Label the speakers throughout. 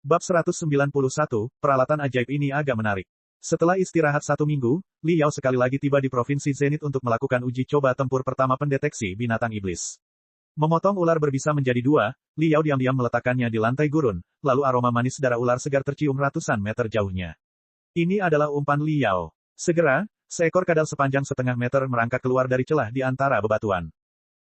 Speaker 1: Bab 191, peralatan ajaib ini agak menarik. Setelah istirahat 1 minggu, Li Yao sekali lagi tiba di Provinsi Zenith untuk melakukan uji coba tempur pertama pendeteksi binatang iblis. Memotong ular berbisa menjadi 2, Li Yao diam-diam meletakkannya di lantai gurun, lalu aroma manis darah ular segar tercium ratusan meter jauhnya. Ini adalah umpan Li Yao. Segera, seekor kadal sepanjang setengah meter merangkak keluar dari celah di antara bebatuan.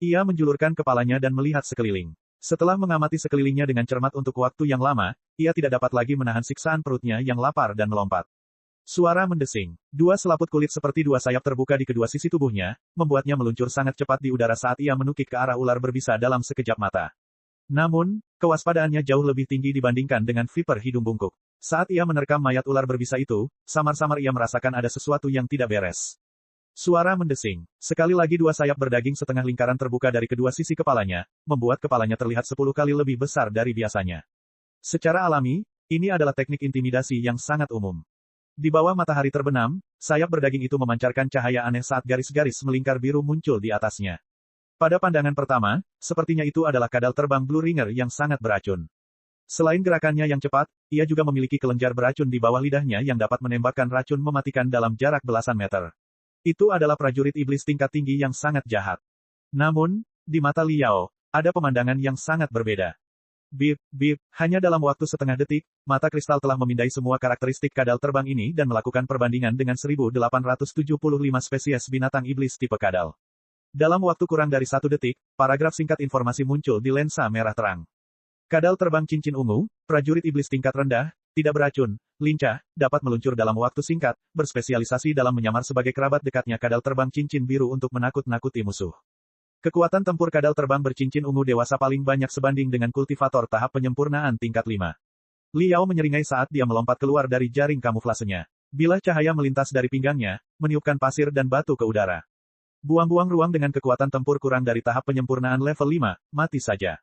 Speaker 1: Ia menjulurkan kepalanya dan melihat sekeliling. Setelah mengamati sekelilingnya dengan cermat untuk waktu yang lama, ia tidak dapat lagi menahan siksaan perutnya yang lapar dan melompat. Suara mendesing. 2 selaput kulit seperti 2 sayap terbuka di kedua sisi tubuhnya, membuatnya meluncur sangat cepat di udara saat ia menukik ke arah ular berbisa dalam sekejap mata. Namun, kewaspadaannya jauh lebih tinggi dibandingkan dengan viper hidung bungkuk. Saat ia menerkam mayat ular berbisa itu, samar-samar ia merasakan ada sesuatu yang tidak beres. Suara mendesing. Sekali lagi 2 sayap berdaging setengah lingkaran terbuka dari kedua sisi kepalanya, membuat kepalanya terlihat 10 kali lebih besar dari biasanya. Secara alami, ini adalah teknik intimidasi yang sangat umum. Di bawah matahari terbenam, sayap berdaging itu memancarkan cahaya aneh saat garis-garis melingkar biru muncul di atasnya. Pada pandangan pertama, sepertinya itu adalah kadal terbang Blue Ringer yang sangat beracun. Selain gerakannya yang cepat, ia juga memiliki kelenjar beracun di bawah lidahnya yang dapat menembakkan racun mematikan dalam jarak belasan meter. Itu adalah prajurit iblis tingkat tinggi yang sangat jahat. Namun, di mata Li Yao, ada pemandangan yang sangat berbeda. Bip, bip, hanya dalam waktu setengah detik, mata kristal telah memindai semua karakteristik kadal terbang ini dan melakukan perbandingan dengan 1875 spesies binatang iblis tipe kadal. Dalam waktu kurang dari 1 detik, paragraf singkat informasi muncul di lensa merah terang. Kadal terbang cincin ungu, prajurit iblis tingkat rendah, tidak beracun, lincah, dapat meluncur dalam waktu singkat, berspesialisasi dalam menyamar sebagai kerabat dekatnya kadal terbang cincin biru untuk menakut-nakuti musuh. Kekuatan tempur kadal terbang bercincin ungu dewasa paling banyak sebanding dengan kultivator tahap penyempurnaan tingkat 5. Li Yao menyeringai saat dia melompat keluar dari jaring kamuflasenya. Bilah cahaya melintas dari pinggangnya, meniupkan pasir dan batu ke udara. Buang-buang ruang dengan kekuatan tempur kurang dari tahap penyempurnaan level 5, mati saja.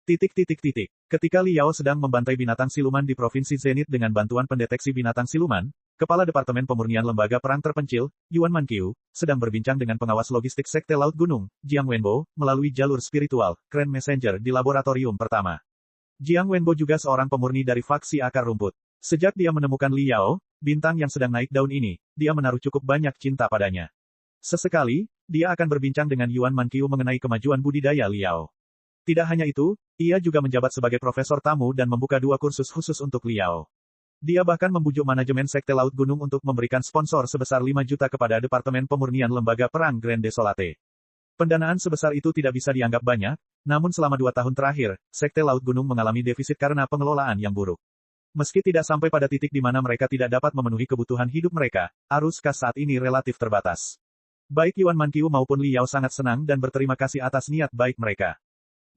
Speaker 1: Ketika Li Yao sedang membantai binatang siluman di Provinsi Zenith dengan bantuan pendeteksi binatang siluman, Kepala Departemen Pemurnian Lembaga Perang Terpencil, Yuan Manqiu, sedang berbincang dengan pengawas logistik Sekte Laut Gunung, Jiang Wenbo, melalui jalur spiritual, Crane Messenger di laboratorium pertama. Jiang Wenbo juga seorang pemurni dari faksi akar rumput. Sejak dia menemukan Li Yao, bintang yang sedang naik daun ini, dia menaruh cukup banyak cinta padanya. Sesekali, dia akan berbincang dengan Yuan Manqiu mengenai kemajuan budidaya Li Yao. Tidak hanya itu, ia juga menjabat sebagai profesor tamu dan membuka 2 kursus khusus untuk Li Yao. Dia bahkan membujuk manajemen Sekte Laut Gunung untuk memberikan sponsor sebesar 5 juta kepada Departemen Pemurnian Lembaga Perang Grand Desolate. Pendanaan sebesar itu tidak bisa dianggap banyak, namun selama 2 tahun terakhir, Sekte Laut Gunung mengalami defisit karena pengelolaan yang buruk. Meski tidak sampai pada titik di mana mereka tidak dapat memenuhi kebutuhan hidup mereka, arus kas saat ini relatif terbatas. Baik Yuan Manqiu maupun Li Yao sangat senang dan berterima kasih atas niat baik mereka.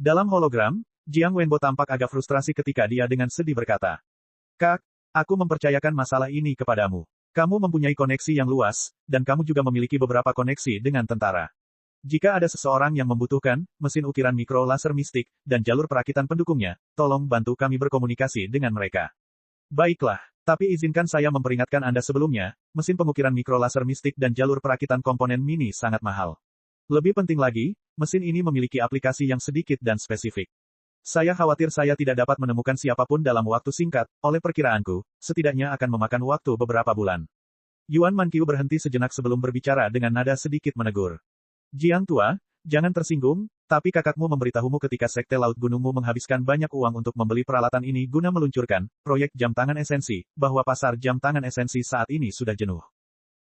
Speaker 1: Dalam hologram, Jiang Wenbo tampak agak frustrasi ketika dia dengan sedih berkata, "Kak, aku mempercayakan masalah ini kepadamu. Kamu mempunyai koneksi yang luas, dan kamu juga memiliki beberapa koneksi dengan tentara. Jika ada seseorang yang membutuhkan mesin ukiran mikro laser mistik, dan jalur perakitan pendukungnya, tolong bantu kami berkomunikasi dengan mereka." Baiklah, tapi izinkan saya memperingatkan Anda sebelumnya, mesin pengukiran mikro laser mistik dan jalur perakitan komponen mini sangat mahal. Lebih penting lagi, mesin ini memiliki aplikasi yang sedikit dan spesifik. Saya khawatir saya tidak dapat menemukan siapapun dalam waktu singkat, oleh perkiraanku, setidaknya akan memakan waktu beberapa bulan. Yuan Manqiu berhenti sejenak sebelum berbicara dengan nada sedikit menegur. Jiang tua, jangan tersinggung, tapi kakakmu memberitahumu ketika Sekte Laut Gunungmu menghabiskan banyak uang untuk membeli peralatan ini guna meluncurkan proyek jam tangan esensi, bahwa pasar jam tangan esensi saat ini sudah jenuh.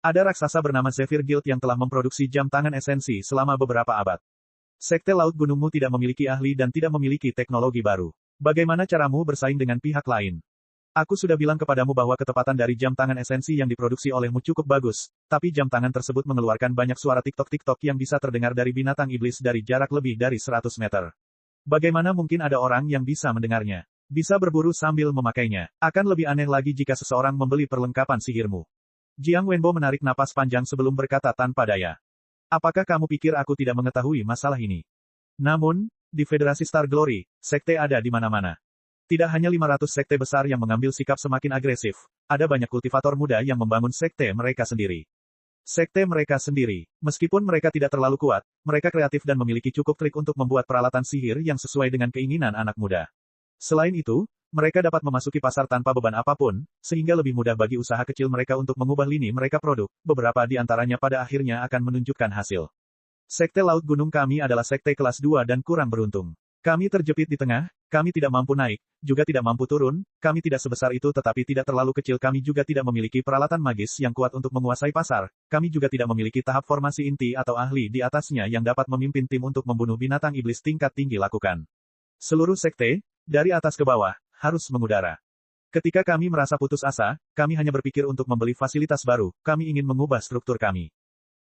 Speaker 1: Ada raksasa bernama Zephyr Guild yang telah memproduksi jam tangan esensi selama beberapa abad. Sekte Laut Gunungmu tidak memiliki ahli dan tidak memiliki teknologi baru. Bagaimana caramu bersaing dengan pihak lain? Aku sudah bilang kepadamu bahwa ketepatan dari jam tangan esensi yang diproduksi olehmu cukup bagus, tapi jam tangan tersebut mengeluarkan banyak suara tik-tok yang bisa terdengar dari binatang iblis dari jarak lebih dari 100 meter. Bagaimana mungkin ada orang yang bisa mendengarnya? Bisa berburu sambil memakainya. Akan lebih aneh lagi jika seseorang membeli perlengkapan sihirmu. Jiang Wenbo menarik napas panjang sebelum berkata tanpa daya. Apakah kamu pikir aku tidak mengetahui masalah ini? Namun, di Federasi Star Glory, sekte ada di mana-mana. Tidak hanya 500 sekte besar yang mengambil sikap semakin agresif, ada banyak kultivator muda yang membangun sekte mereka sendiri. Sekte mereka sendiri, meskipun mereka tidak terlalu kuat, mereka kreatif dan memiliki cukup trik untuk membuat peralatan sihir yang sesuai dengan keinginan anak muda. Selain itu, Mereka dapat memasuki pasar tanpa beban apapun, sehingga lebih mudah bagi usaha kecil mereka untuk mengubah lini mereka produk. Beberapa di antaranya pada akhirnya akan menunjukkan hasil. Sekte Laut Gunung kami adalah sekte kelas 2 dan kurang beruntung. Kami terjepit di tengah, kami tidak mampu naik, juga tidak mampu turun, kami tidak sebesar itu tetapi tidak terlalu kecil, kami juga tidak memiliki peralatan magis yang kuat untuk menguasai pasar, kami juga tidak memiliki tahap formasi inti atau ahli di atasnya yang dapat memimpin tim untuk membunuh binatang iblis tingkat tinggi lakukan. Seluruh sekte, dari atas ke bawah, harus mengudara. Ketika kami merasa putus asa, kami hanya berpikir untuk membeli fasilitas baru, kami ingin mengubah struktur kami.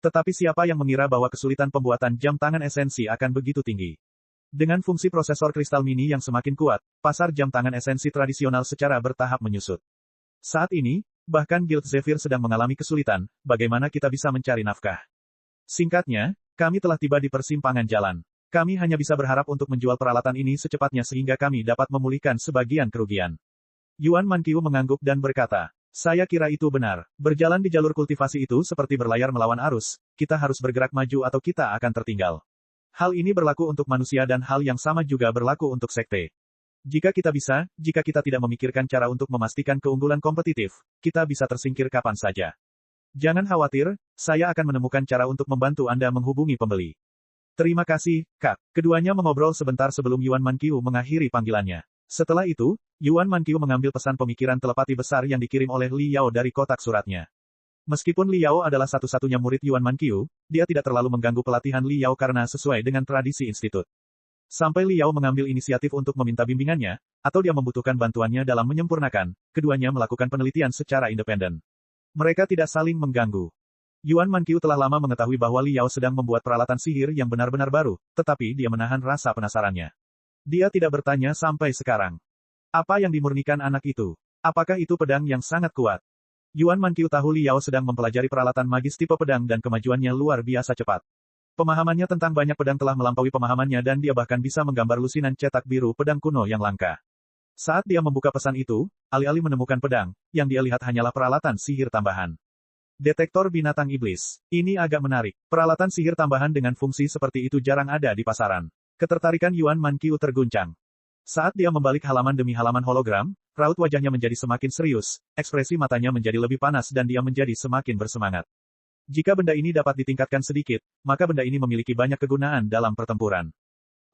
Speaker 1: Tetapi siapa yang mengira bahwa kesulitan pembuatan jam tangan esensi akan begitu tinggi? Dengan fungsi prosesor kristal mini yang semakin kuat, pasar jam tangan esensi tradisional secara bertahap menyusut. Saat ini, bahkan Guild Zephyr sedang mengalami kesulitan, bagaimana kita bisa mencari nafkah? Singkatnya, kami telah tiba di persimpangan jalan. Kami hanya bisa berharap untuk menjual peralatan ini secepatnya sehingga kami dapat memulihkan sebagian kerugian. Yuan Manqiu mengangguk dan berkata, saya kira itu benar. Berjalan di jalur kultivasi itu seperti berlayar melawan arus, kita harus bergerak maju atau kita akan tertinggal. Hal ini berlaku untuk manusia dan hal yang sama juga berlaku untuk sekte. Jika kita tidak memikirkan cara untuk memastikan keunggulan kompetitif, kita bisa tersingkir kapan saja. Jangan khawatir, saya akan menemukan cara untuk membantu Anda menghubungi pembeli. Terima kasih, Kak. Keduanya mengobrol sebentar sebelum Yuan Manqiu mengakhiri panggilannya. Setelah itu, Yuan Manqiu mengambil pesan pemikiran telepati besar yang dikirim oleh Li Yao dari kotak suratnya. Meskipun Li Yao adalah satu-satunya murid Yuan Manqiu, dia tidak terlalu mengganggu pelatihan Li Yao karena sesuai dengan tradisi institut. Sampai Li Yao mengambil inisiatif untuk meminta bimbingannya, atau dia membutuhkan bantuannya dalam menyempurnakan, keduanya melakukan penelitian secara independen. Mereka tidak saling mengganggu. Yuan Manqiu telah lama mengetahui bahwa Li Yao sedang membuat peralatan sihir yang benar-benar baru, tetapi dia menahan rasa penasarannya. Dia tidak bertanya sampai sekarang. Apa yang dimurnikan anak itu? Apakah itu pedang yang sangat kuat? Yuan Manqiu tahu Li Yao sedang mempelajari peralatan magis tipe pedang dan kemajuannya luar biasa cepat. Pemahamannya tentang banyak pedang telah melampaui pemahamannya dan dia bahkan bisa menggambar lusinan cetak biru pedang kuno yang langka. Saat dia membuka pesan itu, alih-alih menemukan pedang, yang dia lihat hanyalah peralatan sihir tambahan. Detektor binatang iblis. Ini agak menarik. Peralatan sihir tambahan dengan fungsi seperti itu jarang ada di pasaran. Ketertarikan Yuan Manqiu terguncang. Saat dia membalik halaman demi halaman hologram, raut wajahnya menjadi semakin serius, ekspresi matanya menjadi lebih panas dan dia menjadi semakin bersemangat. Jika benda ini dapat ditingkatkan sedikit, maka benda ini memiliki banyak kegunaan dalam pertempuran.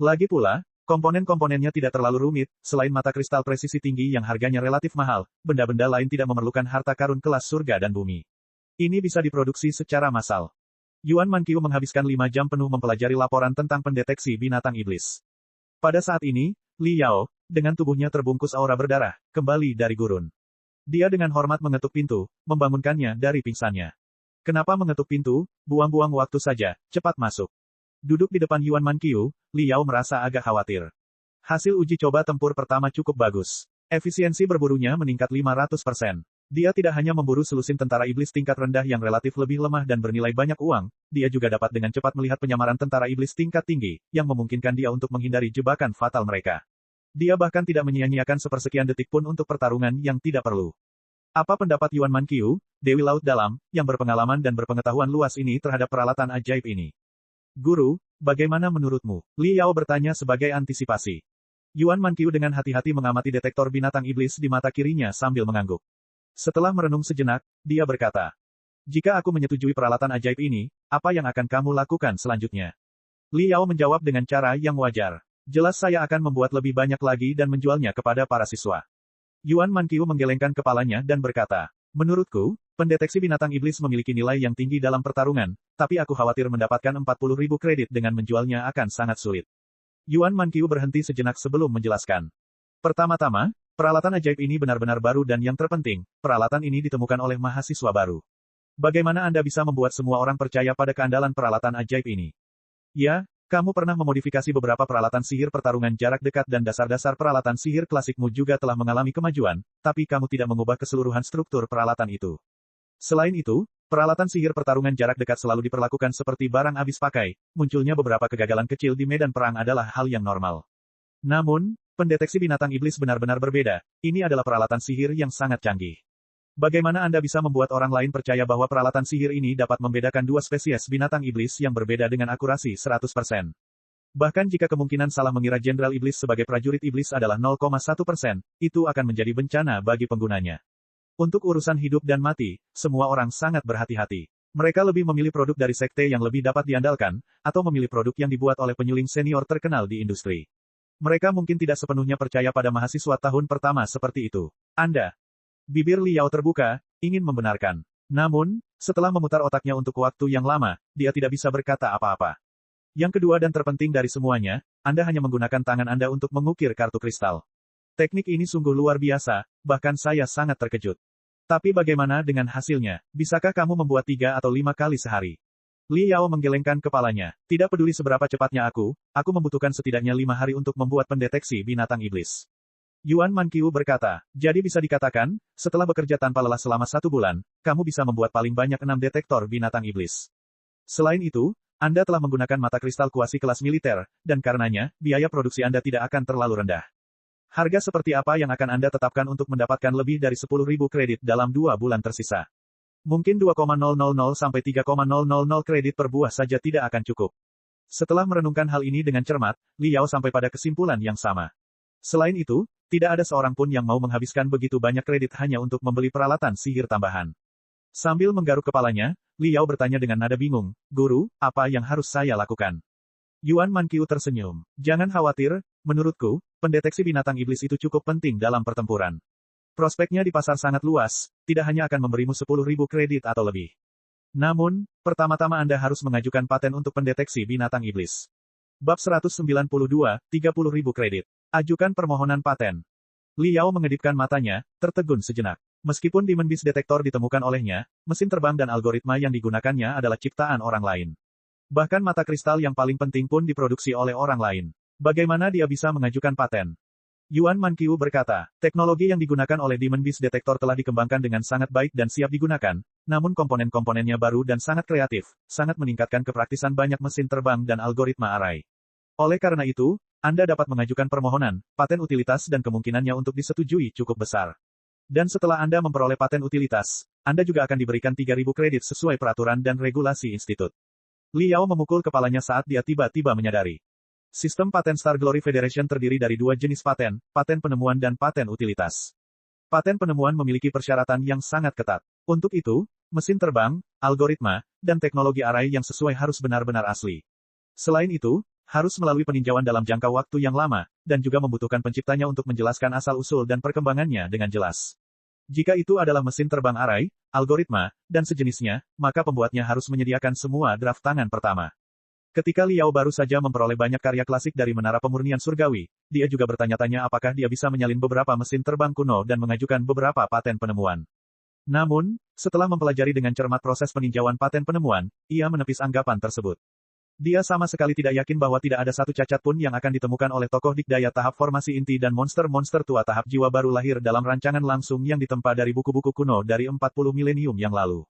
Speaker 1: Lagi pula, komponen-komponennya tidak terlalu rumit, selain mata kristal presisi tinggi yang harganya relatif mahal, benda-benda lain tidak memerlukan harta karun kelas surga dan bumi. Ini bisa diproduksi secara massal. Yuan Manqiu menghabiskan 5 jam penuh mempelajari laporan tentang pendeteksi binatang iblis. Pada saat ini, Li Yao, dengan tubuhnya terbungkus aura berdarah, kembali dari gurun. Dia dengan hormat mengetuk pintu, membangunkannya dari pingsannya. Kenapa mengetuk pintu? Buang-buang waktu saja, cepat masuk. Duduk di depan Yuan Manqiu, Li Yao merasa agak khawatir. Hasil uji coba tempur pertama cukup bagus. Efisiensi berburunya meningkat 500%. Dia tidak hanya memburu selusin tentara iblis tingkat rendah yang relatif lebih lemah dan bernilai banyak uang, dia juga dapat dengan cepat melihat penyamaran tentara iblis tingkat tinggi, yang memungkinkan dia untuk menghindari jebakan fatal mereka. Dia bahkan tidak menyia-nyiakan sepersekian detik pun untuk pertarungan yang tidak perlu. Apa pendapat Yuan Manqiu, Dewi Laut Dalam, yang berpengalaman dan berpengetahuan luas ini terhadap peralatan ajaib ini? Guru, bagaimana menurutmu? Li Yao bertanya sebagai antisipasi. Yuan Manqiu dengan hati-hati mengamati detektor binatang iblis di mata kirinya sambil mengangguk. Setelah merenung sejenak, dia berkata, jika aku menyetujui peralatan ajaib ini, apa yang akan kamu lakukan selanjutnya? Li Yao menjawab dengan cara yang wajar. Jelas saya akan membuat lebih banyak lagi dan menjualnya kepada para siswa. Yuan Manqiu menggelengkan kepalanya dan berkata, menurutku, pendeteksi binatang iblis memiliki nilai yang tinggi dalam pertarungan, tapi aku khawatir mendapatkan 40.000 kredit dengan menjualnya akan sangat sulit. Yuan Manqiu berhenti sejenak sebelum menjelaskan. Pertama-tama, peralatan ajaib ini benar-benar baru dan yang terpenting, peralatan ini ditemukan oleh mahasiswa baru. Bagaimana Anda bisa membuat semua orang percaya pada keandalan peralatan ajaib ini? Ya, kamu pernah memodifikasi beberapa peralatan sihir pertarungan jarak dekat dan dasar-dasar peralatan sihir klasikmu juga telah mengalami kemajuan, tapi kamu tidak mengubah keseluruhan struktur peralatan itu. Selain itu, peralatan sihir pertarungan jarak dekat selalu diperlakukan seperti barang habis pakai, munculnya beberapa kegagalan kecil di medan perang adalah hal yang normal. Namun, pendeteksi binatang iblis benar-benar berbeda, ini adalah peralatan sihir yang sangat canggih. Bagaimana Anda bisa membuat orang lain percaya bahwa peralatan sihir ini dapat membedakan dua spesies binatang iblis yang berbeda dengan akurasi 100%? Bahkan jika kemungkinan salah mengira Jenderal Iblis sebagai prajurit iblis adalah 0,1%, itu akan menjadi bencana bagi penggunanya. Untuk urusan hidup dan mati, semua orang sangat berhati-hati. Mereka lebih memilih produk dari sekte yang lebih dapat diandalkan, atau memilih produk yang dibuat oleh penyuling senior terkenal di industri. Mereka mungkin tidak sepenuhnya percaya pada mahasiswa tahun pertama seperti itu. Anda. Bibir Liao terbuka, ingin membenarkan. Namun, setelah memutar otaknya untuk waktu yang lama, dia tidak bisa berkata apa-apa. Yang kedua dan terpenting dari semuanya, Anda hanya menggunakan tangan Anda untuk mengukir kartu kristal. Teknik ini sungguh luar biasa, bahkan saya sangat terkejut. Tapi bagaimana dengan hasilnya? Bisakah kamu membuat 3 atau 5 kali sehari? Li Yao menggelengkan kepalanya. Tidak peduli seberapa cepatnya aku membutuhkan setidaknya 5 hari untuk membuat pendeteksi binatang iblis. Yuan Manqiu berkata, jadi bisa dikatakan, setelah bekerja tanpa lelah selama 1 bulan, kamu bisa membuat paling banyak 6 detektor binatang iblis. Selain itu, Anda telah menggunakan mata kristal kuasi kelas militer, dan karenanya, biaya produksi Anda tidak akan terlalu rendah. Harga seperti apa yang akan Anda tetapkan untuk mendapatkan lebih dari 10.000 kredit dalam 2 bulan tersisa? Mungkin 2,000 sampai 3,000 kredit per buah saja tidak akan cukup. Setelah merenungkan hal ini dengan cermat, Li Yao sampai pada kesimpulan yang sama. Selain itu, tidak ada seorang pun yang mau menghabiskan begitu banyak kredit hanya untuk membeli peralatan sihir tambahan. Sambil menggaruk kepalanya, Li Yao bertanya dengan nada bingung, Guru, apa yang harus saya lakukan? Yuan Manqiu tersenyum. Jangan khawatir, menurutku, pendeteksi binatang iblis itu cukup penting dalam pertempuran. Prospeknya di pasar sangat luas, tidak hanya akan memberimu 10.000 kredit atau lebih. Namun, pertama-tama Anda harus mengajukan paten untuk pendeteksi binatang iblis. Bab 192, 30.000 kredit. Ajukan permohonan paten. Li Yao mengedipkan matanya, tertegun sejenak. Meskipun Demon Beast Detector ditemukan olehnya, mesin terbang dan algoritma yang digunakannya adalah ciptaan orang lain. Bahkan mata kristal yang paling penting pun diproduksi oleh orang lain. Bagaimana dia bisa mengajukan paten? Yuan Manqiu berkata, teknologi yang digunakan oleh Demon Beast Detector telah dikembangkan dengan sangat baik dan siap digunakan, namun komponen-komponennya baru dan sangat kreatif, sangat meningkatkan kepraktisan banyak mesin terbang dan algoritma array. Oleh karena itu, Anda dapat mengajukan permohonan, paten utilitas dan kemungkinannya untuk disetujui cukup besar. Dan setelah Anda memperoleh paten utilitas, Anda juga akan diberikan 3.000 kredit sesuai peraturan dan regulasi institut. Li Yao memukul kepalanya saat dia tiba-tiba menyadari. Sistem paten Star Glory Federation terdiri dari 2 jenis paten penemuan dan paten utilitas. Paten penemuan memiliki persyaratan yang sangat ketat. Untuk itu, mesin terbang, algoritma, dan teknologi array yang sesuai harus benar-benar asli. Selain itu, harus melalui peninjauan dalam jangka waktu yang lama, dan juga membutuhkan penciptanya untuk menjelaskan asal-usul dan perkembangannya dengan jelas. Jika itu adalah mesin terbang array, algoritma, dan sejenisnya, maka pembuatnya harus menyediakan semua draft tangan pertama. Ketika Li Yao baru saja memperoleh banyak karya klasik dari Menara Pemurnian Surgawi, dia juga bertanya-tanya apakah dia bisa menyalin beberapa mesin terbang kuno dan mengajukan beberapa paten penemuan. Namun, setelah mempelajari dengan cermat proses peninjauan paten penemuan, ia menepis anggapan tersebut. Dia sama sekali tidak yakin bahwa tidak ada satu cacat pun yang akan ditemukan oleh tokoh dikdaya tahap formasi inti dan monster-monster tua tahap jiwa baru lahir dalam rancangan langsung yang ditempa dari buku-buku kuno dari 40 milenium yang lalu.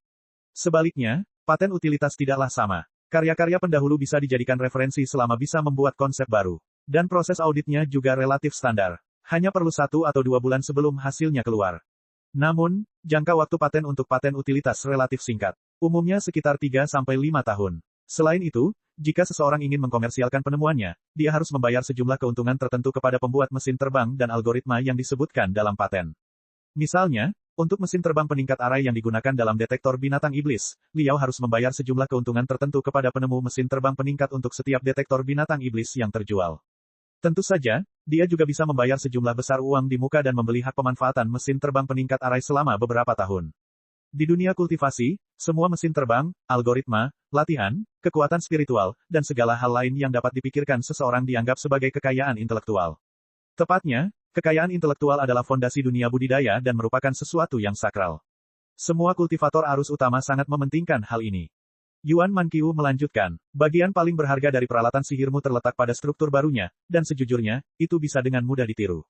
Speaker 1: Sebaliknya, paten utilitas tidaklah sama. Karya-karya pendahulu bisa dijadikan referensi selama bisa membuat konsep baru. Dan proses auditnya juga relatif standar. Hanya perlu 1 atau 2 bulan sebelum hasilnya keluar. Namun, jangka waktu paten untuk paten utilitas relatif singkat. Umumnya sekitar 3-5 tahun. Selain itu, jika seseorang ingin mengkomersialkan penemuannya, dia harus membayar sejumlah keuntungan tertentu kepada pembuat mesin terbang dan algoritma yang disebutkan dalam paten. Misalnya, untuk mesin terbang peningkat array yang digunakan dalam detektor binatang iblis, Li Yao harus membayar sejumlah keuntungan tertentu kepada penemu mesin terbang peningkat untuk setiap detektor binatang iblis yang terjual. Tentu saja, dia juga bisa membayar sejumlah besar uang di muka dan membeli hak pemanfaatan mesin terbang peningkat array selama beberapa tahun. Di dunia kultivasi, semua mesin terbang, algoritma, latihan, kekuatan spiritual, dan segala hal lain yang dapat dipikirkan seseorang dianggap sebagai kekayaan intelektual. Tepatnya, kekayaan intelektual adalah fondasi dunia budidaya dan merupakan sesuatu yang sakral. Semua kultivator arus utama sangat mementingkan hal ini. Yuan Manqiu melanjutkan, bagian paling berharga dari peralatan sihirmu terletak pada struktur barunya, dan sejujurnya, itu bisa dengan mudah ditiru.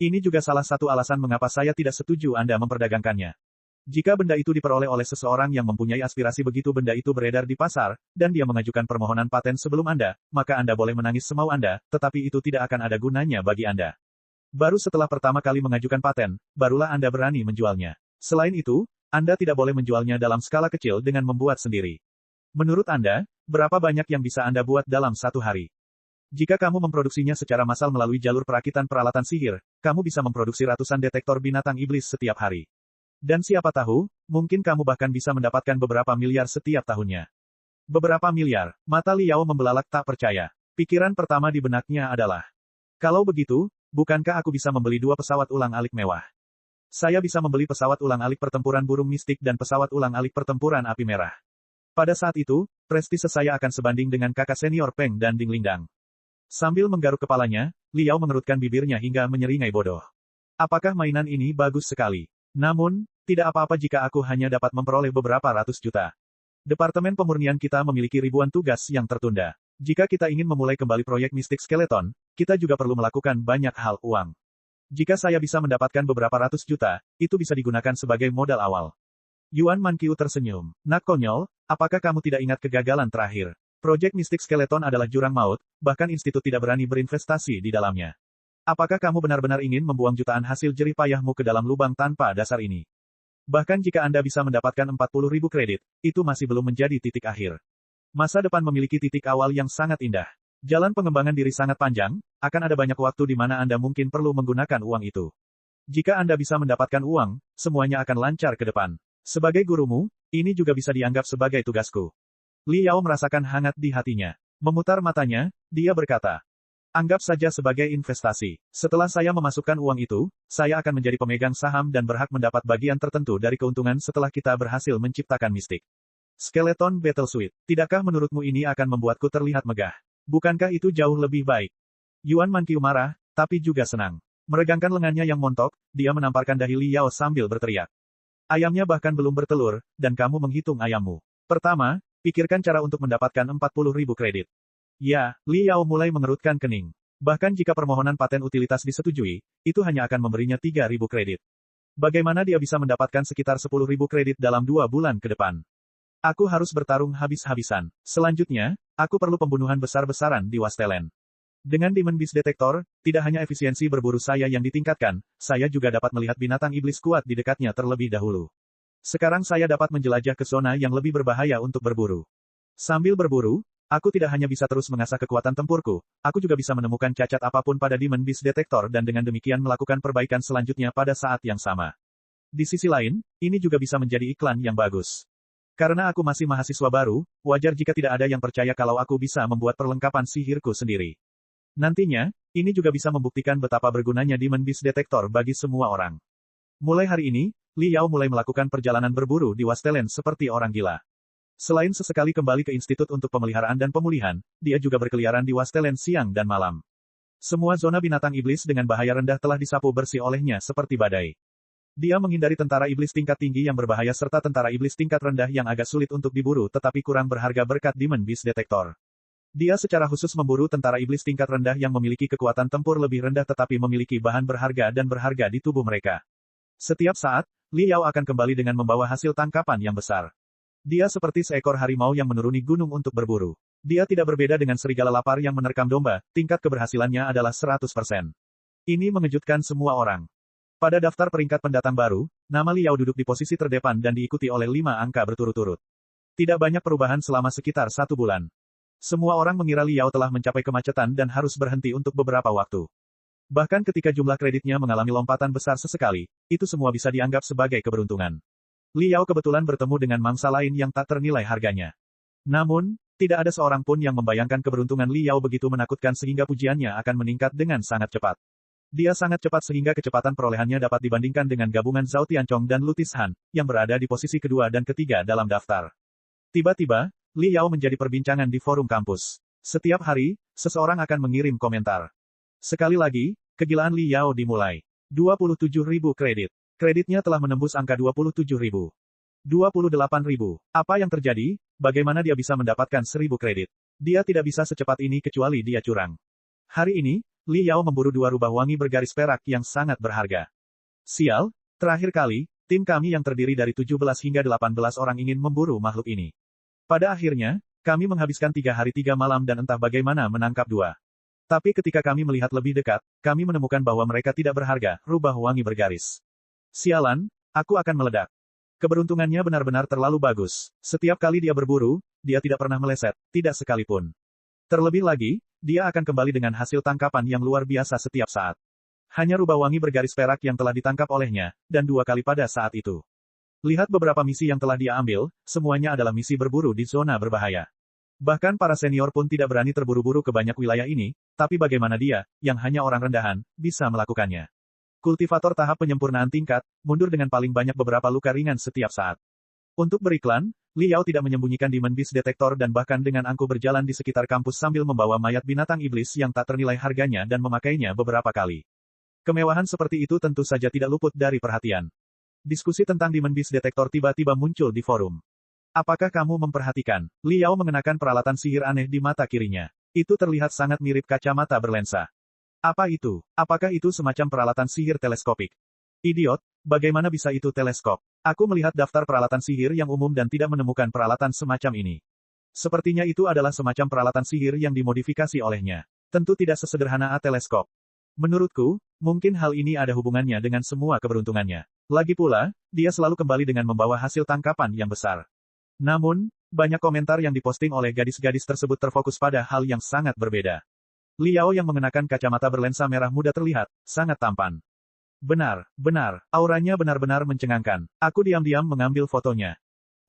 Speaker 1: Ini juga salah satu alasan mengapa saya tidak setuju Anda memperdagangkannya. Jika benda itu diperoleh oleh seseorang yang mempunyai aspirasi begitu benda itu beredar di pasar, dan dia mengajukan permohonan paten sebelum Anda, maka Anda boleh menangis semau Anda, tetapi itu tidak akan ada gunanya bagi Anda. Baru setelah pertama kali mengajukan paten, barulah Anda berani menjualnya. Selain itu, Anda tidak boleh menjualnya dalam skala kecil dengan membuat sendiri. Menurut Anda, berapa banyak yang bisa Anda buat dalam 1 hari? Jika kamu memproduksinya secara massal melalui jalur perakitan peralatan sihir, kamu bisa memproduksi ratusan detektor binatang iblis setiap hari. Dan siapa tahu, mungkin kamu bahkan bisa mendapatkan beberapa miliar setiap tahunnya. Beberapa miliar, mata Liao membelalak tak percaya. Pikiran pertama di benaknya adalah, kalau begitu, bukankah aku bisa membeli 2 pesawat ulang-alik mewah? Saya bisa membeli pesawat ulang-alik pertempuran burung mistik dan pesawat ulang-alik pertempuran api merah. Pada saat itu, prestise saya akan sebanding dengan kakak senior Peng dan Ding Lingdang. Sambil menggaruk kepalanya, Liao mengerutkan bibirnya hingga menyeringai bodoh. Apakah mainan ini bagus sekali? Namun, tidak apa-apa jika aku hanya dapat memperoleh beberapa ratus juta. Departemen pemurnian kita memiliki ribuan tugas yang tertunda. Jika kita ingin memulai kembali proyek mistik skeleton, kita juga perlu melakukan banyak hal uang. Jika saya bisa mendapatkan beberapa ratus juta, itu bisa digunakan sebagai modal awal. Yuan Manqiu tersenyum. Nak konyol, apakah kamu tidak ingat kegagalan terakhir? Proyek mistik skeleton adalah jurang maut, bahkan institut tidak berani berinvestasi di dalamnya. Apakah kamu benar-benar ingin membuang jutaan hasil jerih payahmu ke dalam lubang tanpa dasar ini? Bahkan jika Anda bisa mendapatkan 40.000 kredit, itu masih belum menjadi titik akhir. Masa depan memiliki titik awal yang sangat indah. Jalan pengembangan diri sangat panjang, akan ada banyak waktu di mana Anda mungkin perlu menggunakan uang itu. Jika Anda bisa mendapatkan uang, semuanya akan lancar ke depan. Sebagai gurumu, ini juga bisa dianggap sebagai tugasku. Liao merasakan hangat di hatinya. Memutar matanya, dia berkata, anggap saja sebagai investasi. Setelah saya memasukkan uang itu, saya akan menjadi pemegang saham dan berhak mendapat bagian tertentu dari keuntungan setelah kita berhasil menciptakan mistik. Skeleton Battle Suite. Tidakkah menurutmu ini akan membuatku terlihat megah? Bukankah itu jauh lebih baik? Yuan Manqiu marah, tapi juga senang. Meregangkan lengannya yang montok, dia menamparkan dahi Liao sambil berteriak. Ayamnya bahkan belum bertelur, dan kamu menghitung ayammu. Pertama, pikirkan cara untuk mendapatkan 40.000 kredit. Ya, Liao mulai mengerutkan kening. Bahkan jika permohonan paten utilitas disetujui, itu hanya akan memberinya 3.000 kredit. Bagaimana dia bisa mendapatkan sekitar 10.000 kredit dalam 2 bulan ke depan? Aku harus bertarung habis-habisan. Selanjutnya, aku perlu pembunuhan besar-besaran di Wastelen. Dengan Demon Beast Detector, tidak hanya efisiensi berburu saya yang ditingkatkan, saya juga dapat melihat binatang iblis kuat di dekatnya terlebih dahulu. Sekarang saya dapat menjelajah ke zona yang lebih berbahaya untuk berburu. Sambil berburu, aku tidak hanya bisa terus mengasah kekuatan tempurku, aku juga bisa menemukan cacat apapun pada Demon Beast Detector dan dengan demikian melakukan perbaikan selanjutnya pada saat yang sama. Di sisi lain, ini juga bisa menjadi iklan yang bagus. Karena aku masih mahasiswa baru, wajar jika tidak ada yang percaya kalau aku bisa membuat perlengkapan sihirku sendiri. Nantinya, ini juga bisa membuktikan betapa bergunanya Demon Beast Detector bagi semua orang. Mulai hari ini, Liao mulai melakukan perjalanan berburu di Wastelen seperti orang gila. Selain sesekali kembali ke Institut untuk Pemeliharaan dan Pemulihan, dia juga berkeliaran di Wastelen siang dan malam. Semua zona binatang iblis dengan bahaya rendah telah disapu bersih olehnya seperti badai. Dia menghindari tentara iblis tingkat tinggi yang berbahaya serta tentara iblis tingkat rendah yang agak sulit untuk diburu tetapi kurang berharga berkat Demon Beast Detector. Dia secara khusus memburu tentara iblis tingkat rendah yang memiliki kekuatan tempur lebih rendah tetapi memiliki bahan berharga dan berharga di tubuh mereka. Setiap saat, Liao akan kembali dengan membawa hasil tangkapan yang besar. Dia seperti seekor harimau yang menuruni gunung untuk berburu. Dia tidak berbeda dengan serigala lapar yang menerkam domba, tingkat keberhasilannya adalah 100%. Ini mengejutkan semua orang. Pada daftar peringkat pendatang baru, nama Liao duduk di posisi terdepan dan diikuti oleh 5 angka berturut-turut. Tidak banyak perubahan selama sekitar 1 bulan. Semua orang mengira Liao telah mencapai kemacetan dan harus berhenti untuk beberapa waktu. Bahkan ketika jumlah kreditnya mengalami lompatan besar sesekali, itu semua bisa dianggap sebagai keberuntungan. Liao kebetulan bertemu dengan mangsa lain yang tak ternilai harganya. Namun, tidak ada seorang pun yang membayangkan keberuntungan Liao begitu menakutkan sehingga pujiannya akan meningkat dengan sangat cepat. Dia sangat cepat sehingga kecepatan perolehannya dapat dibandingkan dengan gabungan Zhao Tianchong dan Lutis Han, yang berada di posisi kedua dan ketiga dalam daftar. Tiba-tiba, Liao menjadi perbincangan di forum kampus. Setiap hari, seseorang akan mengirim komentar. Sekali lagi, kegilaan Liao dimulai. 27.000 kredit. Kreditnya telah menembus angka 27.000. 28.000. Apa yang terjadi? Bagaimana dia bisa mendapatkan 1.000 kredit? Dia tidak bisa secepat ini kecuali dia curang. Hari ini, Liao memburu 2 rubah wangi bergaris perak yang sangat berharga. Sial, terakhir kali, tim kami yang terdiri dari 17 hingga 18 orang ingin memburu makhluk ini. Pada akhirnya, kami menghabiskan 3 hari 3 malam dan entah bagaimana menangkap 2. Tapi ketika kami melihat lebih dekat, kami menemukan bahwa mereka tidak berharga, rubah wangi bergaris. Sialan, aku akan meledak. Keberuntungannya benar-benar terlalu bagus. Setiap kali dia berburu, dia tidak pernah meleset, tidak sekalipun. Terlebih lagi, dia akan kembali dengan hasil tangkapan yang luar biasa setiap saat. Hanya rubah wangi bergaris perak yang telah ditangkap olehnya, dan 2 kali pada saat itu. Lihat beberapa misi yang telah dia ambil, semuanya adalah misi berburu di zona berbahaya. Bahkan para senior pun tidak berani terburu-buru ke banyak wilayah ini, tapi bagaimana dia, yang hanya orang rendahan, bisa melakukannya. Kultivator tahap penyempurnaan tingkat, mundur dengan paling banyak beberapa luka ringan setiap saat. Untuk beriklan, Li Yao tidak menyembunyikan Demon Beast Detector dan bahkan dengan angkuh berjalan di sekitar kampus sambil membawa mayat binatang iblis yang tak ternilai harganya dan memakainya beberapa kali. Kemewahan seperti itu tentu saja tidak luput dari perhatian. Diskusi tentang Demon Beast Detector tiba-tiba muncul di forum. Apakah kamu memperhatikan? Li Yao mengenakan peralatan sihir aneh di mata kirinya. Itu terlihat sangat mirip kacamata berlensa. Apa itu? Apakah itu semacam peralatan sihir teleskopik? Idiot, bagaimana bisa itu teleskop? Aku melihat daftar peralatan sihir yang umum dan tidak menemukan peralatan semacam ini. Sepertinya itu adalah semacam peralatan sihir yang dimodifikasi olehnya. Tentu tidak sesederhana teleskop. Menurutku, mungkin hal ini ada hubungannya dengan semua keberuntungannya. Lagi pula, dia selalu kembali dengan membawa hasil tangkapan yang besar. Namun, banyak komentar yang diposting oleh gadis-gadis tersebut terfokus pada hal yang sangat berbeda. Li Yao yang mengenakan kacamata berlensa merah muda terlihat sangat tampan. Benar, auranya benar-benar mencengangkan. Aku diam-diam mengambil fotonya.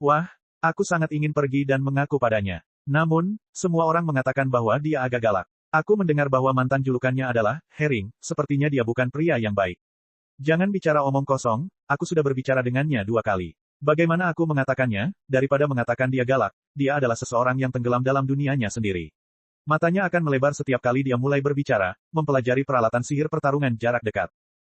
Speaker 1: Wah, aku sangat ingin pergi dan mengaku padanya. Namun, semua orang mengatakan bahwa dia agak galak. Aku mendengar bahwa mantan julukannya adalah Herring, sepertinya dia bukan pria yang baik. Jangan bicara omong kosong, aku sudah berbicara dengannya 2 kali. Bagaimana aku mengatakannya, daripada mengatakan dia galak, dia adalah seseorang yang tenggelam dalam dunianya sendiri. Matanya akan melebar setiap kali dia mulai berbicara, mempelajari peralatan sihir pertarungan jarak dekat.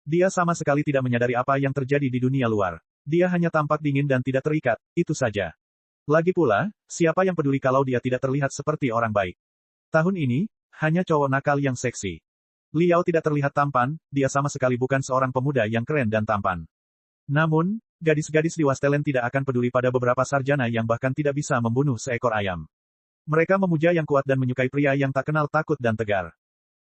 Speaker 1: Dia sama sekali tidak menyadari apa yang terjadi di dunia luar. Dia hanya tampak dingin dan tidak terikat, itu saja. Lagi pula, siapa yang peduli kalau dia tidak terlihat seperti orang baik? Tahun ini, hanya cowok nakal yang seksi. Li Yao tidak terlihat tampan, dia sama sekali bukan seorang pemuda yang keren dan tampan. Namun, gadis-gadis di Wastelen tidak akan peduli pada beberapa sarjana yang bahkan tidak bisa membunuh seekor ayam. Mereka memuja yang kuat dan menyukai pria yang tak kenal takut dan tegar.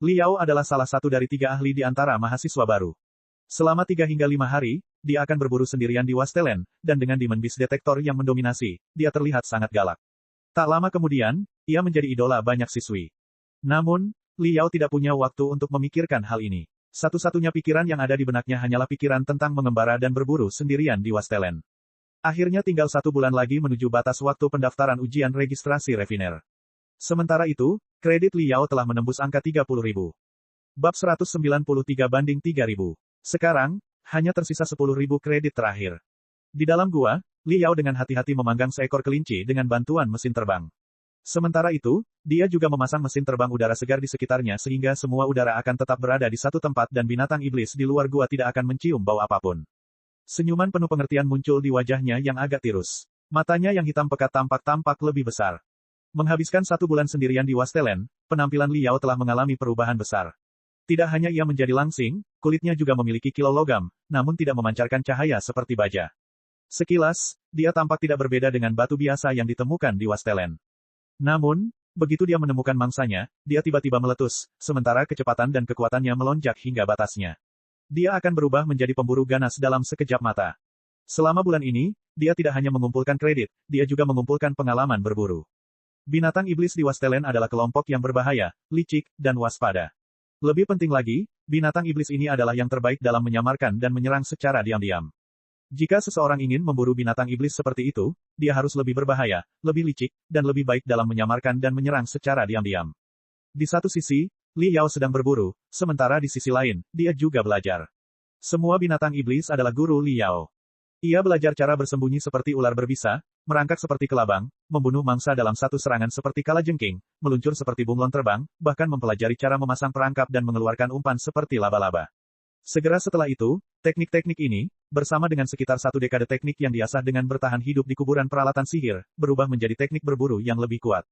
Speaker 1: Li Yao adalah salah satu dari 3 ahli di antara mahasiswa baru. Selama 3 hingga 5 hari, dia akan berburu sendirian di Wastelen, dan dengan Demon Beast Detector yang mendominasi, dia terlihat sangat galak. Tak lama kemudian, ia menjadi idola banyak siswi. Namun, Li Yao tidak punya waktu untuk memikirkan hal ini. Satu-satunya pikiran yang ada di benaknya hanyalah pikiran tentang mengembara dan berburu sendirian di Wastelen. Akhirnya tinggal 1 bulan lagi menuju batas waktu pendaftaran ujian registrasi refiner. Sementara itu, kredit Li Yao telah menembus angka 30.000. Bab 193 banding 3.000. Sekarang, hanya tersisa 10.000 kredit terakhir. Di dalam gua, Li Yao dengan hati-hati memanggang seekor kelinci dengan bantuan mesin terbang. Sementara itu, dia juga memasang mesin terbang udara segar di sekitarnya sehingga semua udara akan tetap berada di satu tempat dan binatang iblis di luar gua tidak akan mencium bau apapun. Senyuman penuh pengertian muncul di wajahnya yang agak tirus. Matanya yang hitam pekat tampak lebih besar. Menghabiskan 1 bulan sendirian di Wastelen, penampilan Li Yao telah mengalami perubahan besar. Tidak hanya ia menjadi langsing, kulitnya juga memiliki kilau logam, namun tidak memancarkan cahaya seperti baja. Sekilas, dia tampak tidak berbeda dengan batu biasa yang ditemukan di Wastelen. Namun, begitu dia menemukan mangsanya, dia tiba-tiba meletus, sementara kecepatan dan kekuatannya melonjak hingga batasnya. Dia akan berubah menjadi pemburu ganas dalam sekejap mata. Selama bulan ini, dia tidak hanya mengumpulkan kredit, dia juga mengumpulkan pengalaman berburu. Binatang iblis di Wastelen adalah kelompok yang berbahaya, licik, dan waspada. Lebih penting lagi, binatang iblis ini adalah yang terbaik dalam menyamarkan dan menyerang secara diam-diam. Jika seseorang ingin memburu binatang iblis seperti itu, dia harus lebih berbahaya, lebih licik, dan lebih baik dalam menyamarkan dan menyerang secara diam-diam. Di satu sisi, Li Yao sedang berburu, sementara di sisi lain, dia juga belajar. Semua binatang iblis adalah guru Li Yao. Ia belajar cara bersembunyi seperti ular berbisa, merangkak seperti kelabang, membunuh mangsa dalam satu serangan seperti kalajengking, meluncur seperti bunglon terbang, bahkan mempelajari cara memasang perangkap dan mengeluarkan umpan seperti laba-laba. Segera setelah itu, teknik-teknik ini, bersama dengan sekitar 1 dekade teknik yang diasah dengan bertahan hidup di kuburan peralatan sihir, berubah menjadi teknik berburu yang lebih kuat.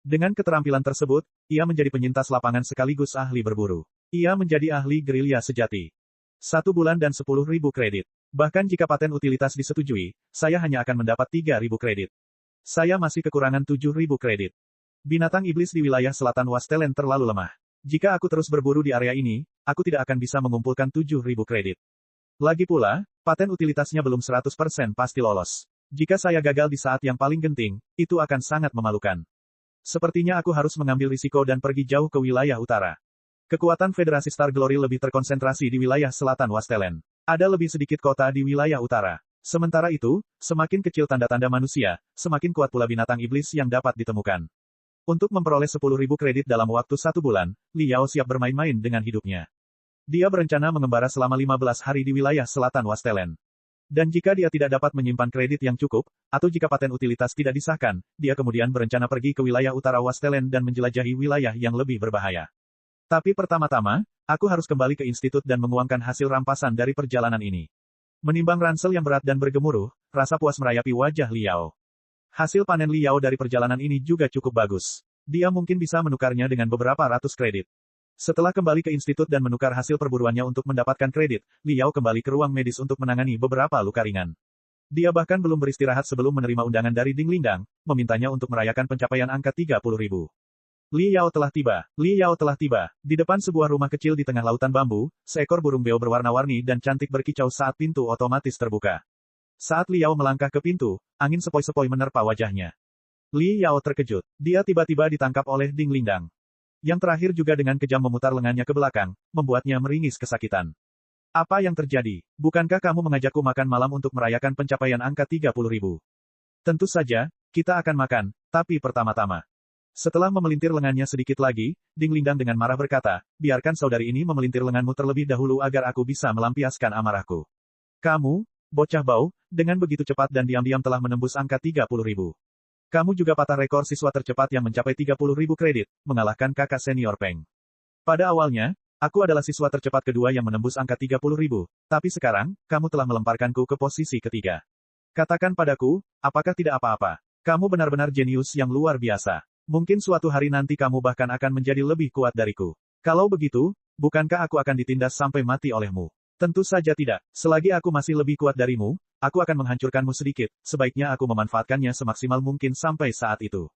Speaker 1: Dengan keterampilan tersebut, ia menjadi penyintas lapangan sekaligus ahli berburu. Ia menjadi ahli gerilya sejati. 1 bulan dan 10.000 kredit. Bahkan jika paten utilitas disetujui, saya hanya akan mendapat 3.000 kredit. Saya masih kekurangan 7.000 kredit. Binatang iblis di wilayah selatan Wastelen terlalu lemah. Jika aku terus berburu di area ini, aku tidak akan bisa mengumpulkan 7.000 kredit. Lagi pula, paten utilitasnya belum 100% pasti lolos. Jika saya gagal di saat yang paling genting, itu akan sangat memalukan. Sepertinya aku harus mengambil risiko dan pergi jauh ke wilayah utara. Kekuatan Federasi Star Glory lebih terkonsentrasi di wilayah selatan Wastelen. Ada lebih sedikit kota di wilayah utara. Sementara itu, semakin kecil tanda-tanda manusia, semakin kuat pula binatang iblis yang dapat ditemukan. Untuk memperoleh 10.000 kredit dalam waktu 1 bulan, Li Yao siap bermain-main dengan hidupnya. Dia berencana mengembara selama 15 hari di wilayah selatan Wastelen. Dan jika dia tidak dapat menyimpan kredit yang cukup, atau jika paten utilitas tidak disahkan, dia kemudian berencana pergi ke wilayah utara Wastelen dan menjelajahi wilayah yang lebih berbahaya. Tapi pertama-tama, aku harus kembali ke institut dan menguangkan hasil rampasan dari perjalanan ini. Menimbang ransel yang berat dan bergemuruh, rasa puas merayapi wajah Li Yao. Hasil panen Li Yao dari perjalanan ini juga cukup bagus. Dia mungkin bisa menukarnya dengan beberapa ratus kredit. Setelah kembali ke institut dan menukar hasil perburuannya untuk mendapatkan kredit, Li Yao kembali ke ruang medis untuk menangani beberapa luka ringan. Dia bahkan belum beristirahat sebelum menerima undangan dari Ding Lingdang, memintanya untuk merayakan pencapaian angka 30.000. Li Yao telah tiba. Li Yao telah tiba. Di depan sebuah rumah kecil di tengah lautan bambu, seekor burung beo berwarna-warni dan cantik berkicau saat pintu otomatis terbuka. Saat Li Yao melangkah ke pintu, angin sepoi-sepoi menerpa wajahnya. Li Yao terkejut. Dia tiba-tiba ditangkap oleh Ding Lingdang. Yang terakhir juga dengan kejam memutar lengannya ke belakang, membuatnya meringis kesakitan. Apa yang terjadi? Bukankah kamu mengajakku makan malam untuk merayakan pencapaian angka 30.000? Tentu saja, kita akan makan, tapi pertama-tama. Setelah memelintir lengannya sedikit lagi, Ding Lingdang dengan marah berkata, biarkan saudari ini memelintir lenganmu terlebih dahulu agar aku bisa melampiaskan amarahku. Kamu, bocah bau, dengan begitu cepat dan diam-diam telah menembus angka 30.000. Kamu juga patah rekor siswa tercepat yang mencapai 30.000 kredit, mengalahkan kakak senior Peng. Pada awalnya, aku adalah siswa tercepat kedua yang menembus angka 30.000, tapi sekarang, kamu telah melemparkanku ke posisi ketiga. Katakan padaku, apakah tidak apa-apa? Kamu benar-benar jenius yang luar biasa. Mungkin suatu hari nanti kamu bahkan akan menjadi lebih kuat dariku. Kalau begitu, bukankah aku akan ditindas sampai mati olehmu? Tentu saja tidak. Selagi aku masih lebih kuat darimu, aku akan menghancurkanmu sedikit, sebaiknya aku memanfaatkannya semaksimal mungkin sampai saat itu.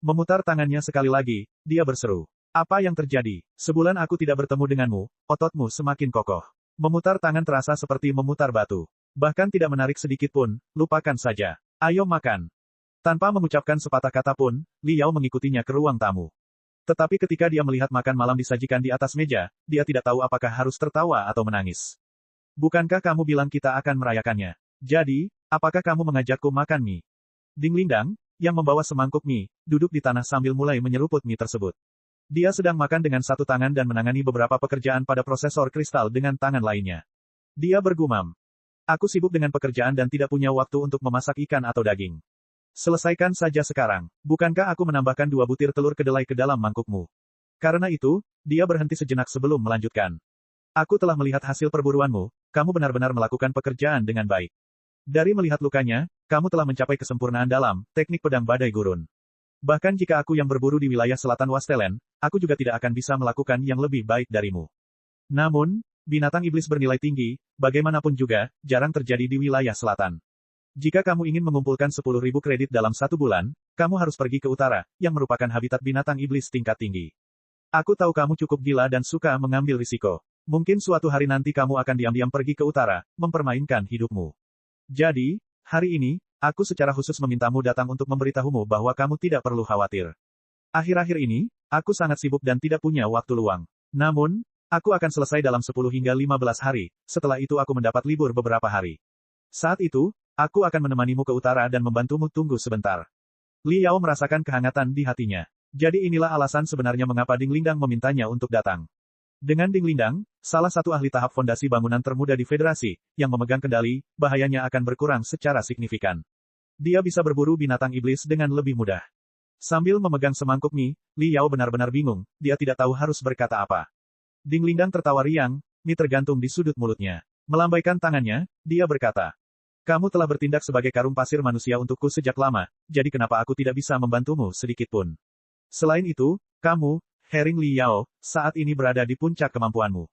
Speaker 1: Memutar tangannya sekali lagi, dia berseru. Apa yang terjadi? Sebulan aku tidak bertemu denganmu, ototmu semakin kokoh. Memutar tangan terasa seperti memutar batu. Bahkan tidak menarik sedikit pun, lupakan saja. Ayo makan. Tanpa mengucapkan sepatah kata pun, Li Yao mengikutinya ke ruang tamu. Tetapi ketika dia melihat makan malam disajikan di atas meja, dia tidak tahu apakah harus tertawa atau menangis. Bukankah kamu bilang kita akan merayakannya? Jadi, apakah kamu mengajakku makan mie? Ding Lingdang, yang membawa semangkuk mie, duduk di tanah sambil mulai menyeruput mie tersebut. Dia sedang makan dengan satu tangan dan menangani beberapa pekerjaan pada prosesor kristal dengan tangan lainnya. Dia bergumam. Aku sibuk dengan pekerjaan dan tidak punya waktu untuk memasak ikan atau daging. Selesaikan saja sekarang. Bukankah aku menambahkan 2 butir telur kedelai ke dalam mangkukmu? Karena itu, dia berhenti sejenak sebelum melanjutkan. Aku telah melihat hasil perburuanmu, kamu benar-benar melakukan pekerjaan dengan baik. Dari melihat lukanya, kamu telah mencapai kesempurnaan dalam teknik pedang badai gurun. Bahkan jika aku yang berburu di wilayah selatan Wastelen, aku juga tidak akan bisa melakukan yang lebih baik darimu. Namun, binatang iblis bernilai tinggi, bagaimanapun juga, jarang terjadi di wilayah selatan. Jika kamu ingin mengumpulkan 10.000 kredit dalam 1 bulan, kamu harus pergi ke utara, yang merupakan habitat binatang iblis tingkat tinggi. Aku tahu kamu cukup gila dan suka mengambil risiko. Mungkin suatu hari nanti kamu akan diam-diam pergi ke utara, mempermainkan hidupmu. Jadi, hari ini, aku secara khusus memintamu datang untuk memberitahumu bahwa kamu tidak perlu khawatir. Akhir-akhir ini, aku sangat sibuk dan tidak punya waktu luang. Namun, aku akan selesai dalam 10 hingga 15 hari, setelah itu aku mendapat libur beberapa hari. Saat itu, aku akan menemanimu ke utara dan membantumu tunggu sebentar. Li Yao merasakan kehangatan di hatinya. Jadi inilah alasan sebenarnya mengapa Ding Lingdang memintanya untuk datang. Dengan Ding Lingdang, salah satu ahli tahap fondasi bangunan termuda di Federasi, yang memegang kendali, bahayanya akan berkurang secara signifikan. Dia bisa berburu binatang iblis dengan lebih mudah. Sambil memegang semangkuk mie, Li Yao benar-benar bingung, dia tidak tahu harus berkata apa. Ding Lingdang tertawa riang, mie tergantung di sudut mulutnya. Melambaikan tangannya, dia berkata, kamu telah bertindak sebagai karung pasir manusia untukku sejak lama, jadi kenapa aku tidak bisa membantumu sedikitpun? Selain itu, kamu, Hering Li Yao, saat ini berada di puncak kemampuanmu.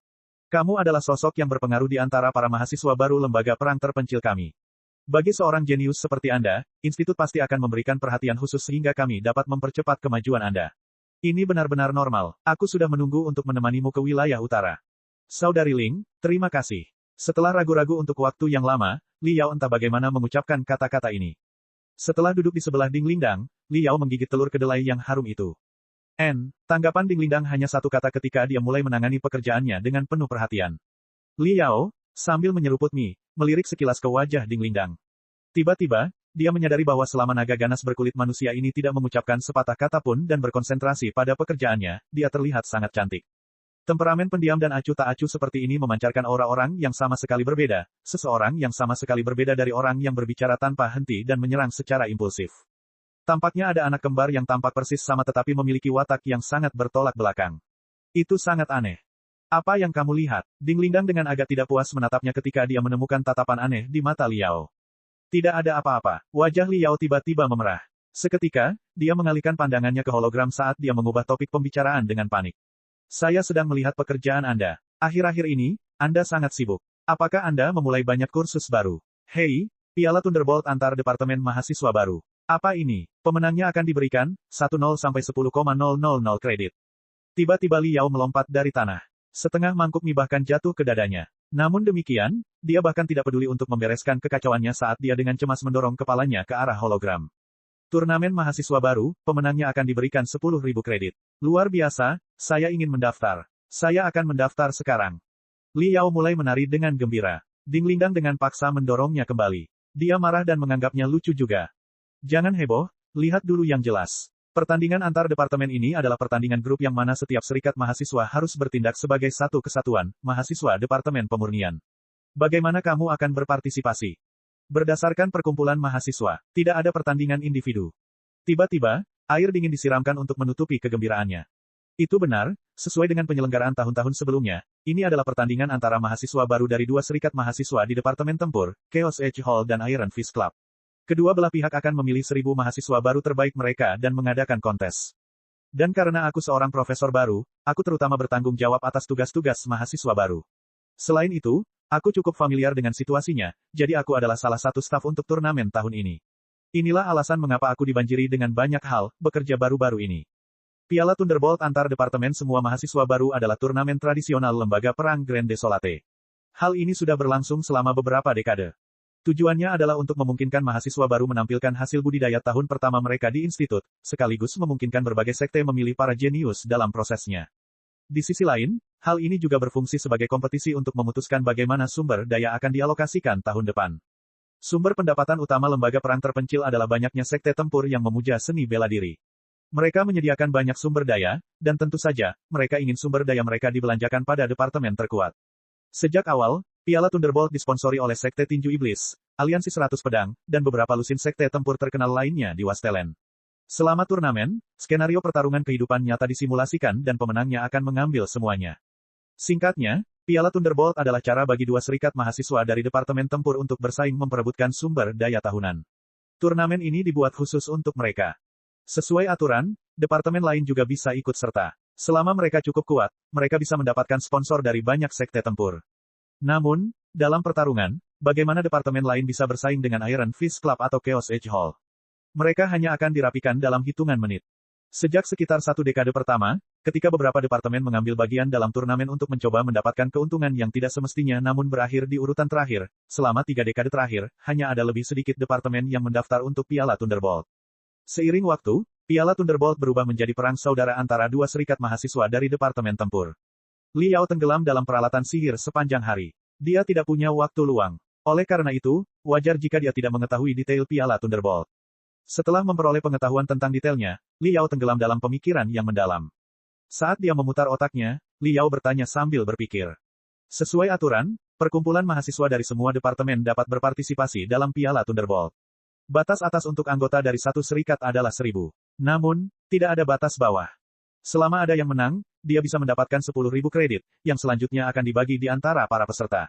Speaker 1: Kamu adalah sosok yang berpengaruh di antara para mahasiswa baru lembaga perang terpencil kami. Bagi seorang jenius seperti Anda, institut pasti akan memberikan perhatian khusus sehingga kami dapat mempercepat kemajuan Anda. Ini benar-benar normal. Aku sudah menunggu untuk menemanimu ke wilayah utara. Saudari Ling, terima kasih. Setelah ragu-ragu untuk waktu yang lama, Li Yao entah bagaimana mengucapkan kata-kata ini. Setelah duduk di sebelah Ding Lingdang, Liao menggigit telur kedelai yang harum itu. Tanggapan Ding Lindang hanya satu kata ketika dia mulai menangani pekerjaannya dengan penuh perhatian. Liao, sambil menyeruput mie, melirik sekilas ke wajah Ding Lindang. Tiba-tiba, dia menyadari bahwa selama naga ganas berkulit manusia ini tidak mengucapkan sepatah kata pun dan berkonsentrasi pada pekerjaannya, dia terlihat sangat cantik. Temperamen pendiam dan acuh tak acuh seperti ini memancarkan aura orang yang sama sekali berbeda, seseorang yang sama sekali berbeda dari orang yang berbicara tanpa henti dan menyerang secara impulsif. Tampaknya ada anak kembar yang tampak persis sama tetapi memiliki watak yang sangat bertolak belakang. Itu sangat aneh. Apa yang kamu lihat? Ding Lindang dengan agak tidak puas menatapnya ketika dia menemukan tatapan aneh di mata Liao. Tidak ada apa-apa. Wajah Liao tiba-tiba memerah. Seketika, dia mengalihkan pandangannya ke hologram saat dia mengubah topik pembicaraan dengan panik. Saya sedang melihat pekerjaan Anda. Akhir-akhir ini, Anda sangat sibuk. Apakah Anda memulai banyak kursus baru? Hei, piala Thunderbolt antar departemen mahasiswa baru. Apa ini? Pemenangnya akan diberikan 10 sampai 10,000 kredit. Tiba-tiba Liao melompat dari tanah. Setengah mangkuk mie bahkan jatuh ke dadanya. Namun demikian, dia bahkan tidak peduli untuk membereskan kekacauannya saat dia dengan cemas mendorong kepalanya ke arah hologram. Turnamen mahasiswa baru, pemenangnya akan diberikan 10.000 kredit. Luar biasa, saya ingin mendaftar. Saya akan mendaftar sekarang. Liao mulai menari dengan gembira. Ding Lindang dengan paksa mendorongnya kembali. Dia marah dan menganggapnya lucu juga. Jangan heboh, lihat dulu yang jelas. Pertandingan antar departemen ini adalah pertandingan grup yang mana setiap serikat mahasiswa harus bertindak sebagai satu kesatuan, mahasiswa Departemen Pemurnian. Bagaimana kamu akan berpartisipasi? Berdasarkan perkumpulan mahasiswa, tidak ada pertandingan individu. Tiba-tiba, air dingin disiramkan untuk menutupi kegembiraannya. Itu benar, sesuai dengan penyelenggaraan tahun-tahun sebelumnya, ini adalah pertandingan antara mahasiswa baru dari dua serikat mahasiswa di Departemen Tempur, Chaos Edge Hall dan Iron Fist Club. Kedua belah pihak akan memilih 1.000 mahasiswa baru terbaik mereka dan mengadakan kontes. Dan karena aku seorang profesor baru, aku terutama bertanggung jawab atas tugas-tugas mahasiswa baru. Selain itu, aku cukup familiar dengan situasinya, jadi aku adalah salah satu staf untuk turnamen tahun ini. Inilah alasan mengapa aku dibanjiri dengan banyak hal, bekerja baru-baru ini. Piala Thunderbolt antar departemen semua mahasiswa baru adalah turnamen tradisional lembaga perang Grand Desolate. Hal ini sudah berlangsung selama beberapa dekade. Tujuannya adalah untuk memungkinkan mahasiswa baru menampilkan hasil budidaya tahun pertama mereka di institut, sekaligus memungkinkan berbagai sekte memilih para jenius dalam prosesnya. Di sisi lain, hal ini juga berfungsi sebagai kompetisi untuk memutuskan bagaimana sumber daya akan dialokasikan tahun depan. Sumber pendapatan utama lembaga perang terpencil adalah banyaknya sekte tempur yang memuja seni bela diri. Mereka menyediakan banyak sumber daya, dan tentu saja, mereka ingin sumber daya mereka dibelanjakan pada departemen terkuat. Sejak awal, Piala Thunderbolt disponsori oleh Sekte Tinju Iblis, Aliansi 100 Pedang, dan beberapa lusin sekte tempur terkenal lainnya di Wastelen. Selama turnamen, skenario pertarungan kehidupan nyata disimulasikan dan pemenangnya akan mengambil semuanya. Singkatnya, Piala Thunderbolt adalah cara bagi dua serikat mahasiswa dari Departemen Tempur untuk bersaing memperebutkan sumber daya tahunan. Turnamen ini dibuat khusus untuk mereka. Sesuai aturan, departemen lain juga bisa ikut serta. Selama mereka cukup kuat, mereka bisa mendapatkan sponsor dari banyak sekte tempur. Namun, dalam pertarungan, bagaimana departemen lain bisa bersaing dengan Iron Fist Club atau Chaos Edge Hall? Mereka hanya akan dirapikan dalam hitungan menit. Sejak sekitar 1 dekade pertama, ketika beberapa departemen mengambil bagian dalam turnamen untuk mencoba mendapatkan keuntungan yang tidak semestinya namun berakhir di urutan terakhir, selama 3 dekade terakhir, hanya ada lebih sedikit departemen yang mendaftar untuk Piala Thunderbolt. Seiring waktu, Piala Thunderbolt berubah menjadi perang saudara antara dua serikat mahasiswa dari Departemen Tempur. Liao tenggelam dalam peralatan sihir sepanjang hari. Dia tidak punya waktu luang. Oleh karena itu, wajar jika dia tidak mengetahui detail Piala Thunderbolt. Setelah memperoleh pengetahuan tentang detailnya, Liao tenggelam dalam pemikiran yang mendalam. Saat dia memutar otaknya, Liao bertanya sambil berpikir. Sesuai aturan, perkumpulan mahasiswa dari semua departemen dapat berpartisipasi dalam Piala Thunderbolt. Batas atas untuk anggota dari satu serikat adalah 1.000. Namun, tidak ada batas bawah. Selama ada yang menang, dia bisa mendapatkan 10.000 kredit, yang selanjutnya akan dibagi di antara para peserta.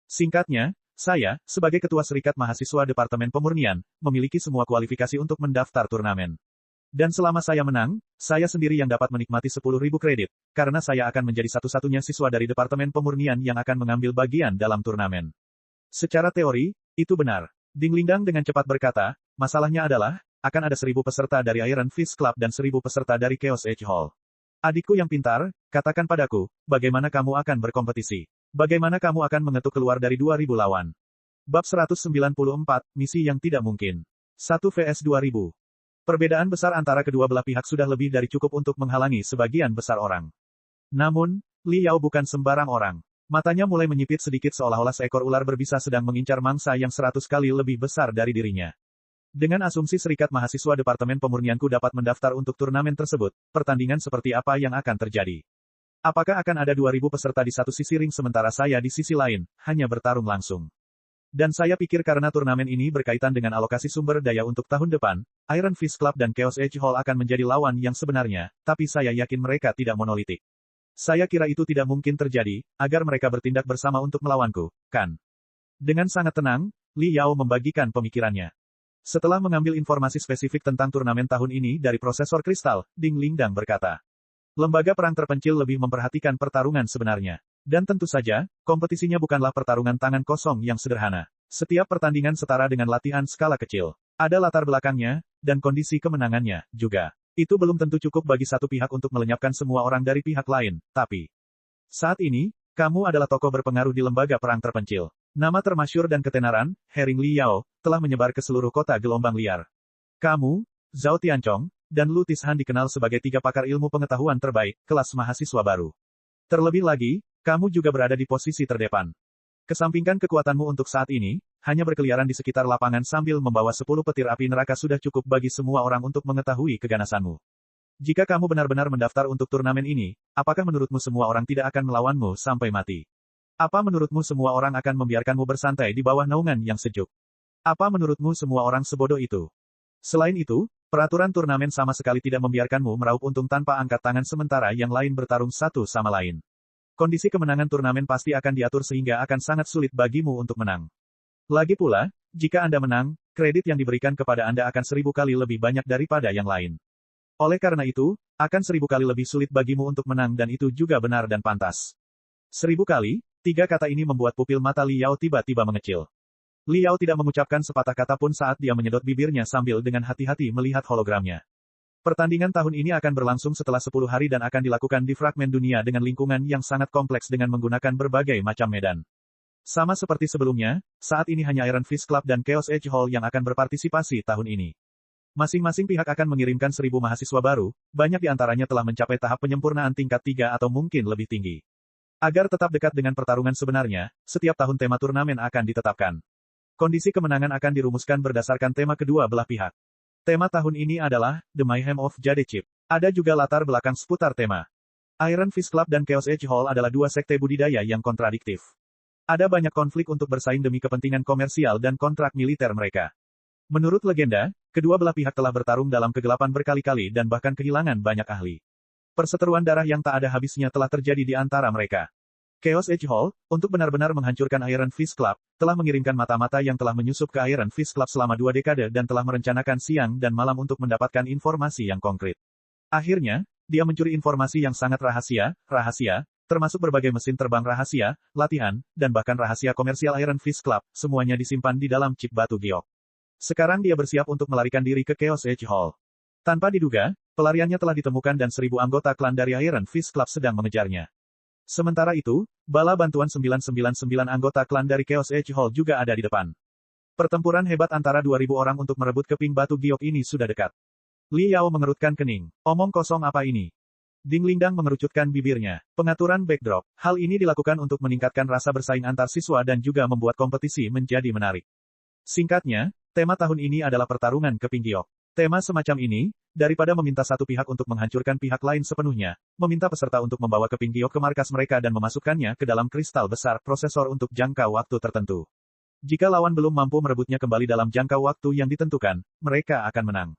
Speaker 1: Singkatnya, saya, sebagai ketua serikat mahasiswa Departemen Pemurnian, memiliki semua kualifikasi untuk mendaftar turnamen. Dan selama saya menang, saya sendiri yang dapat menikmati 10.000 kredit, karena saya akan menjadi satu-satunya siswa dari Departemen Pemurnian yang akan mengambil bagian dalam turnamen. Secara teori, itu benar. Ding Lindang dengan cepat berkata, masalahnya adalah, akan ada 1.000 peserta dari Iron Fist Club dan 1.000 peserta dari Chaos Edge Hall. Adikku yang pintar, katakan padaku, bagaimana kamu akan berkompetisi? Bagaimana kamu akan mengetuk keluar dari 2.000 lawan? Bab 194, Misi yang tidak mungkin. 1 vs 2.000. Perbedaan besar antara kedua belah pihak sudah lebih dari cukup untuk menghalangi sebagian besar orang. Namun, Li Yao bukan sembarang orang. Matanya mulai menyipit sedikit seolah-olah seekor ular berbisa sedang mengincar mangsa yang 100 kali lebih besar dari dirinya. Dengan asumsi Serikat Mahasiswa Departemen Pemurnianku dapat mendaftar untuk turnamen tersebut, pertandingan seperti apa yang akan terjadi? Apakah akan ada 2.000 peserta di satu sisi ring sementara saya di sisi lain, hanya bertarung langsung? Dan saya pikir karena turnamen ini berkaitan dengan alokasi sumber daya untuk tahun depan, Iron Fist Club dan Chaos Edge Hall akan menjadi lawan yang sebenarnya, tapi saya yakin mereka tidak monolitik. Saya kira itu tidak mungkin terjadi, agar mereka bertindak bersama untuk melawanku, kan? Dengan sangat tenang, Li Yao membagikan pemikirannya. Setelah mengambil informasi spesifik tentang turnamen tahun ini dari Prosesor Kristal, Ding Lingdang berkata, lembaga perang terpencil lebih memperhatikan pertarungan sebenarnya. Dan tentu saja, kompetisinya bukanlah pertarungan tangan kosong yang sederhana. Setiap pertandingan setara dengan latihan skala kecil. Ada latar belakangnya, dan kondisi kemenangannya, juga. Itu belum tentu cukup bagi satu pihak untuk melenyapkan semua orang dari pihak lain, tapi... Saat ini, kamu adalah tokoh berpengaruh di lembaga perang terpencil. Nama termasyur dan ketenaran, Herring Li Yao, telah menyebar ke seluruh kota gelombang liar. Kamu, Zhao Tianchong, dan Lu Tishan dikenal sebagai 3 pakar ilmu pengetahuan terbaik, kelas mahasiswa baru. Terlebih lagi, kamu juga berada di posisi terdepan. Kesampingkan kekuatanmu untuk saat ini, hanya berkeliaran di sekitar lapangan sambil membawa 10 petir api neraka sudah cukup bagi semua orang untuk mengetahui keganasanmu. Jika kamu benar-benar mendaftar untuk turnamen ini, apakah menurutmu semua orang tidak akan melawanmu sampai mati? Apa menurutmu semua orang akan membiarkanmu bersantai di bawah naungan yang sejuk? Apa menurutmu semua orang sebodoh itu? Selain itu, peraturan turnamen sama sekali tidak membiarkanmu meraup untung tanpa angkat tangan sementara yang lain bertarung satu sama lain. Kondisi kemenangan turnamen pasti akan diatur sehingga akan sangat sulit bagimu untuk menang. Lagi pula, jika Anda menang, kredit yang diberikan kepada Anda akan 1000 kali lebih banyak daripada yang lain. Oleh karena itu, akan 1000 kali lebih sulit bagimu untuk menang dan itu juga benar dan pantas. 1000 kali, 3 kata ini membuat pupil mata Li Yao tiba-tiba mengecil. Li Yao tidak mengucapkan sepatah kata pun saat dia menyedot bibirnya sambil dengan hati-hati melihat hologramnya. Pertandingan tahun ini akan berlangsung setelah 10 hari dan akan dilakukan di fragmen dunia dengan lingkungan yang sangat kompleks dengan menggunakan berbagai macam medan. Sama seperti sebelumnya, saat ini hanya Iron Fist Club dan Chaos Edge Hall yang akan berpartisipasi tahun ini. Masing-masing pihak akan mengirimkan 1000 mahasiswa baru, banyak di antaranya telah mencapai tahap penyempurnaan tingkat 3 atau mungkin lebih tinggi. Agar tetap dekat dengan pertarungan sebenarnya, setiap tahun tema turnamen akan ditetapkan. Kondisi kemenangan akan dirumuskan berdasarkan tema kedua belah pihak. Tema tahun ini adalah The Mayhem of Jadechip. Ada juga latar belakang seputar tema. Iron Fist Club dan Chaos Edge Hall adalah 2 sekte budidaya yang kontradiktif. Ada banyak konflik untuk bersaing demi kepentingan komersial dan kontrak militer mereka. Menurut legenda, kedua belah pihak telah bertarung dalam kegelapan berkali-kali dan bahkan kehilangan banyak ahli. Perseteruan darah yang tak ada habisnya telah terjadi di antara mereka. Chaos Edge Hall, untuk benar-benar menghancurkan Iron Fist Club, telah mengirimkan mata-mata yang telah menyusup ke Iron Fist Club selama 2 dekade dan telah merencanakan siang dan malam untuk mendapatkan informasi yang konkret. Akhirnya, dia mencuri informasi yang sangat rahasia, termasuk berbagai mesin terbang rahasia, latihan, dan bahkan rahasia komersial Iron Fist Club, semuanya disimpan di dalam chip batu giok. Sekarang dia bersiap untuk melarikan diri ke Chaos Edge Hall. Tanpa diduga, pelariannya telah ditemukan dan 1000 anggota klan dari Iron Fist Club sedang mengejarnya. Sementara itu, bala bantuan 999 anggota klan dari Chaos Edge Hall juga ada di depan. Pertempuran hebat antara 2000 orang untuk merebut keping batu giok ini sudah dekat. Li Yao mengerutkan kening. Omong kosong apa ini? Ding Lingdang mengerucutkan bibirnya. Pengaturan backdrop. Hal ini dilakukan untuk meningkatkan rasa bersaing antar siswa dan juga membuat kompetisi menjadi menarik. Singkatnya, tema tahun ini adalah pertarungan keping giok. Tema semacam ini, daripada meminta satu pihak untuk menghancurkan pihak lain sepenuhnya, meminta peserta untuk membawa keping giok ke markas mereka dan memasukkannya ke dalam kristal besar prosesor untuk jangka waktu tertentu. Jika lawan belum mampu merebutnya kembali dalam jangka waktu yang ditentukan, mereka akan menang.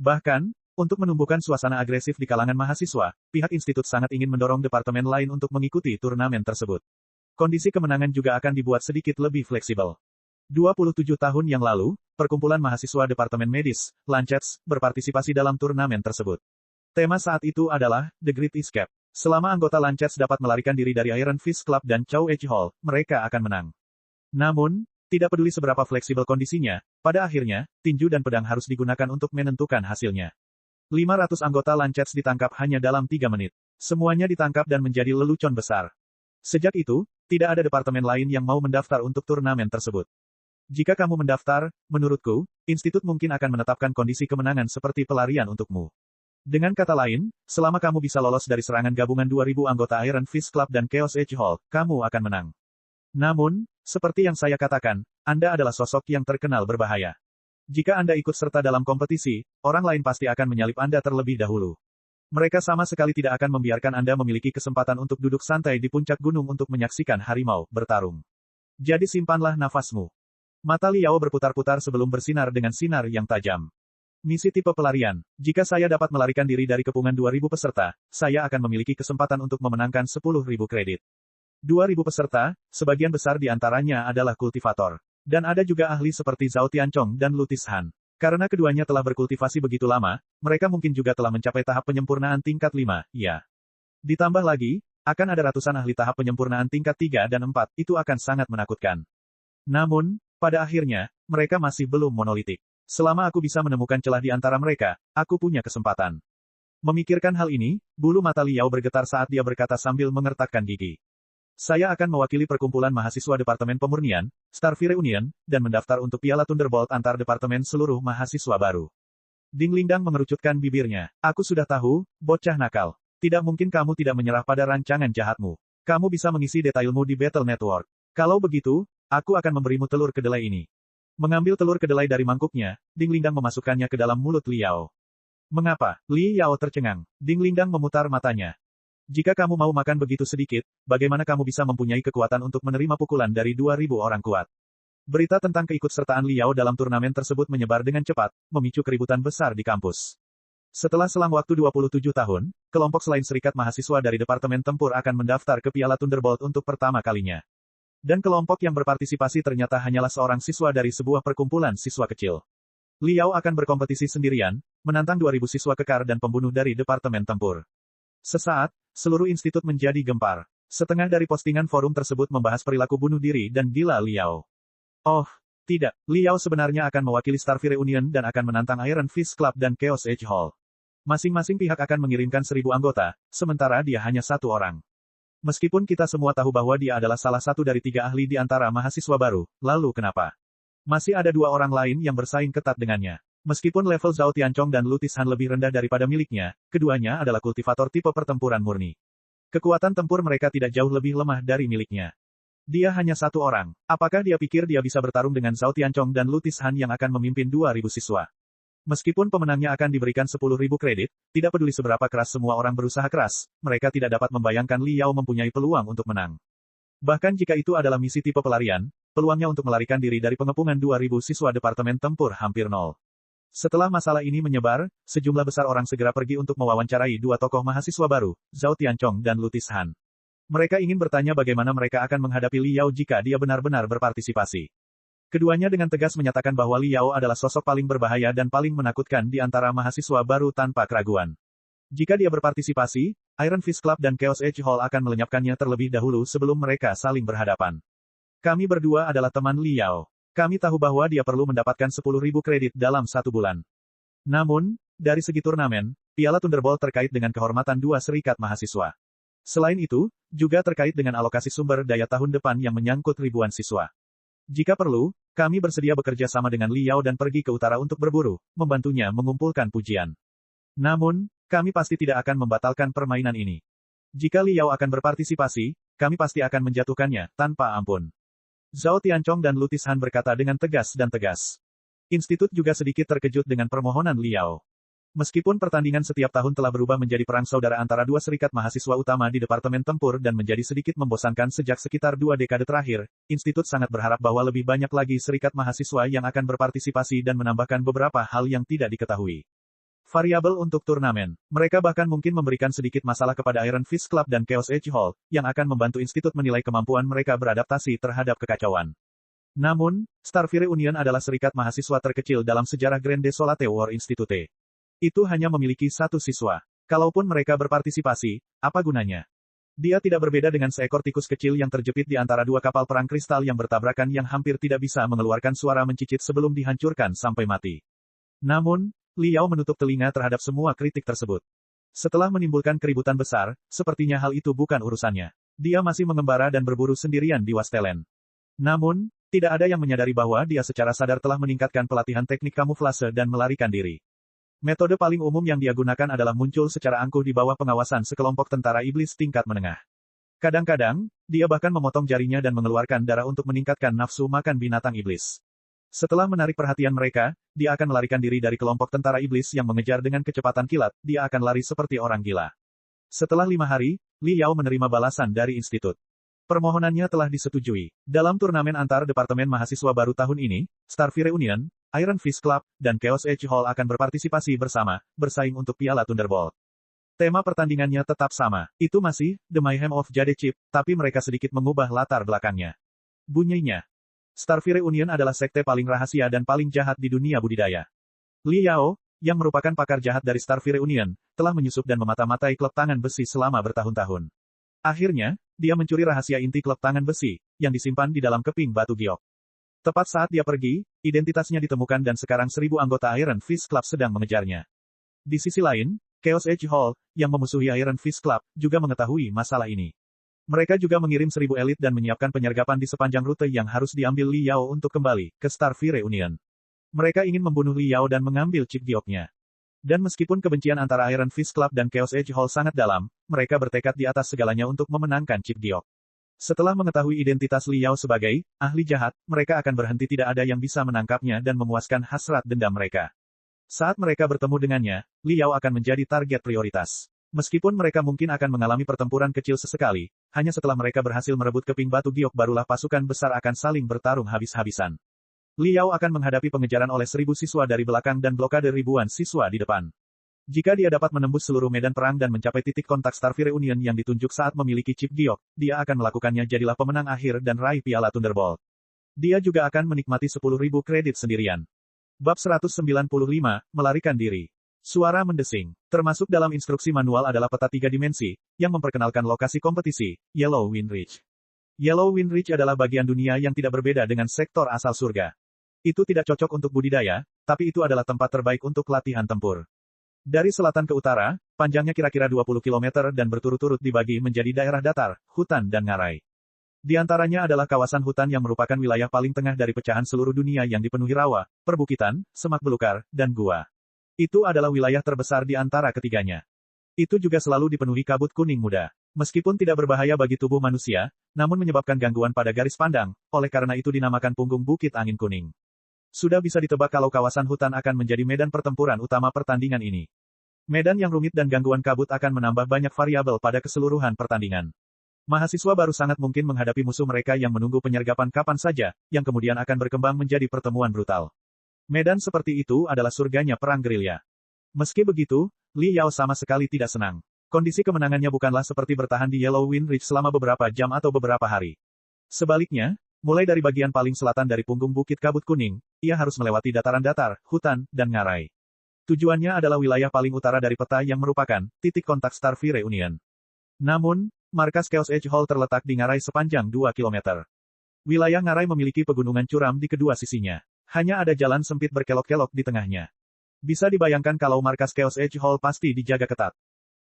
Speaker 1: Bahkan, untuk menumbuhkan suasana agresif di kalangan mahasiswa, pihak institut sangat ingin mendorong departemen lain untuk mengikuti turnamen tersebut. Kondisi kemenangan juga akan dibuat sedikit lebih fleksibel. 27 tahun yang lalu, perkumpulan mahasiswa Departemen Medis, Lancets, berpartisipasi dalam turnamen tersebut. Tema saat itu adalah The Great Escape. Selama anggota Lancets dapat melarikan diri dari Iron Fist Club dan Chaos Edge Hall, mereka akan menang. Namun, tidak peduli seberapa fleksibel kondisinya, pada akhirnya, tinju dan pedang harus digunakan untuk menentukan hasilnya. 500 anggota Lancets ditangkap hanya dalam 3 menit. Semuanya ditangkap dan menjadi lelucon besar. Sejak itu, tidak ada departemen lain yang mau mendaftar untuk turnamen tersebut. Jika kamu mendaftar, menurutku, institut mungkin akan menetapkan kondisi kemenangan seperti pelarian untukmu. Dengan kata lain, selama kamu bisa lolos dari serangan gabungan 2000 anggota Iron Fist Club dan Chaos Age Hall, kamu akan menang. Namun, seperti yang saya katakan, Anda adalah sosok yang terkenal berbahaya. Jika Anda ikut serta dalam kompetisi, orang lain pasti akan menyalip Anda terlebih dahulu. Mereka sama sekali tidak akan membiarkan Anda memiliki kesempatan untuk duduk santai di puncak gunung untuk menyaksikan harimau bertarung. Jadi simpanlah nafasmu. Mata Liao berputar-putar sebelum bersinar dengan sinar yang tajam. Misi tipe pelarian. Jika saya dapat melarikan diri dari kepungan 2000 peserta, saya akan memiliki kesempatan untuk memenangkan 10.000 kredit. 2000 peserta, sebagian besar di antaranya adalah kultivator. Dan ada juga ahli seperti Zhao Tianchong dan Lutis Han. Karena keduanya telah berkultivasi begitu lama, mereka mungkin juga telah mencapai tahap penyempurnaan tingkat 5, ya. Ditambah lagi, akan ada ratusan ahli tahap penyempurnaan tingkat 3 dan 4, itu akan sangat menakutkan. Namun, pada akhirnya, mereka masih belum monolitik. Selama aku bisa menemukan celah di antara mereka, aku punya kesempatan. Memikirkan hal ini, bulu mata Liao bergetar saat dia berkata sambil mengertakkan gigi. Saya akan mewakili perkumpulan mahasiswa Departemen Pemurnian, Starfire Union, dan mendaftar untuk Piala Thunderbolt antar departemen seluruh mahasiswa baru. Ding Lingdang mengerucutkan bibirnya. Aku sudah tahu, bocah nakal. Tidak mungkin kamu tidak menyerah pada rancangan jahatmu. Kamu bisa mengisi detailmu di Battle Network. Kalau begitu, aku akan memberimu telur kedelai ini. Mengambil telur kedelai dari mangkuknya, Ding Lingdang memasukkannya ke dalam mulut Liao. Mengapa? Li Yao tercengang. Ding Lingdang memutar matanya. Jika kamu mau makan begitu sedikit, bagaimana kamu bisa mempunyai kekuatan untuk menerima pukulan dari 2000 orang kuat? Berita tentang keikutsertaan Liao dalam turnamen tersebut menyebar dengan cepat, memicu keributan besar di kampus. Setelah selang waktu 27 tahun, kelompok selain serikat mahasiswa dari Departemen Tempur akan mendaftar ke Piala Thunderbolt untuk pertama kalinya. Dan kelompok yang berpartisipasi ternyata hanyalah seorang siswa dari sebuah perkumpulan siswa kecil. Liao akan berkompetisi sendirian, menantang 2000 siswa kekar dan pembunuh dari Departemen Tempur. Sesaat, seluruh institut menjadi gempar. Setengah dari postingan forum tersebut membahas perilaku bunuh diri dan gila Liao. Oh, tidak. Liao sebenarnya akan mewakili Starfire Union dan akan menantang Iron Fist Club dan Chaos Age Hall. Masing-masing pihak akan mengirimkan 1000 anggota, sementara dia hanya satu orang. Meskipun kita semua tahu bahwa dia adalah salah satu dari 3 ahli di antara mahasiswa baru, lalu kenapa? Masih ada 2 orang lain yang bersaing ketat dengannya. Meskipun level Zhao Tianchong dan Lutis Han lebih rendah daripada miliknya, keduanya adalah kultivator tipe pertempuran murni. Kekuatan tempur mereka tidak jauh lebih lemah dari miliknya. Dia hanya satu orang. Apakah dia pikir dia bisa bertarung dengan Zhao Tianchong dan Lutis Han yang akan memimpin 2000 siswa? Meskipun pemenangnya akan diberikan 10.000 kredit, tidak peduli seberapa keras semua orang berusaha keras, mereka tidak dapat membayangkan Liao mempunyai peluang untuk menang. Bahkan jika itu adalah misi tipe pelarian, peluangnya untuk melarikan diri dari pengepungan 2000 siswa Departemen Tempur hampir nol. Setelah masalah ini menyebar, sejumlah besar orang segera pergi untuk mewawancarai 2 tokoh mahasiswa baru, Zhao Tianchong dan Lutis Han. Mereka ingin bertanya bagaimana mereka akan menghadapi Liao jika dia benar-benar berpartisipasi. Keduanya dengan tegas menyatakan bahwa Liao adalah sosok paling berbahaya dan paling menakutkan di antara mahasiswa baru tanpa keraguan. Jika dia berpartisipasi, Iron Fist Club dan Chaos Age Hall akan melenyapkannya terlebih dahulu sebelum mereka saling berhadapan. Kami berdua adalah teman Liao. Kami tahu bahwa dia perlu mendapatkan 10.000 kredit dalam 1 bulan. Namun, dari segi turnamen, Piala Thunderbolt terkait dengan kehormatan 2 serikat mahasiswa. Selain itu, juga terkait dengan alokasi sumber daya tahun depan yang menyangkut ribuan siswa. Jika perlu, kami bersedia bekerja sama dengan Liao dan pergi ke utara untuk berburu, membantunya mengumpulkan pujian. Namun, kami pasti tidak akan membatalkan permainan ini. Jika Liao akan berpartisipasi, kami pasti akan menjatuhkannya, tanpa ampun. Zhao Tianchong dan Lutis Han berkata dengan tegas dan tegas. Institut juga sedikit terkejut dengan permohonan Liao. Meskipun pertandingan setiap tahun telah berubah menjadi perang saudara antara 2 serikat mahasiswa utama di Departemen Tempur dan menjadi sedikit membosankan sejak sekitar 2 dekade terakhir, institut sangat berharap bahwa lebih banyak lagi serikat mahasiswa yang akan berpartisipasi dan menambahkan beberapa hal yang tidak diketahui. Variabel untuk turnamen. Mereka bahkan mungkin memberikan sedikit masalah kepada Iron Fist Club dan Chaos Age Hall, yang akan membantu institut menilai kemampuan mereka beradaptasi terhadap kekacauan. Namun, Starfire Union adalah serikat mahasiswa terkecil dalam sejarah Grand Desolate War Institute. Itu hanya memiliki 1 siswa. Kalaupun mereka berpartisipasi, apa gunanya? Dia tidak berbeda dengan seekor tikus kecil yang terjepit di antara 2 kapal perang kristal yang bertabrakan yang hampir tidak bisa mengeluarkan suara mencicit sebelum dihancurkan sampai mati. Namun, Liao menutup telinga terhadap semua kritik tersebut. Setelah menimbulkan keributan besar, sepertinya hal itu bukan urusannya. Dia masih mengembara dan berburu sendirian di Wastelen. Namun, Tidak ada yang menyadari bahwa dia secara sadar telah meningkatkan pelatihan teknik kamuflase dan melarikan diri. Metode paling umum yang dia gunakan adalah muncul secara angkuh di bawah pengawasan sekelompok tentara iblis tingkat menengah. Kadang-kadang, dia bahkan memotong jarinya dan mengeluarkan darah untuk meningkatkan nafsu makan binatang iblis. Setelah menarik perhatian mereka, dia akan melarikan diri dari kelompok tentara iblis yang mengejar dengan kecepatan kilat, dia akan lari seperti orang gila. Setelah 5 hari, Li Yao menerima balasan dari institut. Permohonannya telah disetujui. Dalam turnamen antar departemen mahasiswa baru tahun ini, Starfire Union, Iron Fist Club, dan Chaos Edge Hall akan berpartisipasi bersama, bersaing untuk piala Thunderbolt. Tema pertandingannya tetap sama, itu masih, The Mayhem of Jade Chip, tapi mereka sedikit mengubah latar belakangnya. Bunyinya. Starfire Union adalah sekte paling rahasia dan paling jahat di dunia budidaya. Li Yao, yang merupakan pakar jahat dari Starfire Union, telah menyusup dan memata-matai klub tangan besi selama bertahun-tahun. Akhirnya, dia mencuri rahasia inti klub tangan besi, yang disimpan di dalam keping batu giok. Tepat saat dia pergi, identitasnya ditemukan dan sekarang 1000 anggota Iron Fist Club sedang mengejarnya. Di sisi lain, Chaos Edge Hall, yang memusuhi Iron Fist Club, juga mengetahui masalah ini. Mereka juga mengirim 1000 elit dan menyiapkan penyergapan di sepanjang rute yang harus diambil Li Yao untuk kembali ke Starfire Union. Mereka ingin membunuh Li Yao dan mengambil chip gioknya. Dan meskipun kebencian antara Iron Fist Club dan Chaos Edge Hall sangat dalam, mereka bertekad di atas segalanya untuk memenangkan chip giok. Setelah mengetahui identitas Li Yao sebagai ahli jahat, mereka akan berhenti, tidak ada yang bisa menangkapnya dan memuaskan hasrat dendam mereka. Saat mereka bertemu dengannya, Li Yao akan menjadi target prioritas. Meskipun mereka mungkin akan mengalami pertempuran kecil sesekali, hanya setelah mereka berhasil merebut keping batu giok barulah pasukan besar akan saling bertarung habis-habisan. Li Yao akan menghadapi pengejaran oleh 1000 siswa dari belakang dan blokade ribuan siswa di depan. Jika dia dapat menembus seluruh medan perang dan mencapai titik kontak Starfire Union yang ditunjuk saat memiliki chip giok, dia akan melakukannya, jadilah pemenang akhir dan raih piala Thunderbolt. Dia juga akan menikmati 10.000 kredit sendirian. Bab 195, melarikan diri. Suara mendesing. Termasuk dalam instruksi manual adalah peta 3 dimensi, yang memperkenalkan lokasi kompetisi, Yellow Wind Ridge. Yellow Wind Ridge adalah bagian dunia yang tidak berbeda dengan sektor asal surga. Itu tidak cocok untuk budidaya, tapi itu adalah tempat terbaik untuk latihan tempur. Dari selatan ke utara, panjangnya kira-kira 20 km dan berturut-turut dibagi menjadi daerah datar, hutan dan ngarai. Di antaranya adalah kawasan hutan yang merupakan wilayah paling tengah dari pecahan seluruh dunia yang dipenuhi rawa, perbukitan, semak belukar, dan gua. Itu adalah wilayah terbesar di antara ketiganya. Itu juga selalu dipenuhi kabut kuning muda. Meskipun tidak berbahaya bagi tubuh manusia, namun menyebabkan gangguan pada garis pandang, oleh karena itu dinamakan punggung bukit angin kuning. Sudah bisa ditebak kalau kawasan hutan akan menjadi medan pertempuran utama pertandingan ini. Medan yang rumit dan gangguan kabut akan menambah banyak variabel pada keseluruhan pertandingan. Mahasiswa baru sangat mungkin menghadapi musuh mereka yang menunggu penyergapan kapan saja, yang kemudian akan berkembang menjadi pertemuan brutal. Medan seperti itu adalah surganya perang gerilya. Meski begitu, Li Yao sama sekali tidak senang. Kondisi kemenangannya bukanlah seperti bertahan di Yellow Wind Ridge selama beberapa jam atau beberapa hari. Sebaliknya, mulai dari bagian paling selatan dari punggung bukit kabut kuning, ia harus melewati dataran datar, hutan, dan ngarai. Tujuannya adalah wilayah paling utara dari peta yang merupakan titik kontak Starfire Union. Namun, markas Chaos Edge Hall terletak di ngarai sepanjang 2 km. Wilayah ngarai memiliki pegunungan curam di kedua sisinya. Hanya ada jalan sempit berkelok-kelok di tengahnya. Bisa dibayangkan kalau markas Chaos Edge Hall pasti dijaga ketat.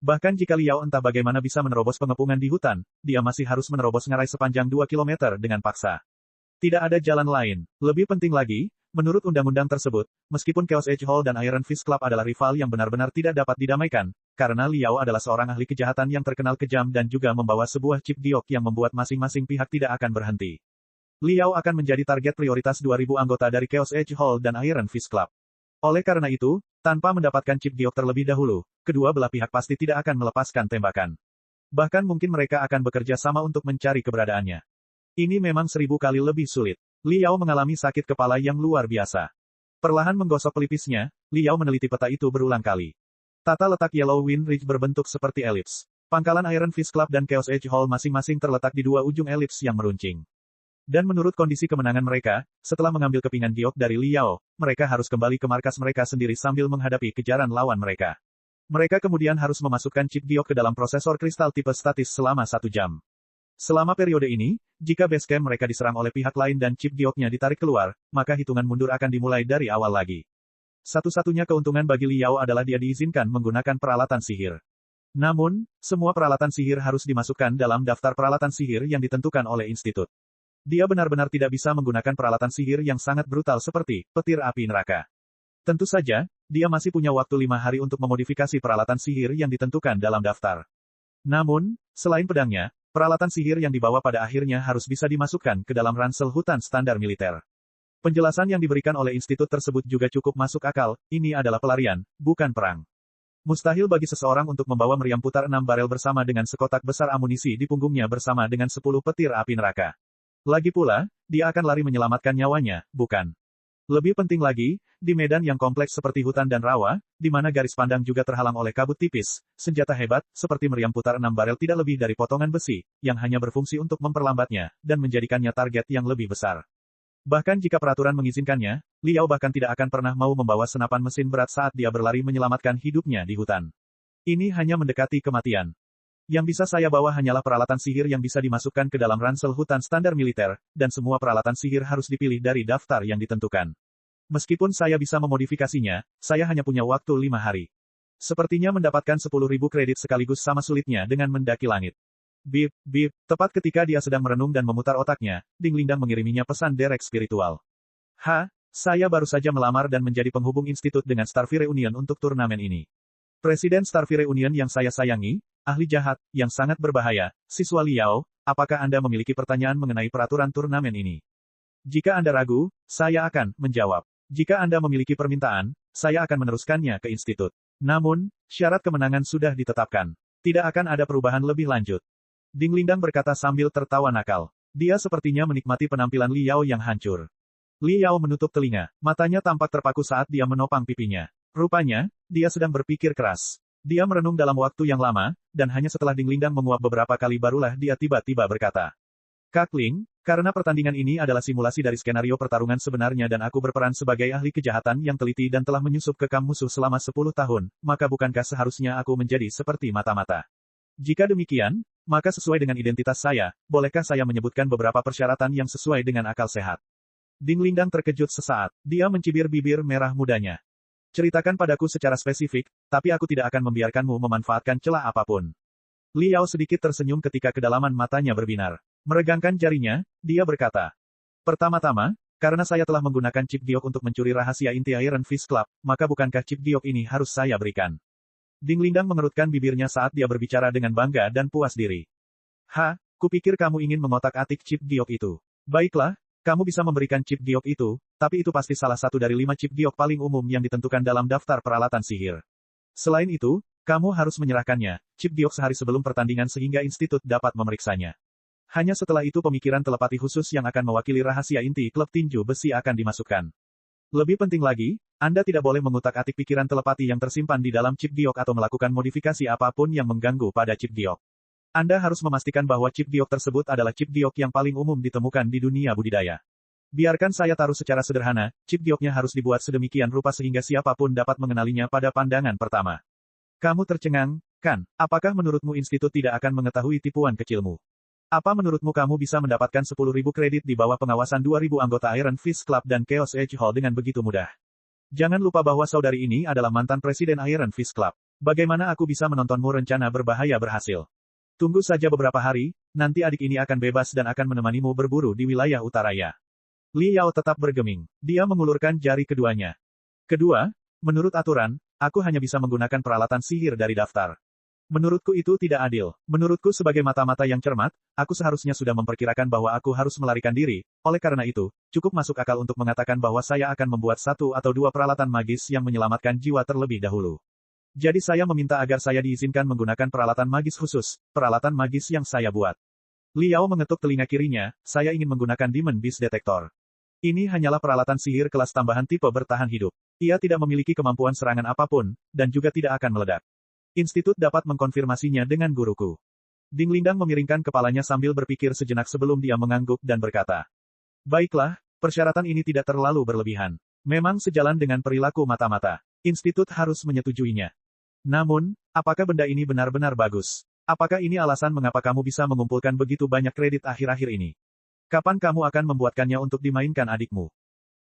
Speaker 1: Bahkan jika Li Yao entah bagaimana bisa menerobos pengepungan di hutan, dia masih harus menerobos ngarai sepanjang 2 km dengan paksa. Tidak ada jalan lain. Lebih penting lagi, menurut undang-undang tersebut, meskipun Chaos Edge Hall dan Iron Fist Club adalah rival yang benar-benar tidak dapat didamaikan, karena Li Yao adalah seorang ahli kejahatan yang terkenal kejam dan juga membawa sebuah chip giok yang membuat masing-masing pihak tidak akan berhenti. Li Yao akan menjadi target prioritas 2000 anggota dari Chaos Edge Hall dan Iron Fist Club. Oleh karena itu, tanpa mendapatkan chip giok terlebih dahulu, kedua belah pihak pasti tidak akan melepaskan tembakan. Bahkan mungkin mereka akan bekerja sama untuk mencari keberadaannya. Ini memang 1000 kali lebih sulit. Li Yao mengalami sakit kepala yang luar biasa. Perlahan menggosok pelipisnya, Li Yao meneliti peta itu berulang kali. Tata letak Yellow Wind Ridge berbentuk seperti elips. Pangkalan Iron Fist Club dan Chaos Edge Hall masing-masing terletak di dua ujung elips yang meruncing. Dan menurut kondisi kemenangan mereka, setelah mengambil kepingan giok dari Li Yao, mereka harus kembali ke markas mereka sendiri sambil menghadapi kejaran lawan mereka. Mereka kemudian harus memasukkan chip giok ke dalam prosesor kristal tipe statis selama 1 jam. Selama periode ini, jika base camp mereka diserang oleh pihak lain dan chip gioknya ditarik keluar, maka hitungan mundur akan dimulai dari awal lagi. Satu-satunya keuntungan bagi Li Yao adalah dia diizinkan menggunakan peralatan sihir. Namun, semua peralatan sihir harus dimasukkan dalam daftar peralatan sihir yang ditentukan oleh institut. Dia benar-benar tidak bisa menggunakan peralatan sihir yang sangat brutal seperti petir api neraka. Tentu saja, dia masih punya waktu 5 hari untuk memodifikasi peralatan sihir yang ditentukan dalam daftar. Namun, selain pedangnya, peralatan sihir yang dibawa pada akhirnya harus bisa dimasukkan ke dalam ransel hutan standar militer. Penjelasan yang diberikan oleh institut tersebut juga cukup masuk akal, ini adalah pelarian, bukan perang. Mustahil bagi seseorang untuk membawa meriam putar 6 barel bersama dengan sekotak besar amunisi di punggungnya bersama dengan 10 petir api neraka. Lagi pula, dia akan lari menyelamatkan nyawanya, bukan? Lebih penting lagi, di medan yang kompleks seperti hutan dan rawa, di mana garis pandang juga terhalang oleh kabut tipis, senjata hebat, seperti meriam putar 6 barel tidak lebih dari potongan besi, yang hanya berfungsi untuk memperlambatnya, dan menjadikannya target yang lebih besar. Bahkan jika peraturan mengizinkannya, Liao bahkan tidak akan pernah mau membawa senapan mesin berat saat dia berlari menyelamatkan hidupnya di hutan. Ini hanya mendekati kematian. Yang bisa saya bawa hanyalah peralatan sihir yang bisa dimasukkan ke dalam ransel hutan standar militer, dan semua peralatan sihir harus dipilih dari daftar yang ditentukan. Meskipun saya bisa memodifikasinya, saya hanya punya waktu 5 hari. Sepertinya mendapatkan 10.000 kredit sekaligus sama sulitnya dengan mendaki langit. Bip, bip, tepat ketika dia sedang merenung dan memutar otaknya, Ding Lingdang mengiriminya pesan derek spiritual. Saya baru saja melamar dan menjadi penghubung institut dengan Starfire Union untuk turnamen ini. Presiden Starfire Union yang saya sayangi, ahli jahat, yang sangat berbahaya, siswa Liao, apakah Anda memiliki pertanyaan mengenai peraturan turnamen ini? Jika Anda ragu, saya akan menjawab. Jika Anda memiliki permintaan, saya akan meneruskannya ke institut. Namun, syarat kemenangan sudah ditetapkan. Tidak akan ada perubahan lebih lanjut. Ding Lingdang berkata sambil tertawa nakal. Dia sepertinya menikmati penampilan Liao yang hancur. Liao menutup telinga, matanya tampak terpaku saat dia menopang pipinya. Rupanya, dia sedang berpikir keras. Dia merenung dalam waktu yang lama, dan hanya setelah Ding Lingdang menguap beberapa kali barulah dia tiba-tiba berkata. Kak Ling, karena pertandingan ini adalah simulasi dari skenario pertarungan sebenarnya dan aku berperan sebagai ahli kejahatan yang teliti dan telah menyusup ke kamp musuh selama 10 tahun, maka bukankah seharusnya aku menjadi seperti mata-mata? Jika demikian, maka sesuai dengan identitas saya, bolehkah saya menyebutkan beberapa persyaratan yang sesuai dengan akal sehat? Ding Lingdang terkejut sesaat. Dia mencibir bibir merah mudanya. Ceritakan padaku secara spesifik, tapi aku tidak akan membiarkanmu memanfaatkan celah apapun. Liao sedikit tersenyum ketika kedalaman matanya berbinar. Meregangkan jarinya, dia berkata. Pertama-tama, karena saya telah menggunakan chip giok untuk mencuri rahasia inti Iron Fist Club, maka bukankah chip giok ini harus saya berikan? Ding Lingdang mengerutkan bibirnya saat dia berbicara dengan bangga dan puas diri. Kupikir kamu ingin mengotak-atik chip giok itu. Baiklah, kamu bisa memberikan chip giok itu, tapi itu pasti salah satu dari 5 chip giok paling umum yang ditentukan dalam daftar peralatan sihir. Selain itu, kamu harus menyerahkannya, chip giok sehari sebelum pertandingan sehingga institut dapat memeriksanya. Hanya setelah itu pemikiran telepati khusus yang akan mewakili rahasia inti klub tinju besi akan dimasukkan. Lebih penting lagi, Anda tidak boleh mengutak-atik pikiran telepati yang tersimpan di dalam chip giok atau melakukan modifikasi apapun yang mengganggu pada chip giok. Anda harus memastikan bahwa chip giok tersebut adalah chip giok yang paling umum ditemukan di dunia budidaya. Biarkan saya taruh secara sederhana, chip gioknya harus dibuat sedemikian rupa sehingga siapapun dapat mengenalinya pada pandangan pertama. Kamu tercengang, kan? Apakah menurutmu institut tidak akan mengetahui tipuan kecilmu? Apa menurutmu kamu bisa mendapatkan 10.000 kredit di bawah pengawasan 2.000 anggota Iron Fist Club dan Chaos Edge Hall dengan begitu mudah? Jangan lupa bahwa saudari ini adalah mantan presiden Iron Fist Club. Bagaimana aku bisa menontonmu rencana berbahaya berhasil? Tunggu saja beberapa hari, nanti adik ini akan bebas dan akan menemanimu berburu di wilayah utaraya. Liao tetap bergeming. Dia mengulurkan jari keduanya. Kedua, menurut aturan, aku hanya bisa menggunakan peralatan sihir dari daftar. Menurutku itu tidak adil. Menurutku sebagai mata-mata yang cermat, aku seharusnya sudah memperkirakan bahwa aku harus melarikan diri. Oleh karena itu, cukup masuk akal untuk mengatakan bahwa saya akan membuat 1 atau 2 peralatan magis yang menyelamatkan jiwa terlebih dahulu. Jadi saya meminta agar saya diizinkan menggunakan peralatan magis khusus, peralatan magis yang saya buat. Liao mengetuk telinga kirinya, saya ingin menggunakan Demon Beast Detector. Ini hanyalah peralatan sihir kelas tambahan tipe bertahan hidup. Ia tidak memiliki kemampuan serangan apapun, dan juga tidak akan meledak. Institut dapat mengkonfirmasinya dengan guruku. Ding Lingdang memiringkan kepalanya sambil berpikir sejenak sebelum dia mengangguk dan berkata. Baiklah, persyaratan ini tidak terlalu berlebihan. Memang sejalan dengan perilaku mata-mata. Institut harus menyetujuinya. Namun, apakah benda ini benar-benar bagus? Apakah ini alasan mengapa kamu bisa mengumpulkan begitu banyak kredit akhir-akhir ini? Kapan kamu akan membuatkannya untuk dimainkan adikmu?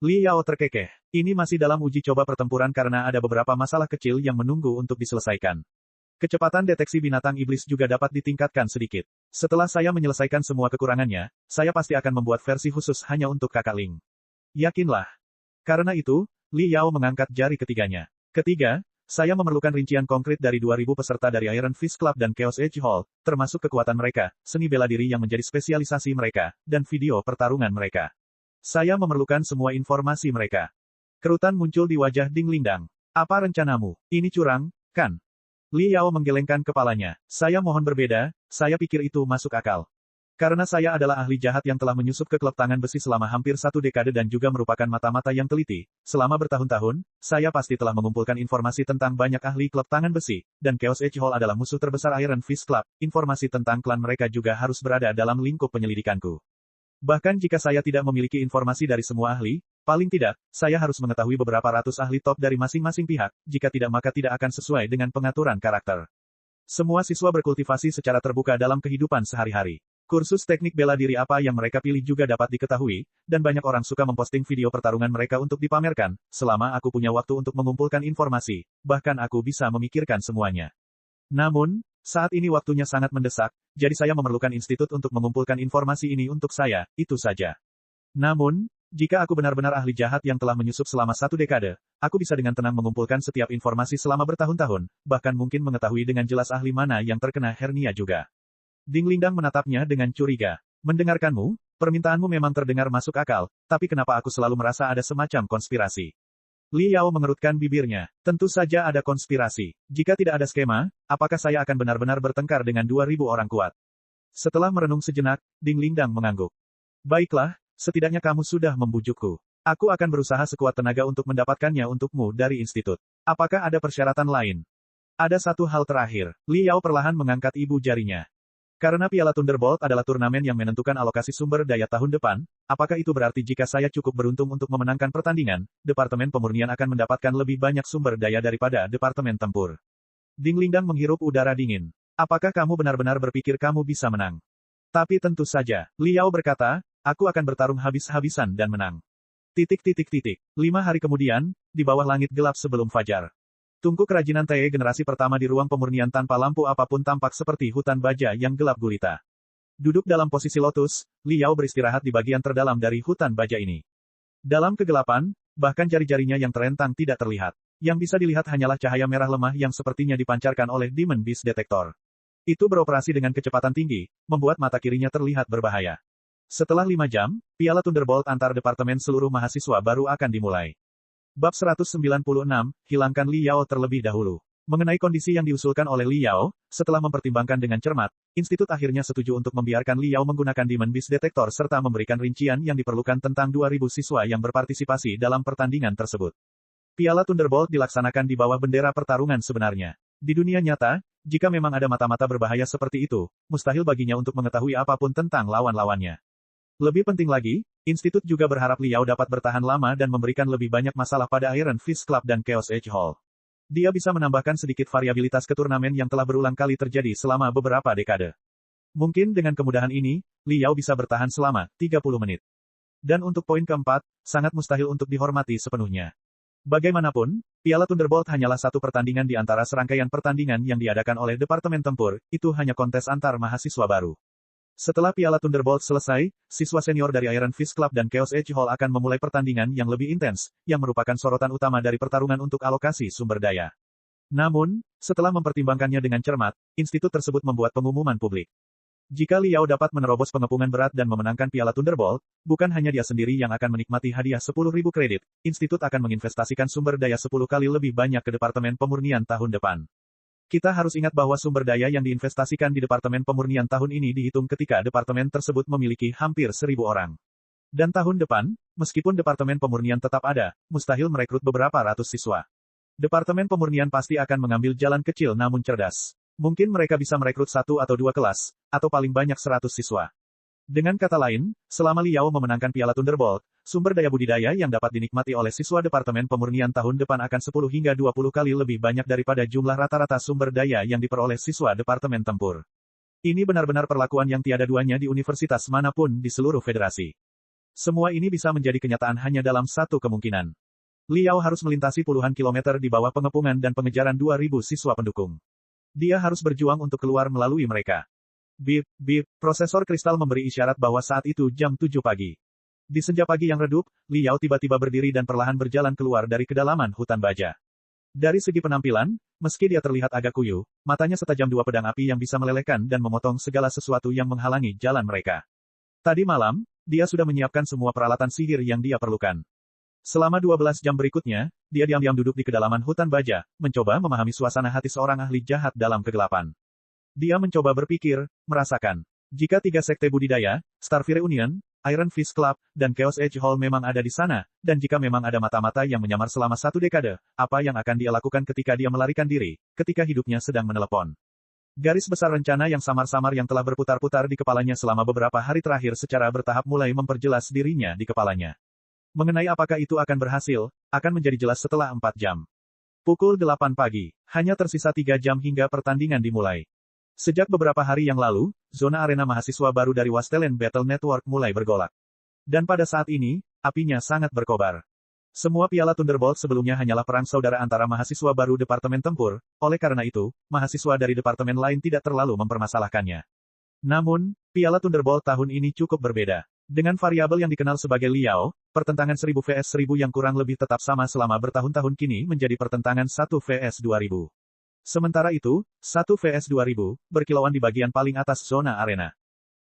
Speaker 1: Liao terkekeh. Ini masih dalam uji coba pertempuran karena ada beberapa masalah kecil yang menunggu untuk diselesaikan. Kecepatan deteksi binatang iblis juga dapat ditingkatkan sedikit. Setelah saya menyelesaikan semua kekurangannya, saya pasti akan membuat versi khusus hanya untuk Kakak Ling. Yakinlah. Karena itu, Li Yao mengangkat jari ketiganya. Ketiga, saya memerlukan rincian konkret dari 2.000 peserta dari Iron Fist Club dan Chaos Edge Hall, termasuk kekuatan mereka, seni bela diri yang menjadi spesialisasi mereka, dan video pertarungan mereka. Saya memerlukan semua informasi mereka. Kerutan muncul di wajah Ding Lingdang. Apa rencanamu? Ini curang, kan? Li Yao menggelengkan kepalanya. Saya mohon berbeda, saya pikir itu masuk akal. Karena saya adalah ahli jahat yang telah menyusup ke klub tangan besi selama hampir 1 dekade dan juga merupakan mata-mata yang teliti, selama bertahun-tahun, saya pasti telah mengumpulkan informasi tentang banyak ahli klub tangan besi, dan Chaos Edge Hall adalah musuh terbesar Iron Fist Club, informasi tentang klan mereka juga harus berada dalam lingkup penyelidikanku. Bahkan jika saya tidak memiliki informasi dari semua ahli, paling tidak, saya harus mengetahui beberapa ratus ahli top dari masing-masing pihak, jika tidak maka tidak akan sesuai dengan pengaturan karakter. Semua siswa berkultivasi secara terbuka dalam kehidupan sehari-hari. Kursus teknik bela diri apa yang mereka pilih juga dapat diketahui, dan banyak orang suka memposting video pertarungan mereka untuk dipamerkan, selama aku punya waktu untuk mengumpulkan informasi, bahkan aku bisa memikirkan semuanya. Namun, saat ini waktunya sangat mendesak, jadi saya memerlukan institut untuk mengumpulkan informasi ini untuk saya, itu saja. Namun, jika aku benar-benar ahli jahat yang telah menyusup selama 1 dekade, aku bisa dengan tenang mengumpulkan setiap informasi selama bertahun-tahun, bahkan mungkin mengetahui dengan jelas ahli mana yang terkena hernia juga. Ding Lingdang menatapnya dengan curiga. Mendengarkanmu, permintaanmu memang terdengar masuk akal, tapi kenapa aku selalu merasa ada semacam konspirasi? Li Yao mengerutkan bibirnya. Tentu saja ada konspirasi. Jika tidak ada skema, apakah saya akan benar-benar bertengkar dengan 2.000 orang kuat? Setelah merenung sejenak, Ding Lingdang mengangguk. Baiklah, setidaknya kamu sudah membujukku. Aku akan berusaha sekuat tenaga untuk mendapatkannya untukmu dari institut. Apakah ada persyaratan lain? Ada satu hal terakhir. Li Yao perlahan mengangkat ibu jarinya. Karena Piala Thunderbolt adalah turnamen yang menentukan alokasi sumber daya tahun depan, apakah itu berarti jika saya cukup beruntung untuk memenangkan pertandingan, Departemen Pemurnian akan mendapatkan lebih banyak sumber daya daripada Departemen Tempur? Ding Lingdang menghirup udara dingin. Apakah kamu benar-benar berpikir kamu bisa menang? Tapi tentu saja, Li Yao berkata, aku akan bertarung habis-habisan dan menang. 5 hari kemudian, di bawah langit gelap sebelum fajar. Tungku kerajinan TE generasi pertama di ruang pemurnian tanpa lampu apapun tampak seperti hutan baja yang gelap gulita. Duduk dalam posisi lotus, Li Yao beristirahat di bagian terdalam dari hutan baja ini. Dalam kegelapan, bahkan jari-jarinya yang terentang tidak terlihat. Yang bisa dilihat hanyalah cahaya merah lemah yang sepertinya dipancarkan oleh Demon Beast Detector. Itu beroperasi dengan kecepatan tinggi, membuat mata kirinya terlihat berbahaya. Setelah 5 jam, Piala Thunderbolt antar departemen seluruh mahasiswa baru akan dimulai. Bab 196, hilangkan Li Yao terlebih dahulu. Mengenai kondisi yang diusulkan oleh Li Yao, setelah mempertimbangkan dengan cermat, institut akhirnya setuju untuk membiarkan Li Yao menggunakan Demon Beast Detector serta memberikan rincian yang diperlukan tentang 2.000 siswa yang berpartisipasi dalam pertandingan tersebut. Piala Thunderbolt dilaksanakan di bawah bendera pertarungan sebenarnya. Di dunia nyata, jika memang ada mata-mata berbahaya seperti itu, mustahil baginya untuk mengetahui apapun tentang lawan-lawannya. Lebih penting lagi, institut juga berharap Li Yao dapat bertahan lama dan memberikan lebih banyak masalah pada Iron Fist Club dan Chaos Edge Hall. Dia bisa menambahkan sedikit variabilitas ke turnamen yang telah berulang kali terjadi selama beberapa dekade. Mungkin dengan kemudahan ini, Li Yao bisa bertahan selama 30 menit. Dan untuk poin keempat, sangat mustahil untuk dihormati sepenuhnya. Bagaimanapun, Piala Thunderbolt hanyalah satu pertandingan di antara serangkaian pertandingan yang diadakan oleh Departemen Tempur, itu hanya kontes antar mahasiswa baru. Setelah Piala Thunderbolt selesai, siswa senior dari Iron Fist Club dan Chaos Edge Hall akan memulai pertandingan yang lebih intens, yang merupakan sorotan utama dari pertarungan untuk alokasi sumber daya. Namun, setelah mempertimbangkannya dengan cermat, institut tersebut membuat pengumuman publik. Jika Li Yao dapat menerobos pengepungan berat dan memenangkan Piala Thunderbolt, bukan hanya dia sendiri yang akan menikmati hadiah 10.000 kredit, institut akan menginvestasikan sumber daya 10 kali lebih banyak ke Departemen Pemurnian tahun depan. Kita harus ingat bahwa sumber daya yang diinvestasikan di Departemen Pemurnian tahun ini dihitung ketika departemen tersebut memiliki hampir 1.000 orang. Dan tahun depan, meskipun Departemen Pemurnian tetap ada, mustahil merekrut beberapa ratus siswa. Departemen Pemurnian pasti akan mengambil jalan kecil namun cerdas. Mungkin mereka bisa merekrut 1 atau 2 kelas, atau paling banyak 100 siswa. Dengan kata lain, selama Li Yao memenangkan Piala Thunderbolt, sumber daya budidaya yang dapat dinikmati oleh siswa Departemen Pemurnian tahun depan akan 10 hingga 20 kali lebih banyak daripada jumlah rata-rata sumber daya yang diperoleh siswa Departemen Tempur. Ini benar-benar perlakuan yang tiada duanya di universitas manapun di seluruh federasi. Semua ini bisa menjadi kenyataan hanya dalam satu kemungkinan. Li Yao harus melintasi puluhan kilometer di bawah pengepungan dan pengejaran 2.000 siswa pendukung. Dia harus berjuang untuk keluar melalui mereka. Bip, bip, prosesor kristal memberi isyarat bahwa saat itu jam 7 pagi. Di senja pagi yang redup, Li Yao tiba-tiba berdiri dan perlahan berjalan keluar dari kedalaman hutan baja. Dari segi penampilan, meski dia terlihat agak kuyu, matanya setajam dua pedang api yang bisa melelehkan dan memotong segala sesuatu yang menghalangi jalan mereka. Tadi malam, dia sudah menyiapkan semua peralatan sihir yang dia perlukan. Selama 12 jam berikutnya, dia diam-diam duduk di kedalaman hutan baja, mencoba memahami suasana hati seorang ahli jahat dalam kegelapan. Dia mencoba berpikir, merasakan. Jika tiga sekte budidaya, Starfire Union, Iron Fist Club, dan Chaos Edge Hall memang ada di sana, dan jika memang ada mata-mata yang menyamar selama 1 dekade, apa yang akan dia lakukan ketika dia melarikan diri, ketika hidupnya sedang menelepon? Garis besar rencana yang samar-samar yang telah berputar-putar di kepalanya selama beberapa hari terakhir secara bertahap mulai memperjelas dirinya di kepalanya. Mengenai apakah itu akan berhasil, akan menjadi jelas setelah 4 jam. Pukul 8 pagi, hanya tersisa 3 jam hingga pertandingan dimulai. Sejak beberapa hari yang lalu, zona arena mahasiswa baru dari Wastelen Battle Network mulai bergolak. Dan pada saat ini, apinya sangat berkobar. Semua piala Thunderbolt sebelumnya hanyalah perang saudara antara mahasiswa baru Departemen Tempur, oleh karena itu, mahasiswa dari departemen lain tidak terlalu mempermasalahkannya. Namun, piala Thunderbolt tahun ini cukup berbeda. Dengan variabel yang dikenal sebagai Liao, pertentangan 1000 vs 1000 yang kurang lebih tetap sama selama bertahun-tahun kini menjadi pertentangan 1 vs 2000. Sementara itu, 1 vs 2000, berkilauan di bagian paling atas zona arena.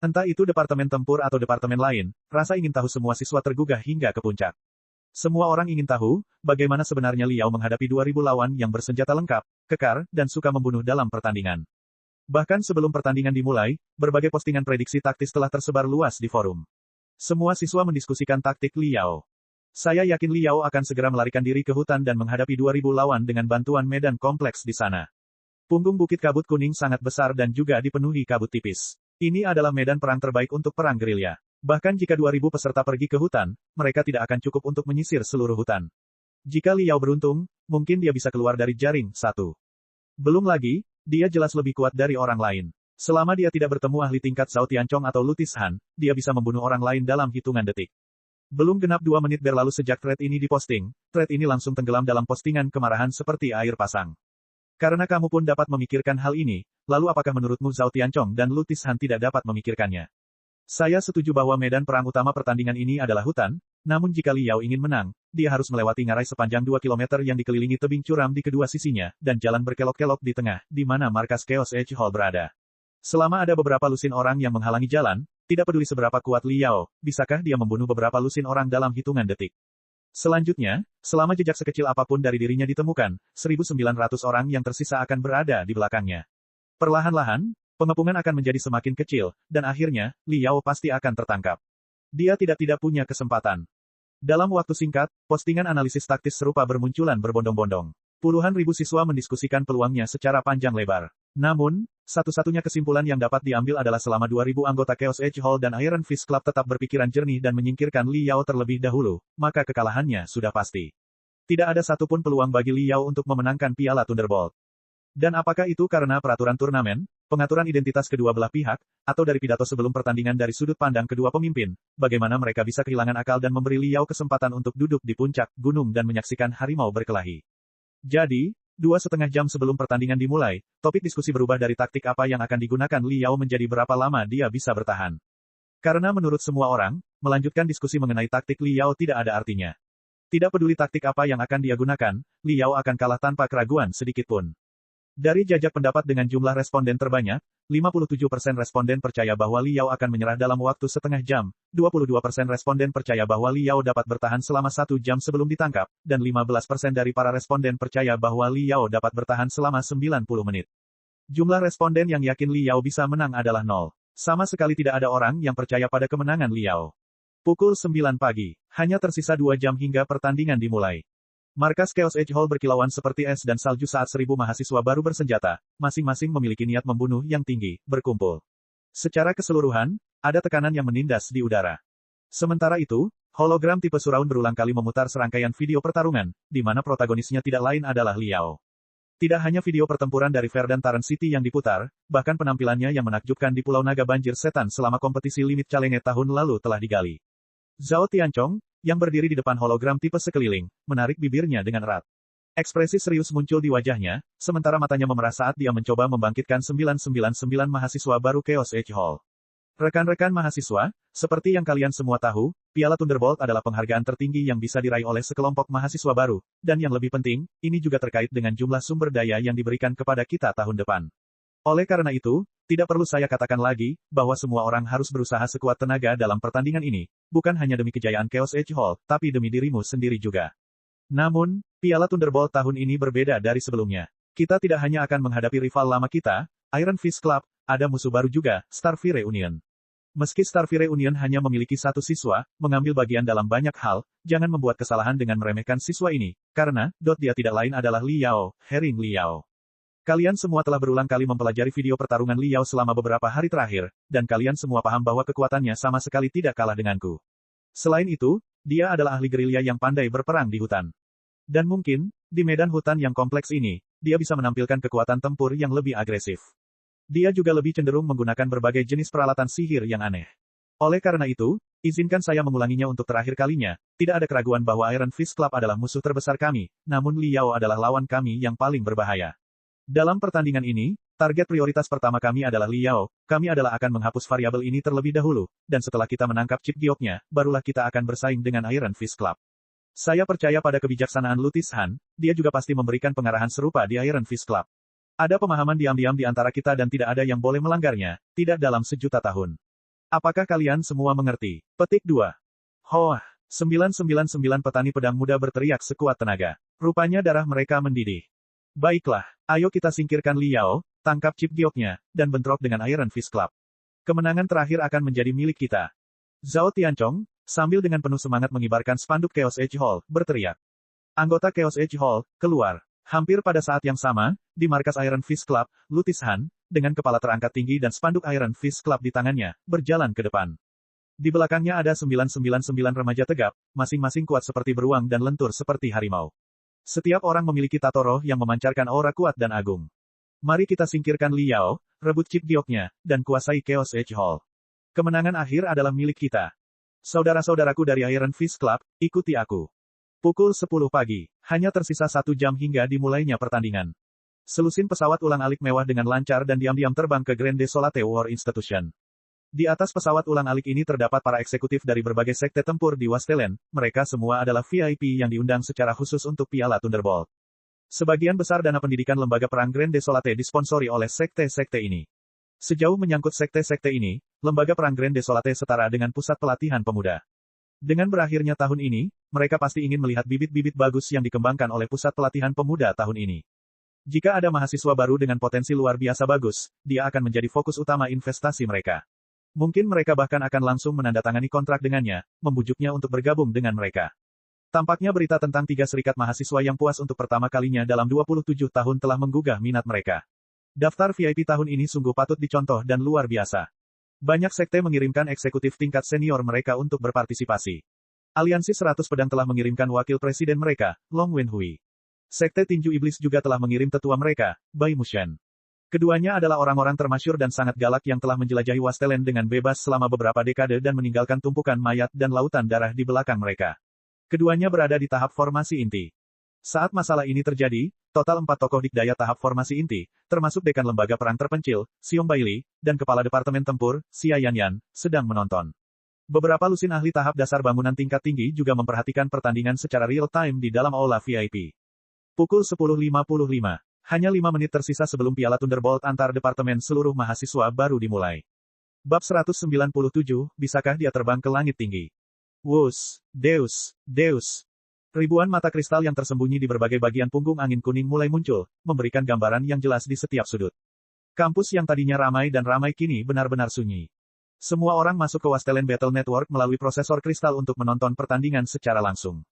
Speaker 1: Entah itu departemen tempur atau departemen lain, rasa ingin tahu semua siswa tergugah hingga ke puncak. Semua orang ingin tahu, bagaimana sebenarnya Liao menghadapi 2000 lawan yang bersenjata lengkap, kekar, dan suka membunuh dalam pertandingan. Bahkan sebelum pertandingan dimulai, berbagai postingan prediksi taktis telah tersebar luas di forum. Semua siswa mendiskusikan taktik Liao. Saya yakin Liao akan segera melarikan diri ke hutan dan menghadapi 2000 lawan dengan bantuan medan kompleks di sana. Punggung bukit kabut kuning sangat besar dan juga dipenuhi kabut tipis. Ini adalah medan perang terbaik untuk perang gerilya. Bahkan jika 2000 peserta pergi ke hutan, mereka tidak akan cukup untuk menyisir seluruh hutan. Jika Liao beruntung, mungkin dia bisa keluar dari jaring 1. Belum lagi, dia jelas lebih kuat dari orang lain. Selama dia tidak bertemu ahli tingkat Zhao Tianchong atau Lutis Han, dia bisa membunuh orang lain dalam hitungan detik. Belum genap 2 menit berlalu sejak thread ini diposting, thread ini langsung tenggelam dalam postingan kemarahan seperti air pasang. Karena kamu pun dapat memikirkan hal ini, lalu apakah menurutmu Zhao Tianchong dan Lutis Han tidak dapat memikirkannya? Saya setuju bahwa medan perang utama pertandingan ini adalah hutan, namun jika Liao ingin menang, dia harus melewati ngarai sepanjang 2 km yang dikelilingi tebing curam di kedua sisinya, dan jalan berkelok-kelok di tengah, di mana markas Chaos Edge Hall berada. Selama ada beberapa lusin orang yang menghalangi jalan, tidak peduli seberapa kuat Liao, bisakah dia membunuh beberapa lusin orang dalam hitungan detik. Selanjutnya, selama jejak sekecil apapun dari dirinya ditemukan, 1.900 orang yang tersisa akan berada di belakangnya. Perlahan-lahan, pengepungan akan menjadi semakin kecil, dan akhirnya, Liao pasti akan tertangkap. Dia tidak punya kesempatan. Dalam waktu singkat, postingan analisis taktis serupa bermunculan berbondong-bondong. Puluhan ribu siswa mendiskusikan peluangnya secara panjang lebar. Namun, satu-satunya kesimpulan yang dapat diambil adalah selama 2000 anggota Chaos Edge Hall dan Iron Fist Club tetap berpikiran jernih dan menyingkirkan Liao terlebih dahulu, maka kekalahannya sudah pasti. Tidak ada satupun peluang bagi Liao untuk memenangkan piala Thunderbolt. Dan apakah itu karena peraturan turnamen, pengaturan identitas kedua belah pihak, atau dari pidato sebelum pertandingan dari sudut pandang kedua pemimpin, bagaimana mereka bisa kehilangan akal dan memberi Liao kesempatan untuk duduk di puncak gunung dan menyaksikan harimau berkelahi. Jadi, 2,5 jam sebelum pertandingan dimulai, topik diskusi berubah dari taktik apa yang akan digunakan Liao menjadi berapa lama dia bisa bertahan. Karena menurut semua orang, melanjutkan diskusi mengenai taktik Liao tidak ada artinya. Tidak peduli taktik apa yang akan dia gunakan, Liao akan kalah tanpa keraguan sedikitpun. Dari jajak pendapat dengan jumlah responden terbanyak, 57% responden percaya bahwa Liao akan menyerah dalam waktu setengah jam, 22% responden percaya bahwa Liao dapat bertahan selama 1 jam sebelum ditangkap, dan 15% dari para responden percaya bahwa Liao dapat bertahan selama 90 menit. Jumlah responden yang yakin Liao bisa menang adalah 0. Sama sekali tidak ada orang yang percaya pada kemenangan Liao. Pukul 9 pagi, hanya tersisa 2 jam hingga pertandingan dimulai. Markas Chaos Edge Hall berkilauan seperti es dan salju saat 1000 mahasiswa baru bersenjata, masing-masing memiliki niat membunuh yang tinggi, berkumpul. Secara keseluruhan, ada tekanan yang menindas di udara. Sementara itu, hologram tipe surround berulang kali memutar serangkaian video pertarungan, di mana protagonisnya tidak lain adalah Liao. Tidak hanya video pertempuran dari Verdan Tarrant City yang diputar, bahkan penampilannya yang menakjubkan di Pulau Naga Banjir Setan selama kompetisi limit Challenge tahun lalu telah digali. Zhao Tianchong, yang berdiri di depan hologram tipe sekeliling, menarik bibirnya dengan erat. Ekspresi serius muncul di wajahnya, sementara matanya memerah saat dia mencoba membangkitkan 999 mahasiswa baru Chaos Age Hall. Rekan-rekan mahasiswa, seperti yang kalian semua tahu, Piala Thunderbolt adalah penghargaan tertinggi yang bisa diraih oleh sekelompok mahasiswa baru, dan yang lebih penting, ini juga terkait dengan jumlah sumber daya yang diberikan kepada kita tahun depan. Oleh karena itu, tidak perlu saya katakan lagi, bahwa semua orang harus berusaha sekuat tenaga dalam pertandingan ini, bukan hanya demi kejayaan Chaos Age Hall, tapi demi dirimu sendiri juga. Namun, Piala Thunderbolt tahun ini berbeda dari sebelumnya. Kita tidak hanya akan menghadapi rival lama kita, Iron Fist Club, ada musuh baru juga, Starfire Union. Meski Starfire Union hanya memiliki satu siswa, mengambil bagian dalam banyak hal, jangan membuat kesalahan dengan meremehkan siswa ini, karena, dia tidak lain adalah Li Yao, Herring Li Yao. Kalian semua telah berulang kali mempelajari video pertarungan Li Yao selama beberapa hari terakhir, dan kalian semua paham bahwa kekuatannya sama sekali tidak kalah denganku. Selain itu, dia adalah ahli gerilya yang pandai berperang di hutan. Dan mungkin, di medan hutan yang kompleks ini, dia bisa menampilkan kekuatan tempur yang lebih agresif. Dia juga lebih cenderung menggunakan berbagai jenis peralatan sihir yang aneh. Oleh karena itu, izinkan saya mengulanginya untuk terakhir kalinya, tidak ada keraguan bahwa Iron Fist Club adalah musuh terbesar kami, namun Li Yao adalah lawan kami yang paling berbahaya. Dalam pertandingan ini, target prioritas pertama kami adalah Li Yao, kami adalah akan menghapus variabel ini terlebih dahulu, dan setelah kita menangkap chip gioknya, barulah kita akan bersaing dengan Iron Fist Club. Saya percaya pada kebijaksanaan Lutis Han, dia juga pasti memberikan pengarahan serupa di Iron Fist Club. Ada pemahaman diam-diam di antara kita dan tidak ada yang boleh melanggarnya, tidak dalam sejuta tahun. Apakah kalian semua mengerti? Petik 2. Hoah, 999 petani pedang muda berteriak sekuat tenaga. Rupanya darah mereka mendidih. Baiklah, ayo kita singkirkan Li Yao, tangkap chip gioknya, dan bentrok dengan Iron Fist Club. Kemenangan terakhir akan menjadi milik kita. Zhao Tianchong, sambil dengan penuh semangat mengibarkan spanduk Chaos Age Hall, berteriak. Anggota Chaos Age Hall, keluar. Hampir pada saat yang sama, di markas Iron Fist Club, Lutis Han, dengan kepala terangkat tinggi dan spanduk Iron Fist Club di tangannya, berjalan ke depan. Di belakangnya ada 999 remaja tegap, masing-masing kuat seperti beruang dan lentur seperti harimau. Setiap orang memiliki tato roh yang memancarkan aura kuat dan agung. Mari kita singkirkan Li Yao, rebut chip gioknya, dan kuasai Chaos Age Hall. Kemenangan akhir adalah milik kita. Saudara-saudaraku dari Iron Fist Club, ikuti aku. Pukul 10 pagi, hanya tersisa 1 jam hingga dimulainya pertandingan. Selusin pesawat ulang-alik mewah dengan lancar dan diam-diam terbang ke Grand Desolate War Institution. Di atas pesawat ulang-alik ini terdapat para eksekutif dari berbagai sekte tempur di Wastelen, mereka semua adalah VIP yang diundang secara khusus untuk Piala Thunderbolt. Sebagian besar dana pendidikan lembaga perang Grand Desolate disponsori oleh sekte-sekte ini. Sejauh menyangkut sekte-sekte ini, lembaga perang Grand Desolate setara dengan pusat pelatihan pemuda. Dengan berakhirnya tahun ini, mereka pasti ingin melihat bibit-bibit bagus yang dikembangkan oleh pusat pelatihan pemuda tahun ini. Jika ada mahasiswa baru dengan potensi luar biasa bagus, dia akan menjadi fokus utama investasi mereka. Mungkin mereka bahkan akan langsung menandatangani kontrak dengannya, membujuknya untuk bergabung dengan mereka. Tampaknya berita tentang 3 serikat mahasiswa yang puas untuk pertama kalinya dalam 27 tahun telah menggugah minat mereka. Daftar VIP tahun ini sungguh patut dicontoh dan luar biasa. Banyak sekte mengirimkan eksekutif tingkat senior mereka untuk berpartisipasi. Aliansi 100 Pedang telah mengirimkan wakil presiden mereka, Long Wenhui. Sekte Tinju Iblis juga telah mengirim tetua mereka, Bai Mushen. Keduanya adalah orang-orang termasyur dan sangat galak yang telah menjelajahi Wastelen dengan bebas selama beberapa dekade dan meninggalkan tumpukan mayat dan lautan darah di belakang mereka. Keduanya berada di tahap formasi inti. Saat masalah ini terjadi, total 4 tokoh dikdaya tahap formasi inti, termasuk dekan lembaga perang terpencil, Xiong Baili, dan kepala departemen tempur, Xia Yanyan, sedang menonton. Beberapa lusin ahli tahap dasar bangunan tingkat tinggi juga memperhatikan pertandingan secara real-time di dalam aula VIP. Pukul 10.55. Hanya 5 menit tersisa sebelum Piala Thunderbolt antar departemen seluruh mahasiswa baru dimulai. Bab 197, bisakah dia terbang ke langit tinggi? Wus, Deus, Deus. Ribuan mata kristal yang tersembunyi di berbagai bagian punggung angin kuning mulai muncul, memberikan gambaran yang jelas di setiap sudut. Kampus yang tadinya ramai dan ramai kini benar-benar sunyi. Semua orang masuk ke Wastelen Battle Network melalui prosesor kristal untuk menonton pertandingan secara langsung.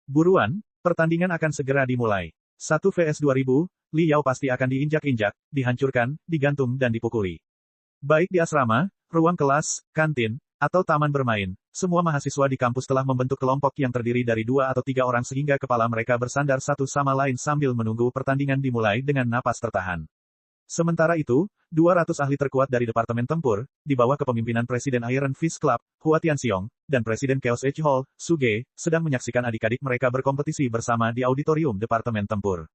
Speaker 1: Buruan, pertandingan akan segera dimulai. 1 vs 2000, Li Yao pasti akan diinjak-injak, dihancurkan, digantung dan dipukuli. Baik di asrama, ruang kelas, kantin, atau taman bermain, semua mahasiswa di kampus telah membentuk kelompok yang terdiri dari 2 atau 3 orang sehingga kepala mereka bersandar satu sama lain sambil menunggu pertandingan dimulai dengan napas tertahan. Sementara itu, 200 ahli terkuat dari Departemen Tempur, di bawah kepemimpinan Presiden Iron Fist Club, Hua Tianxiong, dan Presiden Chaos Edge Hall, Su Ge, sedang menyaksikan adik-adik mereka berkompetisi bersama di auditorium Departemen Tempur.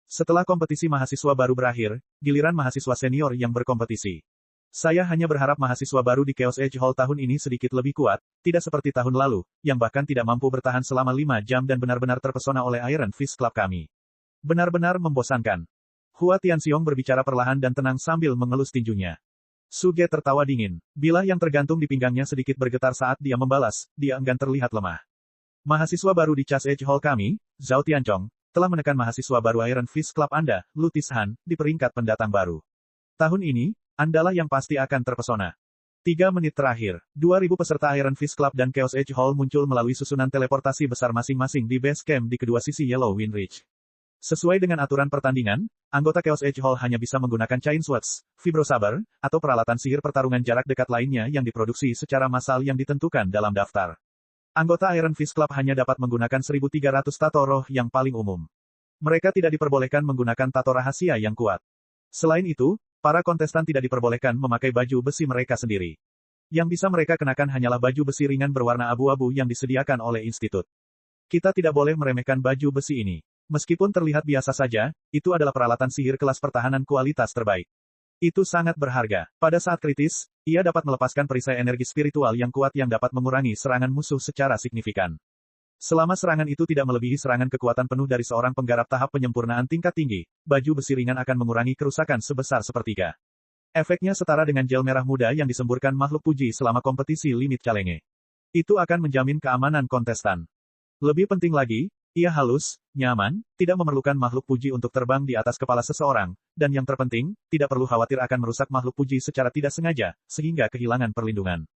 Speaker 1: Setelah kompetisi mahasiswa baru berakhir, giliran mahasiswa senior yang berkompetisi. Saya hanya berharap mahasiswa baru di Chaos Edge Hall tahun ini sedikit lebih kuat, tidak seperti tahun lalu, yang bahkan tidak mampu bertahan selama 5 jam dan benar-benar terpesona oleh Iron Fist Club kami. Benar-benar membosankan. Hua Tianxiong berbicara perlahan dan tenang sambil mengelus tinjunya. Su Ge tertawa dingin. Bilah yang tergantung di pinggangnya sedikit bergetar saat dia membalas, dia enggan terlihat lemah. Mahasiswa baru di Chaos Edge Hall kami, Zhao Tianchong, telah menekan mahasiswa baru Iron Fist Club Anda, Lutis Han, di peringkat pendatang baru. Tahun ini, Andalah yang pasti akan terpesona. 3 menit terakhir, 2000 peserta Iron Fist Club dan Chaos Edge Hall muncul melalui susunan teleportasi besar masing-masing di base camp di kedua sisi Yellow Wind Ridge. Sesuai dengan aturan pertandingan, anggota Chaos Edge Hall hanya bisa menggunakan Chain Swords, Vibrosaber, atau peralatan sihir pertarungan jarak dekat lainnya yang diproduksi secara massal yang ditentukan dalam daftar. Anggota Iron Fist Club hanya dapat menggunakan 1300 tato roh yang paling umum. Mereka tidak diperbolehkan menggunakan tato rahasia yang kuat. Selain itu, para kontestan tidak diperbolehkan memakai baju besi mereka sendiri. Yang bisa mereka kenakan hanyalah baju besi ringan berwarna abu-abu yang disediakan oleh institut. Kita tidak boleh meremehkan baju besi ini. Meskipun terlihat biasa saja, itu adalah peralatan sihir kelas pertahanan kualitas terbaik. Itu sangat berharga. Pada saat kritis, ia dapat melepaskan perisai energi spiritual yang kuat yang dapat mengurangi serangan musuh secara signifikan. Selama serangan itu tidak melebihi serangan kekuatan penuh dari seorang penggarap tahap penyempurnaan tingkat tinggi, baju besi ringan akan mengurangi kerusakan sebesar sepertiga. Efeknya setara dengan gel merah muda yang disemburkan makhluk puji selama kompetisi limit calenge. Itu akan menjamin keamanan kontestan. Lebih penting lagi, ia halus, nyaman, tidak memerlukan makhluk puji untuk terbang di atas kepala seseorang, dan yang terpenting, tidak perlu khawatir akan merusak makhluk puji secara tidak sengaja, sehingga kehilangan perlindungan.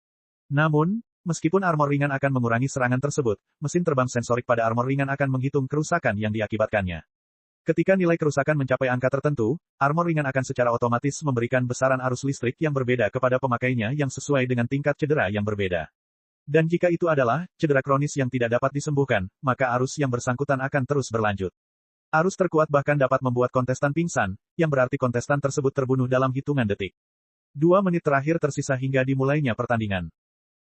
Speaker 1: Namun, meskipun armor ringan akan mengurangi serangan tersebut, mesin terbang sensorik pada armor ringan akan menghitung kerusakan yang diakibatkannya. Ketika nilai kerusakan mencapai angka tertentu, armor ringan akan secara otomatis memberikan besaran arus listrik yang berbeda kepada pemakainya yang sesuai dengan tingkat cedera yang berbeda. Dan jika itu adalah cedera kronis yang tidak dapat disembuhkan, maka arus yang bersangkutan akan terus berlanjut. Arus terkuat bahkan dapat membuat kontestan pingsan, yang berarti kontestan tersebut terbunuh dalam hitungan detik. 2 menit terakhir tersisa hingga dimulainya pertandingan.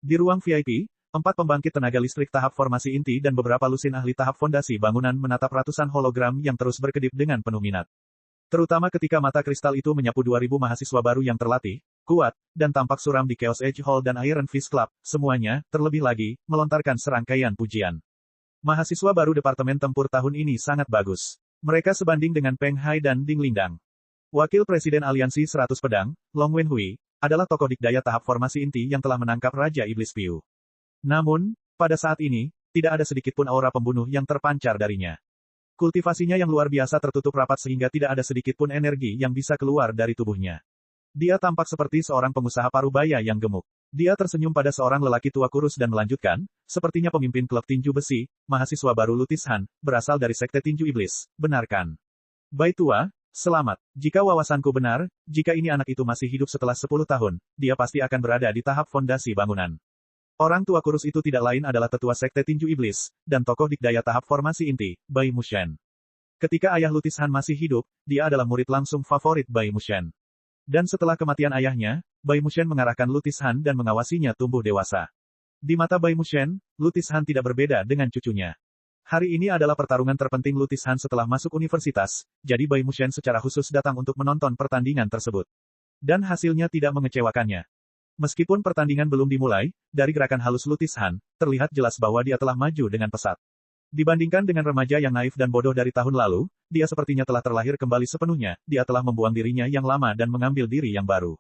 Speaker 1: Di ruang VIP, 4 pembangkit tenaga listrik tahap formasi inti dan beberapa lusin ahli tahap fondasi bangunan menatap ratusan hologram yang terus berkedip dengan penuh minat. Terutama ketika mata kristal itu menyapu 2000 mahasiswa baru yang terlatih, kuat, dan tampak suram di Chaos Edge Hall dan Iron Fist Club, semuanya, terlebih lagi, melontarkan serangkaian pujian. Mahasiswa baru Departemen Tempur tahun ini sangat bagus. Mereka sebanding dengan Peng Hai dan Ding Lingdang. Wakil Presiden Aliansi 100 Pedang, Long Wenhui, adalah tokoh dikdaya tahap formasi inti yang telah menangkap Raja Iblis Piu. Namun, pada saat ini, tidak ada sedikitpun aura pembunuh yang terpancar darinya. Kultivasinya yang luar biasa tertutup rapat sehingga tidak ada sedikitpun energi yang bisa keluar dari tubuhnya. Dia tampak seperti seorang pengusaha parubaya yang gemuk. Dia tersenyum pada seorang lelaki tua kurus dan melanjutkan, sepertinya pemimpin klub tinju besi, mahasiswa baru Lutis Han, berasal dari sekte tinju iblis, benarkan? Bai tua, selamat. Jika wawasanku benar, jika ini anak itu masih hidup setelah 10 tahun, dia pasti akan berada di tahap fondasi bangunan. Orang tua kurus itu tidak lain adalah tetua sekte tinju iblis, dan tokoh dikdaya tahap formasi inti, Bai Mushen. Ketika ayah Lutis Han masih hidup, dia adalah murid langsung favorit Bai Mushen. Dan setelah kematian ayahnya, Bai Mushen mengarahkan Lutis Han dan mengawasinya tumbuh dewasa. Di mata Bai Mushen, Lutis Han tidak berbeda dengan cucunya. Hari ini adalah pertarungan terpenting Lutis Han setelah masuk universitas, jadi Bai Mushen secara khusus datang untuk menonton pertandingan tersebut. Dan hasilnya tidak mengecewakannya. Meskipun pertandingan belum dimulai, dari gerakan halus Lutis Han, terlihat jelas bahwa dia telah maju dengan pesat. Dibandingkan dengan remaja yang naif dan bodoh dari tahun lalu, dia sepertinya telah terlahir kembali sepenuhnya, dia telah membuang dirinya yang lama dan mengambil diri yang baru.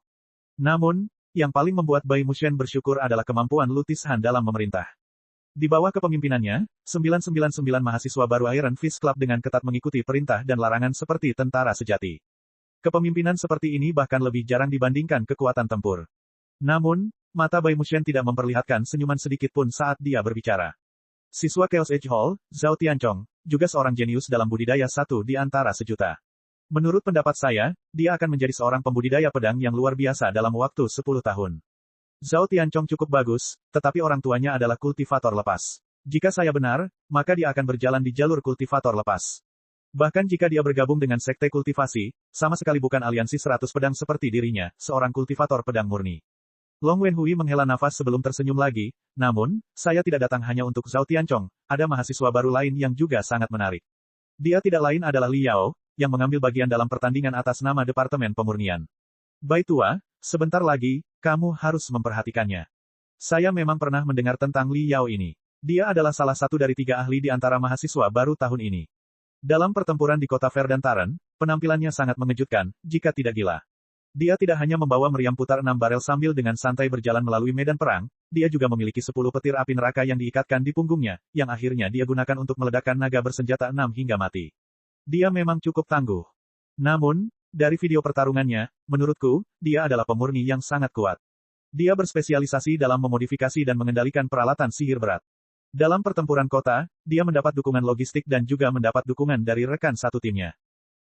Speaker 1: Namun, yang paling membuat Bai Mushen bersyukur adalah kemampuan Lutis Han dalam memerintah. Di bawah kepemimpinannya, 999 mahasiswa baru Iron Fist Club dengan ketat mengikuti perintah dan larangan seperti tentara sejati. Kepemimpinan seperti ini bahkan lebih jarang dibandingkan kekuatan tempur. Namun, mata Bai Mushen tidak memperlihatkan senyuman sedikit pun saat dia berbicara. Siswa Chaos Edge Hall, Zhao Tianchong, juga seorang jenius dalam budidaya 1 di antara sejuta. Menurut pendapat saya, dia akan menjadi seorang pembudidaya pedang yang luar biasa dalam waktu 10 tahun. Zhao Tianchong cukup bagus, tetapi orang tuanya adalah kultivator lepas. Jika saya benar, maka dia akan berjalan di jalur kultivator lepas. Bahkan jika dia bergabung dengan sekte kultivasi, sama sekali bukan aliansi 100 pedang seperti dirinya, seorang kultivator pedang murni. Long Wenhui menghela nafas sebelum tersenyum lagi, namun, saya tidak datang hanya untuk Zhao Tianchong, ada mahasiswa baru lain yang juga sangat menarik. Dia tidak lain adalah Li Yao, yang mengambil bagian dalam pertandingan atas nama Departemen Pemurnian. Bai tua, sebentar lagi, kamu harus memperhatikannya. Saya memang pernah mendengar tentang Li Yao ini. Dia adalah salah satu dari 3 ahli di antara mahasiswa baru tahun ini. Dalam pertempuran di kota Verdantaren, penampilannya sangat mengejutkan, jika tidak gila. Dia tidak hanya membawa meriam putar 6 barel sambil dengan santai berjalan melalui medan perang, dia juga memiliki 10 petir api neraka yang diikatkan di punggungnya, yang akhirnya dia gunakan untuk meledakkan naga bersenjata 6 hingga mati. Dia memang cukup tangguh. Namun, dari video pertarungannya, menurutku, dia adalah pemurni yang sangat kuat. Dia berspesialisasi dalam memodifikasi dan mengendalikan peralatan sihir berat. Dalam pertempuran kota, dia mendapat dukungan logistik dan juga mendapat dukungan dari rekan satu timnya.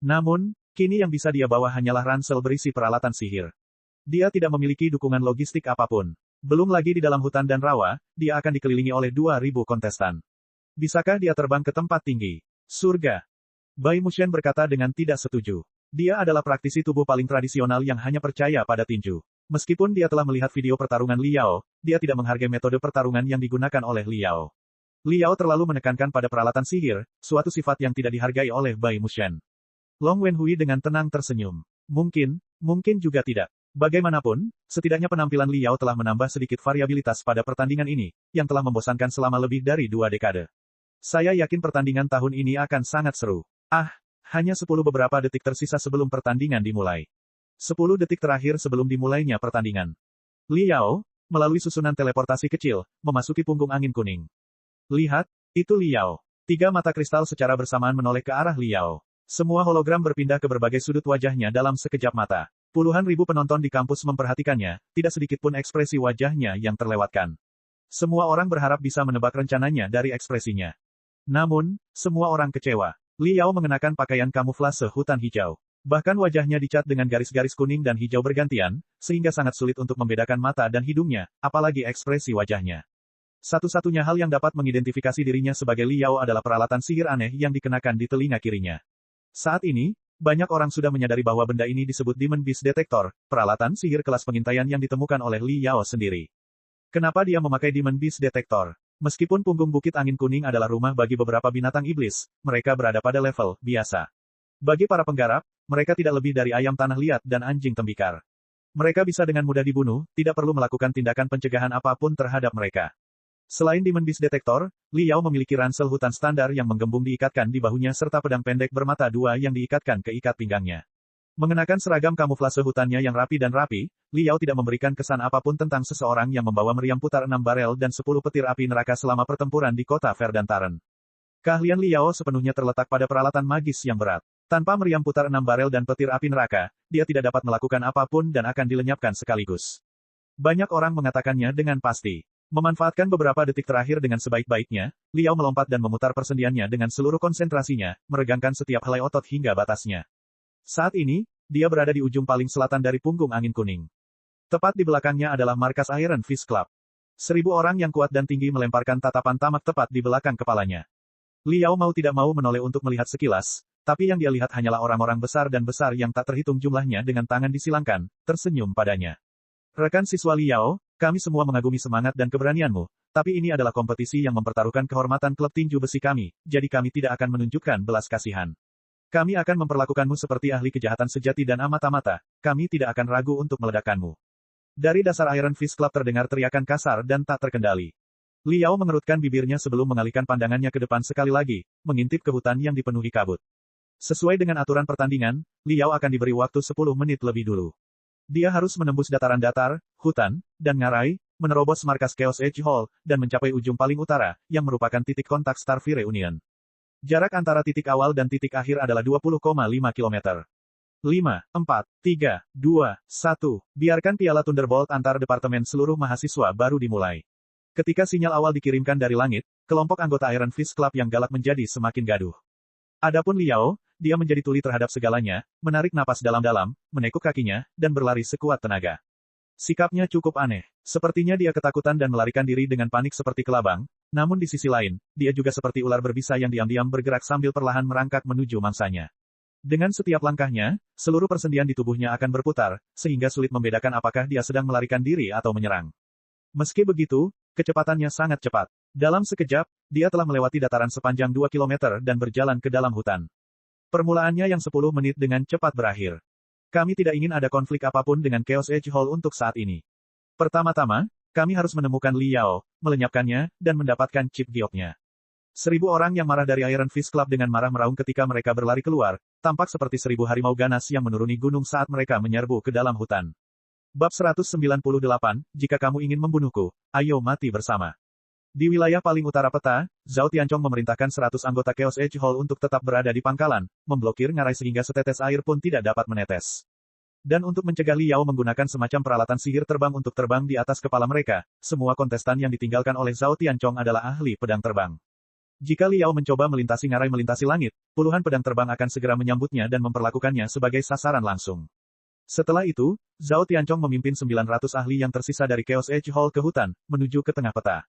Speaker 1: Namun, kini yang bisa dia bawa hanyalah ransel berisi peralatan sihir. Dia tidak memiliki dukungan logistik apapun. Belum lagi di dalam hutan dan rawa, dia akan dikelilingi oleh 2.000 kontestan. Bisakah dia terbang ke tempat tinggi? Surga. Bai Mushen berkata dengan tidak setuju. Dia adalah praktisi tubuh paling tradisional yang hanya percaya pada tinju. Meskipun dia telah melihat video pertarungan Li Yao, dia tidak menghargai metode pertarungan yang digunakan oleh Li Yao. Li Yao terlalu menekankan pada peralatan sihir, suatu sifat yang tidak dihargai oleh Bai Mushen. Long Wenhui dengan tenang tersenyum. Mungkin juga tidak. Bagaimanapun, setidaknya penampilan Li Yao telah menambah sedikit variabilitas pada pertandingan ini, yang telah membosankan selama lebih dari 2 dekade. Saya yakin pertandingan tahun ini akan sangat seru. Hanya 10 beberapa detik tersisa sebelum pertandingan dimulai. 10 detik terakhir sebelum dimulainya pertandingan. Li Yao, melalui susunan teleportasi kecil, memasuki punggung angin kuning. Lihat, itu Li Yao. 3 mata kristal secara bersamaan menoleh ke arah Li Yao. Semua hologram berpindah ke berbagai sudut wajahnya dalam sekejap mata. Puluhan ribu penonton di kampus memperhatikannya, tidak sedikit pun ekspresi wajahnya yang terlewatkan. Semua orang berharap bisa menebak rencananya dari ekspresinya. Namun, semua orang kecewa. Li Yao mengenakan pakaian kamuflase hutan hijau. Bahkan wajahnya dicat dengan garis-garis kuning dan hijau bergantian, sehingga sangat sulit untuk membedakan mata dan hidungnya, apalagi ekspresi wajahnya. Satu-satunya hal yang dapat mengidentifikasi dirinya sebagai Li Yao adalah peralatan sihir aneh yang dikenakan di telinga kirinya. Saat ini, banyak orang sudah menyadari bahwa benda ini disebut Demon Beast Detector, peralatan sihir kelas pengintaian yang ditemukan oleh Li Yao sendiri. Kenapa dia memakai Demon Beast Detector? Meskipun punggung Bukit Angin Kuning adalah rumah bagi beberapa binatang iblis, mereka berada pada level biasa. Bagi para penggarap, mereka tidak lebih dari ayam tanah liat dan anjing tembikar. Mereka bisa dengan mudah dibunuh, tidak perlu melakukan tindakan pencegahan apapun terhadap mereka. Selain Demon Beast Detector, Li Yao memiliki ransel hutan standar yang menggembung diikatkan di bahunya serta pedang pendek bermata 2 yang diikatkan ke ikat pinggangnya. Mengenakan seragam kamuflase hutannya yang rapi dan rapi, Li Yao tidak memberikan kesan apapun tentang seseorang yang membawa meriam putar 6 barel dan 10 petir api neraka selama pertempuran di kota Verdantaren. Keahlian Li Yao sepenuhnya terletak pada peralatan magis yang berat. Tanpa meriam putar 6 barel dan petir api neraka, dia tidak dapat melakukan apapun dan akan dilenyapkan sekaligus. Banyak orang mengatakannya dengan pasti. Memanfaatkan beberapa detik terakhir dengan sebaik-baiknya, Li Yao melompat dan memutar persendiannya dengan seluruh konsentrasinya, meregangkan setiap helai otot hingga batasnya. Saat ini, dia berada di ujung paling selatan dari punggung angin kuning. Tepat di belakangnya adalah markas Iron Fist Club. 1000 orang yang kuat dan tinggi melemparkan tatapan tamak tepat di belakang kepalanya. Li Yao mau tidak mau menoleh untuk melihat sekilas, tapi yang dia lihat hanyalah orang-orang besar dan besar yang tak terhitung jumlahnya dengan tangan disilangkan, tersenyum padanya. Rekan siswa Li Yao, kami semua mengagumi semangat dan keberanianmu, tapi ini adalah kompetisi yang mempertaruhkan kehormatan klub tinju besi kami, jadi kami tidak akan menunjukkan belas kasihan. Kami akan memperlakukanmu seperti ahli kejahatan sejati dan amata-mata, kami tidak akan ragu untuk meledakkanmu. Dari dasar Iron Fist Club terdengar teriakan kasar dan tak terkendali. Li Yao mengerutkan bibirnya sebelum mengalihkan pandangannya ke depan sekali lagi, mengintip ke hutan yang dipenuhi kabut. Sesuai dengan aturan pertandingan, Li Yao akan diberi waktu 10 menit lebih dulu. Dia harus menembus dataran datar, hutan, dan ngarai, menerobos markas Chaos Edge Hall, dan mencapai ujung paling utara, yang merupakan titik kontak Starfy Reunion. Jarak antara titik awal dan titik akhir adalah 20,5 km. 5, 4, 3, 2, 1, biarkan piala Thunderbolt antar departemen seluruh mahasiswa baru dimulai. Ketika sinyal awal dikirimkan dari langit, kelompok anggota Iron Fist Club yang galak menjadi semakin gaduh. Adapun Li Yao, dia menjadi tuli terhadap segalanya, menarik napas dalam-dalam, menekuk kakinya, dan berlari sekuat tenaga. Sikapnya cukup aneh. Sepertinya dia ketakutan dan melarikan diri dengan panik seperti kelabang, namun di sisi lain, dia juga seperti ular berbisa yang diam-diam bergerak sambil perlahan merangkak menuju mangsanya. Dengan setiap langkahnya, seluruh persendian di tubuhnya akan berputar, sehingga sulit membedakan apakah dia sedang melarikan diri atau menyerang. Meski begitu, kecepatannya sangat cepat. Dalam sekejap, dia telah melewati dataran sepanjang 2 kilometer dan berjalan ke dalam hutan. Permulaannya yang 10 menit dengan cepat berakhir. Kami tidak ingin ada konflik apapun dengan Chaos Edge Hall untuk saat ini. Pertama-tama, kami harus menemukan Li Yao, melenyapkannya, dan mendapatkan chip gioknya. 1000 orang yang marah dari Iron Fist Club dengan marah meraung ketika mereka berlari keluar, tampak seperti 1000 harimau ganas yang menuruni gunung saat mereka menyerbu ke dalam hutan. Bab 198, jika kamu ingin membunuhku, ayo mati bersama. Di wilayah paling utara peta, Zhao Tianchong memerintahkan 100 anggota Chaos Edge Hall untuk tetap berada di pangkalan, memblokir ngarai sehingga setetes air pun tidak dapat menetes. Dan untuk mencegah Li Yao menggunakan semacam peralatan sihir terbang untuk terbang di atas kepala mereka, semua kontestan yang ditinggalkan oleh Zhao Tianchong adalah ahli pedang terbang. Jika Li Yao mencoba melintasi ngarai melintasi langit, puluhan pedang terbang akan segera menyambutnya dan memperlakukannya sebagai sasaran langsung. Setelah itu, Zhao Tianchong memimpin 900 ahli yang tersisa dari Chaos Edge Hall ke hutan, menuju ke tengah peta.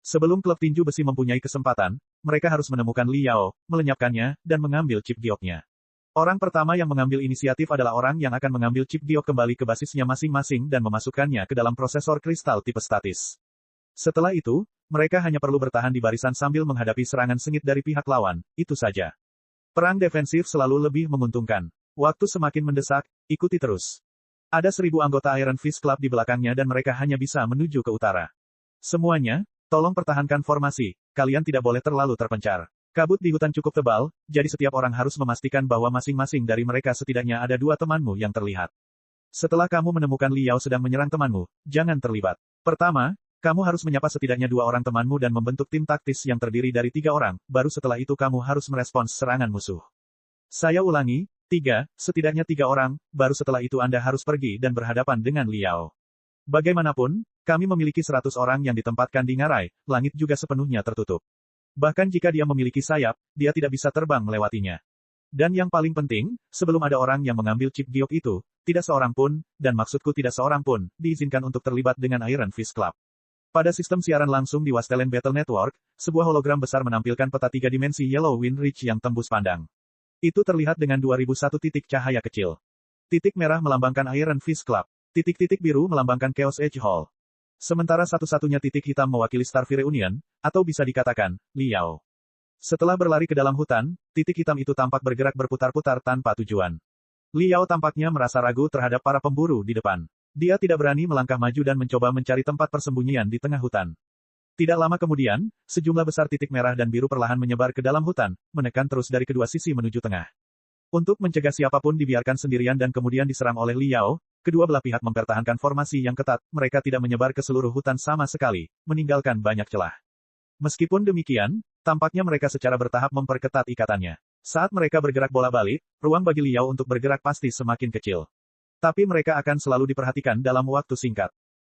Speaker 1: Sebelum klub tinju besi mempunyai kesempatan, mereka harus menemukan Li Yao, melenyapkannya, dan mengambil chip gioknya. Orang pertama yang mengambil inisiatif adalah orang yang akan mengambil chip giok kembali ke basisnya masing-masing dan memasukkannya ke dalam prosesor kristal tipe statis. Setelah itu, mereka hanya perlu bertahan di barisan sambil menghadapi serangan sengit dari pihak lawan, itu saja. Perang defensif selalu lebih menguntungkan. Waktu semakin mendesak, ikuti terus. Ada 1000 anggota Iron Fist Club di belakangnya dan mereka hanya bisa menuju ke utara. Semuanya, tolong pertahankan formasi, kalian tidak boleh terlalu terpencar. Kabut di hutan cukup tebal, jadi setiap orang harus memastikan bahwa masing-masing dari mereka setidaknya ada 2 temanmu yang terlihat. Setelah kamu menemukan Li Yao sedang menyerang temanmu, jangan terlibat. Pertama, kamu harus menyapa setidaknya 2 orang temanmu dan membentuk tim taktis yang terdiri dari 3 orang, baru setelah itu kamu harus merespons serangan musuh. Saya ulangi, 3, setidaknya 3 orang, baru setelah itu Anda harus pergi dan berhadapan dengan Li Yao. Bagaimanapun, kami memiliki 100 orang yang ditempatkan di ngarai, langit juga sepenuhnya tertutup. Bahkan jika dia memiliki sayap, dia tidak bisa terbang melewatinya. Dan yang paling penting, sebelum ada orang yang mengambil chip giok itu, tidak seorang pun, dan maksudku tidak seorang pun, diizinkan untuk terlibat dengan Iron Fist Club. Pada sistem siaran langsung di Wastelen Battle Network, sebuah hologram besar menampilkan peta 3 dimensi Yellow Wind Ridge yang tembus pandang. Itu terlihat dengan 2001 titik cahaya kecil. Titik merah melambangkan Iron Fist Club. Titik-titik biru melambangkan Chaos Edge Hall. Sementara satu-satunya titik hitam mewakili Starfire Union, atau bisa dikatakan, Li Yao. Setelah berlari ke dalam hutan, titik hitam itu tampak bergerak berputar-putar tanpa tujuan. Li Yao tampaknya merasa ragu terhadap para pemburu di depan. Dia tidak berani melangkah maju dan mencoba mencari tempat persembunyian di tengah hutan. Tidak lama kemudian, sejumlah besar titik merah dan biru perlahan menyebar ke dalam hutan, menekan terus dari kedua sisi menuju tengah. Untuk mencegah siapapun dibiarkan sendirian dan kemudian diserang oleh Li Yao, kedua belah pihak mempertahankan formasi yang ketat, mereka tidak menyebar ke seluruh hutan sama sekali, meninggalkan banyak celah. Meskipun demikian, tampaknya mereka secara bertahap memperketat ikatannya. Saat mereka bergerak bola-balik, ruang bagi Li Yao untuk bergerak pasti semakin kecil. Tapi mereka akan selalu diperhatikan dalam waktu singkat.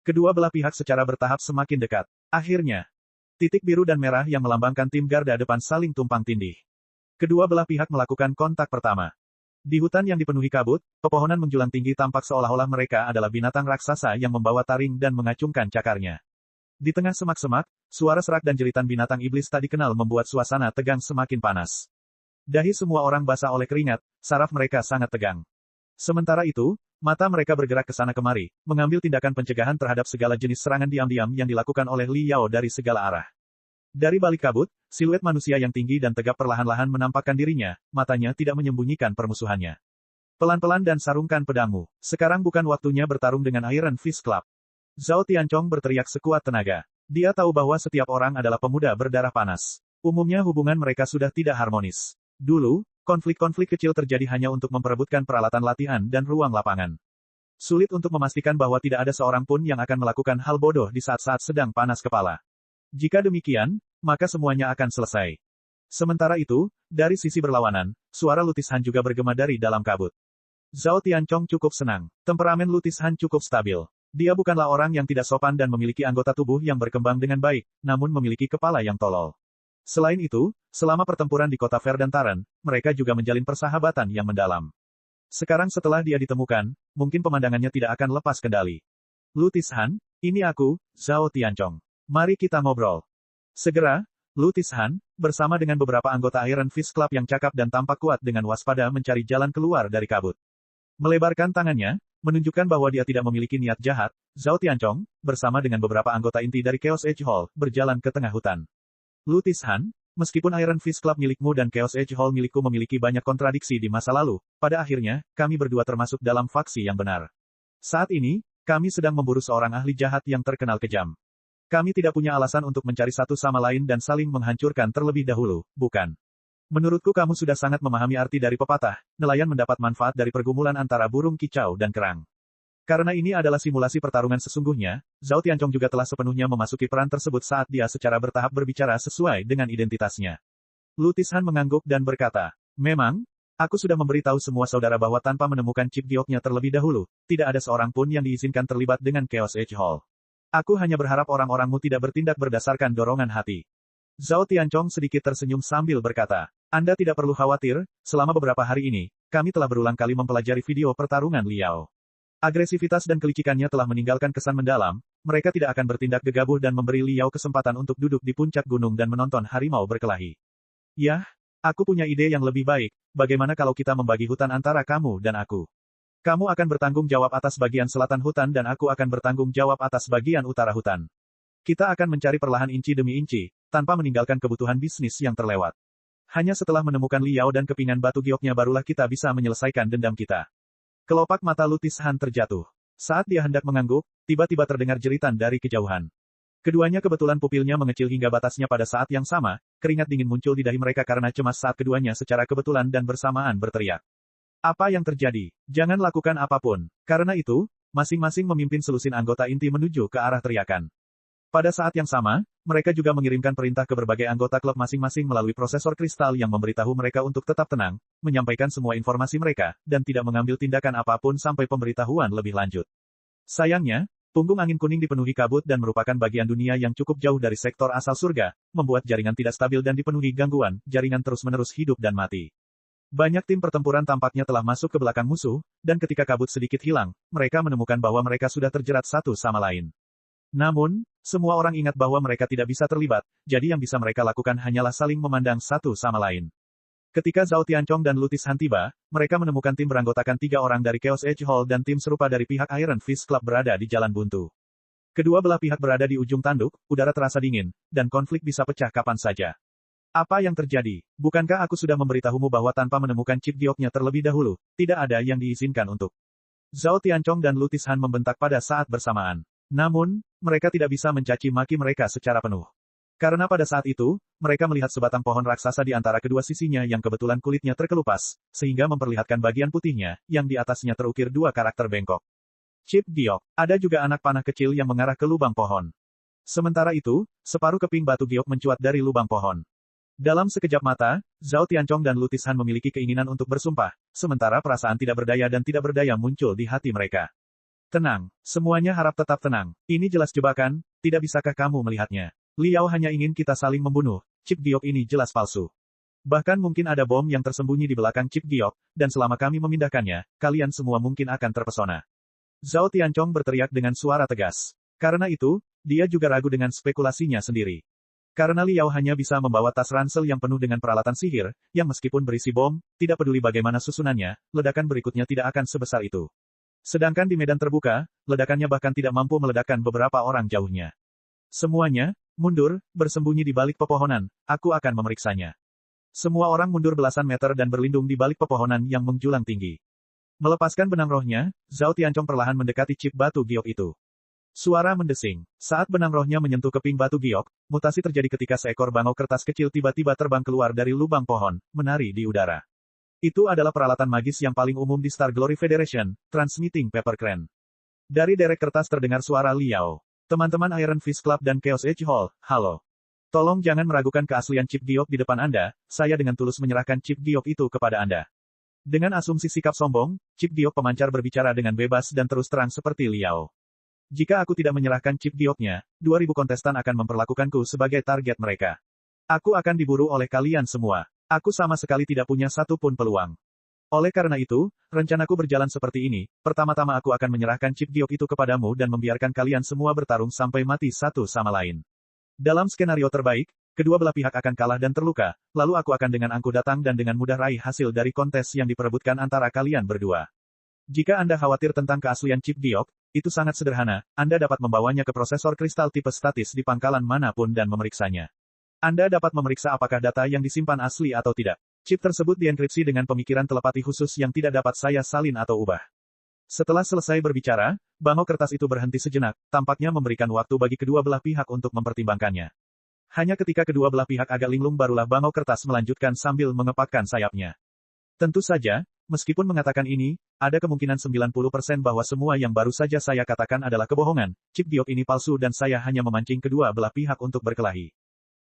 Speaker 1: Kedua belah pihak secara bertahap semakin dekat. Akhirnya, titik biru dan merah yang melambangkan tim garda depan saling tumpang tindih. Kedua belah pihak melakukan kontak pertama. Di hutan yang dipenuhi kabut, pepohonan menjulang tinggi tampak seolah-olah mereka adalah binatang raksasa yang membawa taring dan mengacungkan cakarnya. Di tengah semak-semak, suara serak dan jeritan binatang iblis tak dikenal membuat suasana tegang semakin panas. Dahi semua orang basah oleh keringat, saraf mereka sangat tegang. Sementara itu, mata mereka bergerak ke sana kemari, mengambil tindakan pencegahan terhadap segala jenis serangan diam-diam yang dilakukan oleh Li Yao dari segala arah. Dari balik kabut, siluet manusia yang tinggi dan tegap perlahan-lahan menampakkan dirinya, matanya tidak menyembunyikan permusuhannya. Pelan-pelan dan sarungkan pedangmu. Sekarang bukan waktunya bertarung dengan Iron Fist Club. Zhao Tianchong berteriak sekuat tenaga. Dia tahu bahwa setiap orang adalah pemuda berdarah panas. Umumnya hubungan mereka sudah tidak harmonis. Dulu, konflik-konflik kecil terjadi hanya untuk memperebutkan peralatan latihan dan ruang lapangan. Sulit untuk memastikan bahwa tidak ada seorang pun yang akan melakukan hal bodoh di saat-saat sedang panas kepala. Jika demikian, maka semuanya akan selesai. Sementara itu, dari sisi berlawanan, suara Lutis Han juga bergema dari dalam kabut. Zhao Tianchong cukup senang. Temperamen Lutis Han cukup stabil. Dia bukanlah orang yang tidak sopan dan memiliki anggota tubuh yang berkembang dengan baik, namun memiliki kepala yang tolol. Selain itu, selama pertempuran di kota Verdantaren, mereka juga menjalin persahabatan yang mendalam. Sekarang setelah dia ditemukan, mungkin pemandangannya tidak akan lepas kendali. Lutis Han, ini aku, Zhao Tianchong. Mari kita ngobrol. Segera, Lutis Han, bersama dengan beberapa anggota Iron Fist Club yang cakap dan tampak kuat dengan waspada mencari jalan keluar dari kabut. Melebarkan tangannya, menunjukkan bahwa dia tidak memiliki niat jahat, Zhao Tianchong, bersama dengan beberapa anggota inti dari Chaos Edge Hall, berjalan ke tengah hutan. Lutis Han, meskipun Iron Fist Club milikmu dan Chaos Edge Hall milikku memiliki banyak kontradiksi di masa lalu, pada akhirnya, kami berdua termasuk dalam faksi yang benar. Saat ini, kami sedang memburu seorang ahli jahat yang terkenal kejam. Kami tidak punya alasan untuk mencari satu sama lain dan saling menghancurkan terlebih dahulu, bukan? Menurutku kamu sudah sangat memahami arti dari pepatah, nelayan mendapat manfaat dari pergumulan antara burung kicau dan kerang. Karena ini adalah simulasi pertarungan sesungguhnya, Zhao Tianchong juga telah sepenuhnya memasuki peran tersebut saat dia secara bertahap berbicara sesuai dengan identitasnya. Lutis Han mengangguk dan berkata, memang, aku sudah memberitahu semua saudara bahwa tanpa menemukan chip gioknya terlebih dahulu, tidak ada seorang pun yang diizinkan terlibat dengan Chaos Edge Hall. Aku hanya berharap orang-orangmu tidak bertindak berdasarkan dorongan hati. Zhao Tianchong sedikit tersenyum sambil berkata, Anda tidak perlu khawatir, selama beberapa hari ini, kami telah berulang kali mempelajari video pertarungan Liao. Agresivitas dan kelicikannya telah meninggalkan kesan mendalam, mereka tidak akan bertindak gegabah dan memberi Liao kesempatan untuk duduk di puncak gunung dan menonton harimau berkelahi. Yah, aku punya ide yang lebih baik, bagaimana kalau kita membagi hutan antara kamu dan aku? Kamu akan bertanggung jawab atas bagian selatan hutan dan aku akan bertanggung jawab atas bagian utara hutan. Kita akan mencari perlahan inci demi inci, tanpa meninggalkan kebutuhan bisnis yang terlewat. Hanya setelah menemukan Liao dan kepingan batu gioknya barulah kita bisa menyelesaikan dendam kita. Kelopak mata Lutis Han terjatuh. Saat dia hendak mengangguk, tiba-tiba terdengar jeritan dari kejauhan. Keduanya kebetulan pupilnya mengecil hingga batasnya pada saat yang sama, keringat dingin muncul di dahi mereka karena cemas saat keduanya secara kebetulan dan bersamaan berteriak. Apa yang terjadi? Jangan lakukan apapun. Karena itu, masing-masing memimpin selusin anggota inti menuju ke arah teriakan. Pada saat yang sama, mereka juga mengirimkan perintah ke berbagai anggota klub masing-masing melalui prosesor kristal yang memberitahu mereka untuk tetap tenang, menyampaikan semua informasi mereka, dan tidak mengambil tindakan apapun sampai pemberitahuan lebih lanjut. Sayangnya, punggung angin kuning dipenuhi kabut dan merupakan bagian dunia yang cukup jauh dari sektor asal surga, membuat jaringan tidak stabil dan dipenuhi gangguan, jaringan terus-menerus hidup dan mati. Banyak tim pertempuran tampaknya telah masuk ke belakang musuh, dan ketika kabut sedikit hilang, mereka menemukan bahwa mereka sudah terjerat satu sama lain. Namun, semua orang ingat bahwa mereka tidak bisa terlibat, jadi yang bisa mereka lakukan hanyalah saling memandang satu sama lain. Ketika Zhao Tianchong dan Lutis Han tiba, mereka menemukan tim beranggotakan 3 orang dari Chaos Edge Hall dan tim serupa dari pihak Iron Fist Club berada di jalan buntu. Kedua belah pihak berada di ujung tanduk, udara terasa dingin, dan konflik bisa pecah kapan saja. Apa yang terjadi? Bukankah aku sudah memberitahumu bahwa tanpa menemukan chip gioknya terlebih dahulu, tidak ada yang diizinkan untuk. Zhao Tianchong dan Lutis Han membentak pada saat bersamaan. Namun, mereka tidak bisa mencaci maki mereka secara penuh. Karena pada saat itu, mereka melihat sebatang pohon raksasa di antara kedua sisinya yang kebetulan kulitnya terkelupas, sehingga memperlihatkan bagian putihnya, yang di atasnya terukir 2 karakter bengkok. Chip giok. Ada juga anak panah kecil yang mengarah ke lubang pohon. Sementara itu, separuh keping batu giok mencuat dari lubang pohon. Dalam sekejap mata, Zhao Tianchong dan Lutis Han memiliki keinginan untuk bersumpah, sementara perasaan tidak berdaya dan tidak berdaya muncul di hati mereka. Tenang, semuanya harap tetap tenang. Ini jelas jebakan, tidak bisakah kamu melihatnya? Liao hanya ingin kita saling membunuh, chip giok ini jelas palsu. Bahkan mungkin ada bom yang tersembunyi di belakang chip giok, dan selama kami memindahkannya, kalian semua mungkin akan terpesona. Zhao Tianchong berteriak dengan suara tegas. Karena itu, dia juga ragu dengan spekulasinya sendiri. Karena Liao hanya bisa membawa tas ransel yang penuh dengan peralatan sihir, yang meskipun berisi bom, tidak peduli bagaimana susunannya, ledakan berikutnya tidak akan sebesar itu. Sedangkan di medan terbuka, ledakannya bahkan tidak mampu meledakkan beberapa orang jauhnya. Semuanya, mundur, bersembunyi di balik pepohonan, aku akan memeriksanya. Semua orang mundur belasan meter dan berlindung di balik pepohonan yang menjulang tinggi. Melepaskan benang rohnya, Zhao Tianchong perlahan mendekati chip batu giok itu. Suara mendesing. Saat benang rohnya menyentuh keping batu giok, mutasi terjadi ketika seekor bangau kertas kecil tiba-tiba terbang keluar dari lubang pohon, menari di udara. Itu adalah peralatan magis yang paling umum di Star Glory Federation, Transmitting Paper Crane. Dari derek kertas terdengar suara Liao. Teman-teman Iron Fist Club dan Chaos Edge Hall, halo. Tolong jangan meragukan keaslian chip giok di depan Anda, saya dengan tulus menyerahkan chip giok itu kepada Anda. Dengan asumsi sikap sombong, chip giok pemancar berbicara dengan bebas dan terus terang seperti Liao. Jika aku tidak menyerahkan chip gioknya, 2000 kontestan akan memperlakukanku sebagai target mereka. Aku akan diburu oleh kalian semua. Aku sama sekali tidak punya satu pun peluang. Oleh karena itu, rencanaku berjalan seperti ini. Pertama-tama aku akan menyerahkan chip giok itu kepadamu dan membiarkan kalian semua bertarung sampai mati satu sama lain. Dalam skenario terbaik, kedua belah pihak akan kalah dan terluka, lalu aku akan dengan angkuh datang dan dengan mudah raih hasil dari kontes yang diperebutkan antara kalian berdua. Jika Anda khawatir tentang keaslian chip giok, itu sangat sederhana, Anda dapat membawanya ke prosesor kristal tipe statis di pangkalan manapun dan memeriksanya. Anda dapat memeriksa apakah data yang disimpan asli atau tidak. Chip tersebut dienkripsi dengan pemikiran telepati khusus yang tidak dapat saya salin atau ubah. Setelah selesai berbicara, bangau kertas itu berhenti sejenak, tampaknya memberikan waktu bagi kedua belah pihak untuk mempertimbangkannya. Hanya ketika kedua belah pihak agak linglung barulah bangau kertas melanjutkan sambil mengepakkan sayapnya. Tentu saja, meskipun mengatakan ini, ada kemungkinan 90% bahwa semua yang baru saja saya katakan adalah kebohongan, chip giok ini palsu dan saya hanya memancing kedua belah pihak untuk berkelahi.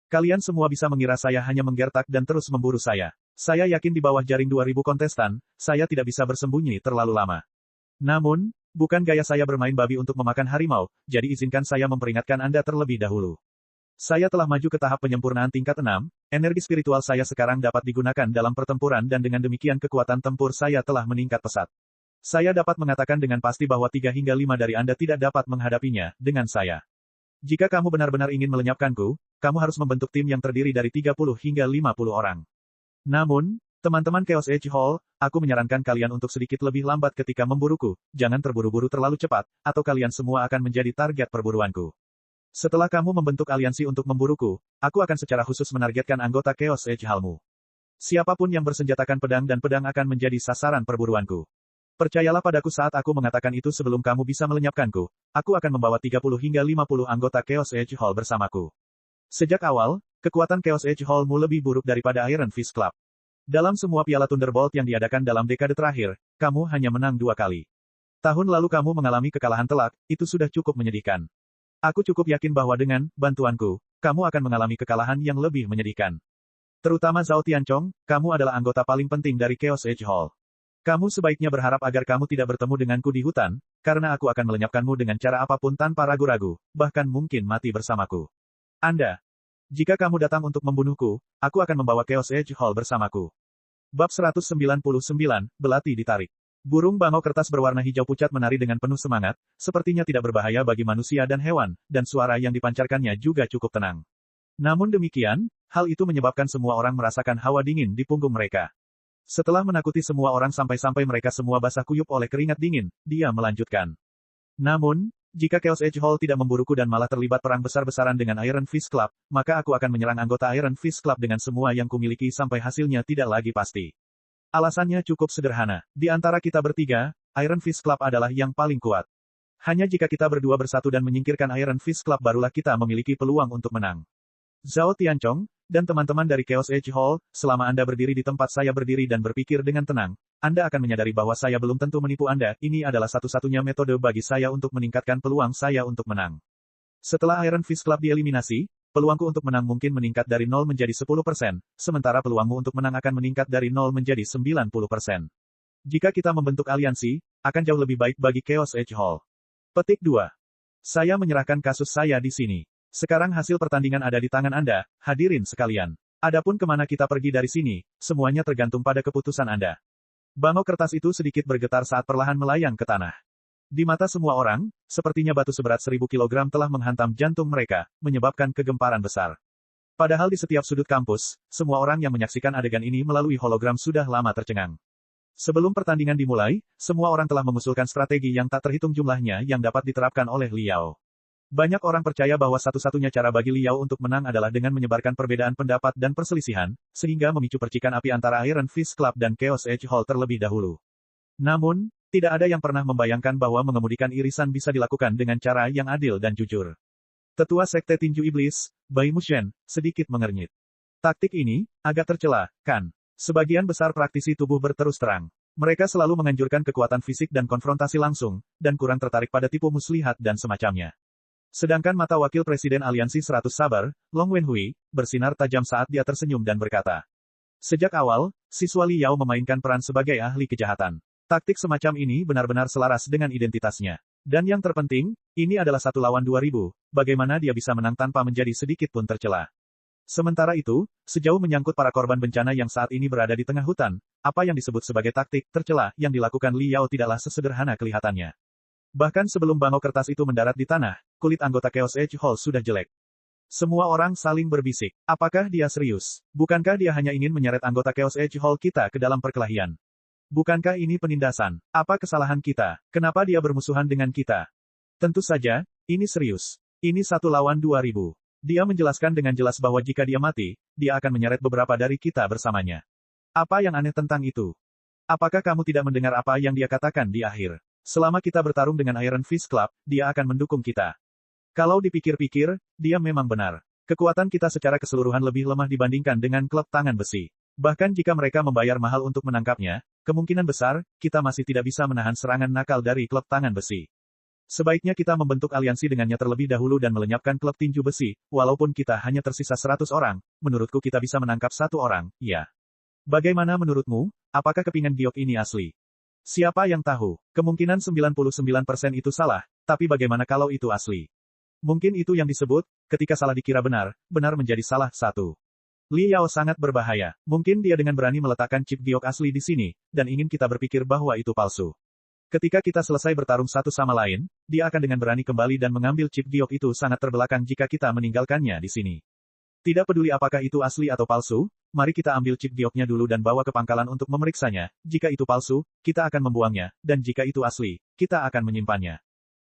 Speaker 1: Kalian semua bisa mengira saya hanya menggertak dan terus memburu saya. Saya yakin di bawah jaring 2000 kontestan, saya tidak bisa bersembunyi terlalu lama. Namun, bukan gaya saya bermain babi untuk memakan harimau, jadi izinkan saya memperingatkan Anda terlebih dahulu. Saya telah maju ke tahap penyempurnaan tingkat 6, energi spiritual saya sekarang dapat digunakan dalam pertempuran dan dengan demikian kekuatan tempur saya telah meningkat pesat. Saya dapat mengatakan dengan pasti bahwa 3 hingga 5 dari Anda tidak dapat menghadapinya dengan saya. Jika kamu benar-benar ingin melenyapkanku, kamu harus membentuk tim yang terdiri dari 30 hingga 50 orang. Namun, teman-teman Chaos Edge Hall, aku menyarankan kalian untuk sedikit lebih lambat ketika memburuku, jangan terburu-buru terlalu cepat, atau kalian semua akan menjadi target perburuanku. Setelah kamu membentuk aliansi untuk memburuku, aku akan secara khusus menargetkan anggota Chaos Edge Hall-mu. Siapapun yang bersenjatakan pedang dan pedang akan menjadi sasaran perburuanku. Percayalah padaku saat aku mengatakan itu sebelum kamu bisa melenyapkanku, aku akan membawa 30 hingga 50 anggota Chaos Edge Hall bersamaku. Sejak awal, kekuatan Chaos Edge Hall-mu lebih buruk daripada Iron Fist Club. Dalam semua piala Thunderbolt yang diadakan dalam dekade terakhir, kamu hanya menang 2 kali. Tahun lalu kamu mengalami kekalahan telak, itu sudah cukup menyedihkan. Aku cukup yakin bahwa dengan bantuanku, kamu akan mengalami kekalahan yang lebih menyedihkan. Terutama Zhao Tianchong, kamu adalah anggota paling penting dari Chaos Edge Hall. Kamu sebaiknya berharap agar kamu tidak bertemu denganku di hutan, karena aku akan melenyapkanmu dengan cara apapun tanpa ragu-ragu, bahkan mungkin mati bersamaku. Anda. Jika kamu datang untuk membunuhku, aku akan membawa Chaos Edge Hall bersamaku. Bab 199, Belati ditarik. Burung bangau kertas berwarna hijau pucat menari dengan penuh semangat, sepertinya tidak berbahaya bagi manusia dan hewan, dan suara yang dipancarkannya juga cukup tenang. Namun demikian, hal itu menyebabkan semua orang merasakan hawa dingin di punggung mereka. Setelah menakuti semua orang sampai-sampai mereka semua basah kuyup oleh keringat dingin, dia melanjutkan. Namun, jika Chaos Edge Hall tidak memburuku dan malah terlibat perang besar-besaran dengan Iron Fist Club, maka aku akan menyerang anggota Iron Fist Club dengan semua yang kumiliki sampai hasilnya tidak lagi pasti. Alasannya cukup sederhana. Di antara kita bertiga, Iron Fist Club adalah yang paling kuat. Hanya jika kita berdua bersatu dan menyingkirkan Iron Fist Club barulah kita memiliki peluang untuk menang. Zhao Tianchong, dan teman-teman dari Chaos Edge Hall, selama Anda berdiri di tempat saya berdiri dan berpikir dengan tenang, Anda akan menyadari bahwa saya belum tentu menipu Anda, ini adalah satu-satunya metode bagi saya untuk meningkatkan peluang saya untuk menang. Setelah Iron Fist Club dieliminasi, peluangku untuk menang mungkin meningkat dari 0 menjadi 10%, sementara peluangmu untuk menang akan meningkat dari 0 menjadi 90%. Jika kita membentuk aliansi, akan jauh lebih baik bagi Chaos Edge Hall. Petik 2. Saya menyerahkan kasus saya di sini. Sekarang hasil pertandingan ada di tangan Anda, hadirin sekalian. Adapun kemana kita pergi dari sini, semuanya tergantung pada keputusan Anda. Bangau kertas itu sedikit bergetar saat perlahan melayang ke tanah. Di mata semua orang, sepertinya batu seberat 1000 kg telah menghantam jantung mereka, menyebabkan kegemparan besar. Padahal di setiap sudut kampus, semua orang yang menyaksikan adegan ini melalui hologram sudah lama tercengang. Sebelum pertandingan dimulai, semua orang telah mengusulkan strategi yang tak terhitung jumlahnya yang dapat diterapkan oleh Liao. Banyak orang percaya bahwa satu-satunya cara bagi Liao untuk menang adalah dengan menyebarkan perbedaan pendapat dan perselisihan, sehingga memicu percikan api antara Iron Fist Club dan Chaos Edge Hall terlebih dahulu. Namun, tidak ada yang pernah membayangkan bahwa mengemudikan irisan bisa dilakukan dengan cara yang adil dan jujur. Tetua Sekte Tinju Iblis, Bai Mushen, sedikit mengernyit. Taktik ini, agak tercela, kan? Sebagian besar praktisi tubuh berterus terang. Mereka selalu menganjurkan kekuatan fisik dan konfrontasi langsung, dan kurang tertarik pada tipu muslihat dan semacamnya. Sedangkan mata wakil Presiden Aliansi 100 Sabar, Long Wenhui, bersinar tajam saat dia tersenyum dan berkata. Sejak awal, siswa Liao memainkan peran sebagai ahli kejahatan. Taktik semacam ini benar-benar selaras dengan identitasnya. Dan yang terpenting, ini adalah 1 lawan 2000, bagaimana dia bisa menang tanpa menjadi sedikit pun tercela. Sementara itu, sejauh menyangkut para korban bencana yang saat ini berada di tengah hutan, apa yang disebut sebagai taktik tercela yang dilakukan Li Yao tidaklah sesederhana kelihatannya. Bahkan sebelum bangau kertas itu mendarat di tanah, kulit anggota Chaos Edge Hall sudah jelek. Semua orang saling berbisik. Apakah dia serius? Bukankah dia hanya ingin menyeret anggota Chaos Edge Hall kita ke dalam perkelahian? Bukankah ini penindasan? Apa kesalahan kita? Kenapa dia bermusuhan dengan kita? Tentu saja, ini serius. Ini 1 lawan 2000. Dia menjelaskan dengan jelas bahwa jika dia mati, dia akan menyeret beberapa dari kita bersamanya. Apa yang aneh tentang itu? Apakah kamu tidak mendengar apa yang dia katakan di akhir? Selama kita bertarung dengan Iron Fist Club, dia akan mendukung kita. Kalau dipikir-pikir, dia memang benar. Kekuatan kita secara keseluruhan lebih lemah dibandingkan dengan klub tangan besi. Bahkan jika mereka membayar mahal untuk menangkapnya, kemungkinan besar, kita masih tidak bisa menahan serangan nakal dari klub tangan besi. Sebaiknya kita membentuk aliansi dengannya terlebih dahulu dan melenyapkan klub tinju besi, walaupun kita hanya tersisa 100 orang, menurutku kita bisa menangkap 1 orang, ya. Bagaimana menurutmu, apakah kepingan giok ini asli? Siapa yang tahu? Kemungkinan 99% itu salah, tapi bagaimana kalau itu asli? Mungkin itu yang disebut, ketika salah dikira benar, benar menjadi salah satu. Li Yao sangat berbahaya, mungkin dia dengan berani meletakkan chip giok asli di sini, dan ingin kita berpikir bahwa itu palsu. Ketika kita selesai bertarung satu sama lain, dia akan dengan berani kembali dan mengambil chip giok itu sangat terbelakang jika kita meninggalkannya di sini. Tidak peduli apakah itu asli atau palsu, mari kita ambil chip gioknya dulu dan bawa ke pangkalan untuk memeriksanya. Jika itu palsu, kita akan membuangnya, dan jika itu asli, kita akan menyimpannya.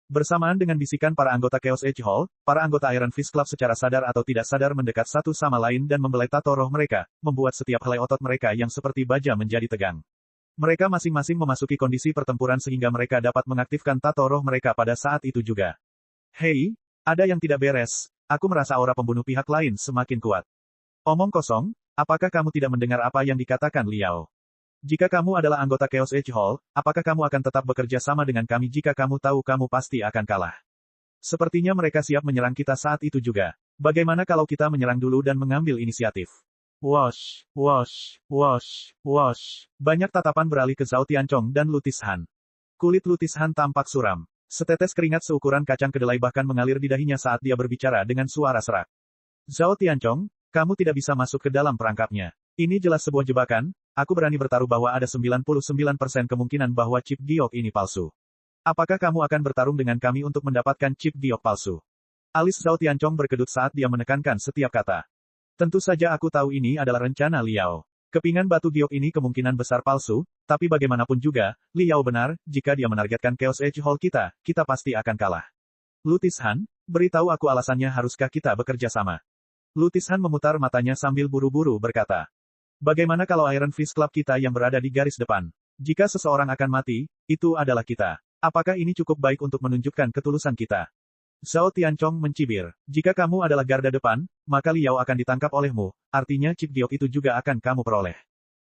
Speaker 1: Bersamaan dengan bisikan para anggota Chaos Edge Hall, para anggota Iron Fist Club secara sadar atau tidak sadar mendekat satu sama lain dan membelai tato roh mereka, membuat setiap helai otot mereka yang seperti baja menjadi tegang. Mereka masing-masing memasuki kondisi pertempuran sehingga mereka dapat mengaktifkan tato roh mereka pada saat itu juga. Hei, ada yang tidak beres, aku merasa aura pembunuh pihak lain semakin kuat. Omong kosong, apakah kamu tidak mendengar apa yang dikatakan Li Yao? Jika kamu adalah anggota Chaos Edge Hall, apakah kamu akan tetap bekerja sama dengan kami jika kamu tahu kamu pasti akan kalah? Sepertinya mereka siap menyerang kita saat itu juga. Bagaimana kalau kita menyerang dulu dan mengambil inisiatif? Wosh, wosh, wosh, wosh. Banyak tatapan beralih ke Zhao Tianchong dan Lutis Han. Kulit Lutis Han tampak suram. Setetes keringat seukuran kacang kedelai bahkan mengalir di dahinya saat dia berbicara dengan suara serak. Zhao Tianchong, kamu tidak bisa masuk ke dalam perangkapnya. Ini jelas sebuah jebakan, aku berani bertaruh bahwa ada 99% kemungkinan bahwa chip giok ini palsu. Apakah kamu akan bertarung dengan kami untuk mendapatkan chip giok palsu? Alis Zhao Tianchong berkedut saat dia menekankan setiap kata. Tentu saja aku tahu ini adalah rencana Li Yao. Kepingan batu giok ini kemungkinan besar palsu, tapi bagaimanapun juga, Li Yao benar, jika dia menargetkan Chaos Edge Hall kita, kita pasti akan kalah. Lutis Han, beritahu aku alasannya haruskah kita bekerja sama. Lutis Han memutar matanya sambil buru-buru berkata. Bagaimana kalau Iron Fist Club kita yang berada di garis depan? Jika seseorang akan mati, itu adalah kita. Apakah ini cukup baik untuk menunjukkan ketulusan kita? Zhao Tianchong mencibir. Jika kamu adalah garda depan, maka Li Yao akan ditangkap olehmu, artinya chip giok itu juga akan kamu peroleh.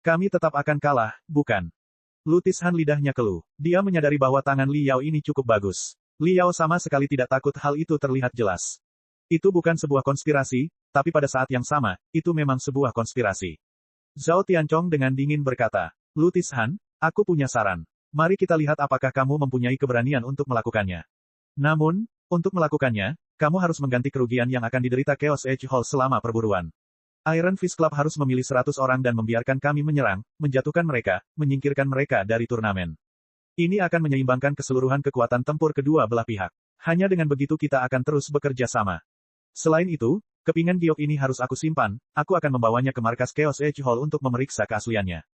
Speaker 1: Kami tetap akan kalah, bukan? Lutis Han lidahnya keluh. Dia menyadari bahwa tangan Li Yao ini cukup bagus. Li Yao sama sekali tidak takut hal itu terlihat jelas. Itu bukan sebuah konspirasi, tapi pada saat yang sama, itu memang sebuah konspirasi. Zhao Tianchong dengan dingin berkata, Lutis Han, aku punya saran. Mari kita lihat apakah kamu mempunyai keberanian untuk melakukannya. Namun, untuk melakukannya, kamu harus mengganti kerugian yang akan diderita Chaos Edge Hall selama perburuan. Iron Fist Club harus memilih 100 orang dan membiarkan kami menyerang, menjatuhkan mereka, menyingkirkan mereka dari turnamen. Ini akan menyeimbangkan keseluruhan kekuatan tempur kedua belah pihak. Hanya dengan begitu kita akan terus bekerja sama. Selain itu, kepingan giok ini harus aku simpan, aku akan membawanya ke markas Chaos Edge Hall untuk memeriksa keasliannya.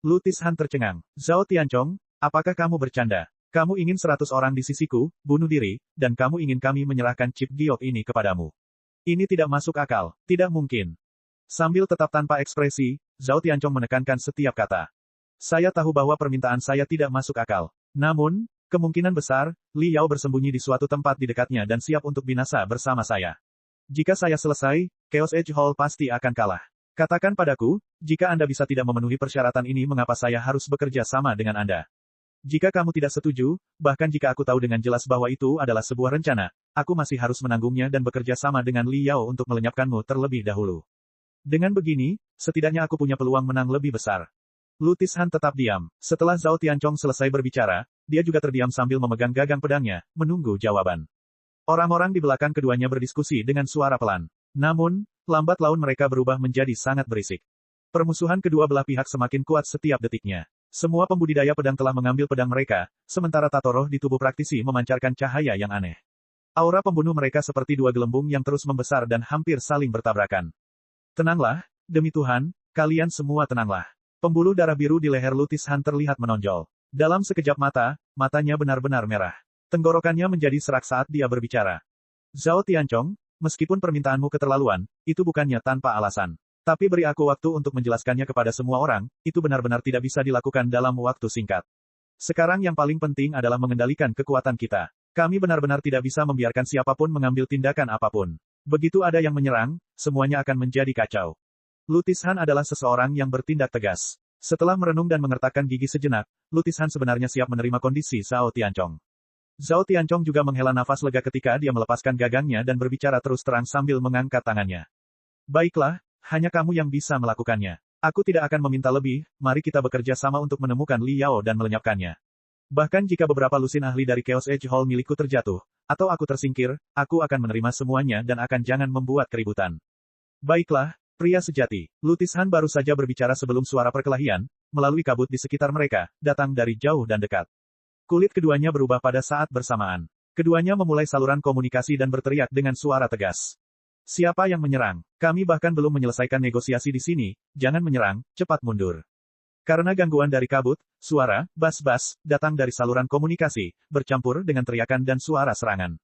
Speaker 1: Lutis Han tercengang. Zhao Tianchong, apakah kamu bercanda? Kamu ingin 100 orang di sisiku, bunuh diri, dan kamu ingin kami menyerahkan chip giok ini kepadamu. Ini tidak masuk akal, tidak mungkin. Sambil tetap tanpa ekspresi, Zhao Tianchong menekankan setiap kata. Saya tahu bahwa permintaan saya tidak masuk akal. Namun, kemungkinan besar, Li Yao bersembunyi di suatu tempat di dekatnya dan siap untuk binasa bersama saya. Jika saya selesai, Chaos Edge Hall pasti akan kalah. Katakan padaku, jika Anda bisa tidak memenuhi persyaratan ini mengapa saya harus bekerja sama dengan Anda? Jika kamu tidak setuju, bahkan jika aku tahu dengan jelas bahwa itu adalah sebuah rencana, aku masih harus menanggungnya dan bekerja sama dengan Li Yao untuk melenyapkanmu terlebih dahulu. Dengan begini, setidaknya aku punya peluang menang lebih besar. Lutis Han tetap diam. Setelah Zhao Tianchong selesai berbicara, dia juga terdiam sambil memegang gagang pedangnya, menunggu jawaban. Orang-orang di belakang keduanya berdiskusi dengan suara pelan. Namun, lambat laun mereka berubah menjadi sangat berisik. Permusuhan kedua belah pihak semakin kuat setiap detiknya. Semua pembudidaya pedang telah mengambil pedang mereka, sementara tato roh di tubuh praktisi memancarkan cahaya yang aneh. Aura pembunuh mereka seperti dua gelembung yang terus membesar dan hampir saling bertabrakan. Tenanglah, demi Tuhan, kalian semua tenanglah. Pembuluh darah biru di leher Lutis Han terlihat menonjol. Dalam sekejap mata, matanya benar-benar merah. Tenggorokannya menjadi serak saat dia berbicara. Zhao Tianchong, meskipun permintaanmu keterlaluan, itu bukannya tanpa alasan. Tapi beri aku waktu untuk menjelaskannya kepada semua orang, itu benar-benar tidak bisa dilakukan dalam waktu singkat. Sekarang yang paling penting adalah mengendalikan kekuatan kita. Kami benar-benar tidak bisa membiarkan siapapun mengambil tindakan apapun. Begitu ada yang menyerang, semuanya akan menjadi kacau. Lutis Han adalah seseorang yang bertindak tegas. Setelah merenung dan mengertakkan gigi sejenak, Lutis Han sebenarnya siap menerima kondisi Zhao Tianchong. Zhao Tianchong juga menghela nafas lega ketika dia melepaskan gagangnya dan berbicara terus terang sambil mengangkat tangannya. Baiklah, hanya kamu yang bisa melakukannya. Aku tidak akan meminta lebih, mari kita bekerja sama untuk menemukan Li Yao dan melenyapkannya. Bahkan jika beberapa lusin ahli dari Chaos Edge Hall milikku terjatuh, atau aku tersingkir, aku akan menerima semuanya dan akan jangan membuat keributan. Baiklah, pria sejati. Lutis Han baru saja berbicara sebelum suara perkelahian, melalui kabut di sekitar mereka, datang dari jauh dan dekat. Kulit keduanya berubah pada saat bersamaan. Keduanya memulai saluran komunikasi dan berteriak dengan suara tegas. Siapa yang menyerang? Kami bahkan belum menyelesaikan negosiasi di sini, jangan menyerang, cepat mundur. Karena gangguan dari kabut, suara, bas-bas, datang dari saluran komunikasi, bercampur dengan teriakan dan suara serangan.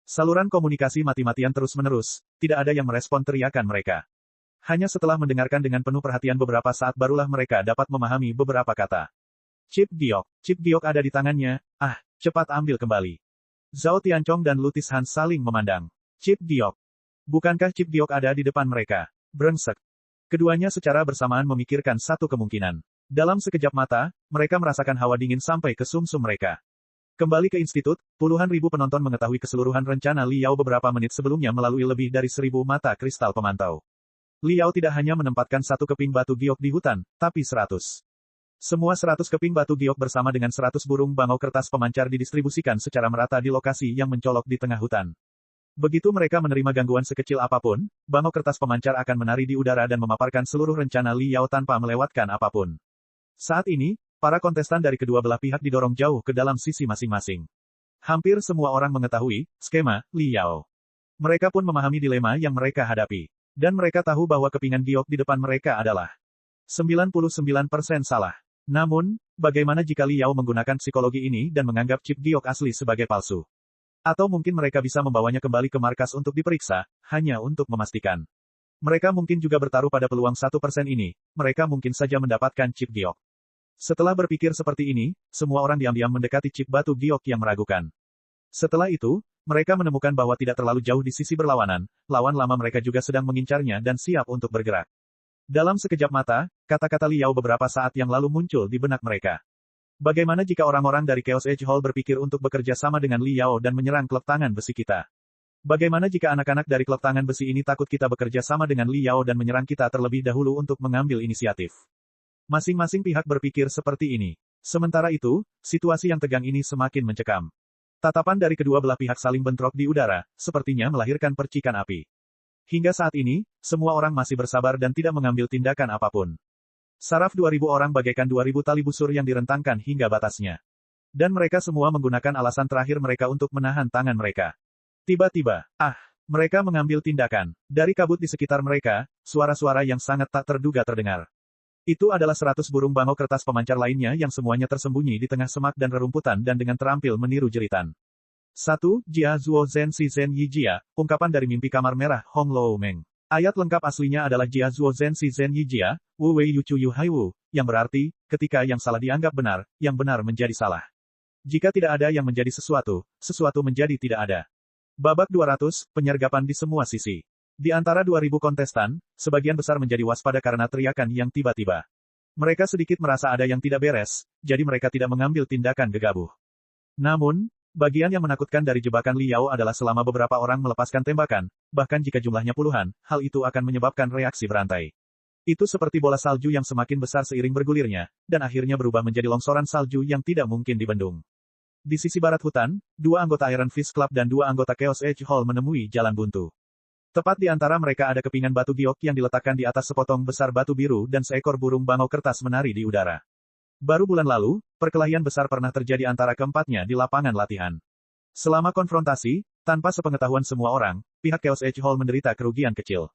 Speaker 1: Saluran komunikasi mati-matian terus-menerus, tidak ada yang merespon teriakan mereka. Hanya setelah mendengarkan dengan penuh perhatian beberapa saat barulah mereka dapat memahami beberapa kata. Chip Giok ada di tangannya, cepat ambil kembali. Zhao Tianchong dan Lutis Han saling memandang. Chip Giok. Bukankah Chip Giok ada di depan mereka? Brengsek. Keduanya secara bersamaan memikirkan satu kemungkinan. Dalam sekejap mata, mereka merasakan hawa dingin sampai ke sumsum mereka. Kembali ke institut, puluhan ribu penonton mengetahui keseluruhan rencana Li Yao beberapa menit sebelumnya melalui lebih dari 1000 mata kristal pemantau. Li Yao tidak hanya menempatkan satu keping batu giok di hutan, tapi 100. Semua 100 keping batu giok bersama dengan 100 burung bangau kertas pemancar didistribusikan secara merata di lokasi yang mencolok di tengah hutan. Begitu mereka menerima gangguan sekecil apapun, bangau kertas pemancar akan menari di udara dan memaparkan seluruh rencana Li Yao tanpa melewatkan apapun. Saat ini, para kontestan dari kedua belah pihak didorong jauh ke dalam sisi masing-masing. Hampir semua orang mengetahui skema Li Yao. Mereka pun memahami dilema yang mereka hadapi. Dan mereka tahu bahwa kepingan giok di depan mereka adalah 99% salah. Namun, bagaimana jika Li Yao menggunakan psikologi ini dan menganggap chip giok asli sebagai palsu? Atau mungkin mereka bisa membawanya kembali ke markas untuk diperiksa, hanya untuk memastikan. Mereka mungkin juga bertaruh pada peluang 1% ini, mereka mungkin saja mendapatkan chip giok. Setelah berpikir seperti ini, semua orang diam-diam mendekati chip batu giok yang meragukan. Setelah itu, mereka menemukan bahwa tidak terlalu jauh di sisi berlawanan, lawan lama mereka juga sedang mengincarnya dan siap untuk bergerak. Dalam sekejap mata, kata-kata Li Yao beberapa saat yang lalu muncul di benak mereka. Bagaimana jika orang-orang dari Chaos Edge Hall berpikir untuk bekerja sama dengan Li Yao dan menyerang klub tangan besi kita? Bagaimana jika anak-anak dari klub tangan besi ini takut kita bekerja sama dengan Li Yao dan menyerang kita terlebih dahulu untuk mengambil inisiatif? Masing-masing pihak berpikir seperti ini. Sementara itu, situasi yang tegang ini semakin mencekam. Tatapan dari kedua belah pihak saling bentrok di udara, sepertinya melahirkan percikan api. Hingga saat ini, semua orang masih bersabar dan tidak mengambil tindakan apapun. Saraf 2000 orang bagaikan 2000 tali busur yang direntangkan hingga batasnya. Dan mereka semua menggunakan alasan terakhir mereka untuk menahan tangan mereka. Tiba-tiba, mereka mengambil tindakan. Dari kabut di sekitar mereka, suara-suara yang sangat tak terduga terdengar. Itu adalah 100 burung bangau kertas pemancar lainnya yang semuanya tersembunyi di tengah semak dan rerumputan dan dengan terampil meniru jeritan. 1. Jia Zuo Zhen Si Zhen Yi Jia, ungkapan dari mimpi kamar merah Hong Lou Meng. Ayat lengkap aslinya adalah Jia Zuo Zhen Si Zhen Yi Jia, Wu Wei Yu Chu Yu Hai Wu, yang berarti, ketika yang salah dianggap benar, yang benar menjadi salah. Jika tidak ada yang menjadi sesuatu, sesuatu menjadi tidak ada. Babak 200, penyergapan di semua sisi. Di antara 2000 kontestan, sebagian besar menjadi waspada karena teriakan yang tiba-tiba. Mereka sedikit merasa ada yang tidak beres, jadi mereka tidak mengambil tindakan gegabah. Namun, bagian yang menakutkan dari jebakan Li Yao adalah selama beberapa orang melepaskan tembakan, bahkan jika jumlahnya puluhan, hal itu akan menyebabkan reaksi berantai. Itu seperti bola salju yang semakin besar seiring bergulirnya, dan akhirnya berubah menjadi longsoran salju yang tidak mungkin dibendung. Di sisi barat hutan, 2 anggota Iron Fist Club dan 2 anggota Chaos Edge Hall menemui jalan buntu. Tepat di antara mereka ada kepingan batu giok yang diletakkan di atas sepotong besar batu biru dan seekor burung bangau kertas menari di udara. Baru bulan lalu, perkelahian besar pernah terjadi antara keempatnya di lapangan latihan. Selama konfrontasi, tanpa sepengetahuan semua orang, pihak Chaos Edge Hall menderita kerugian kecil.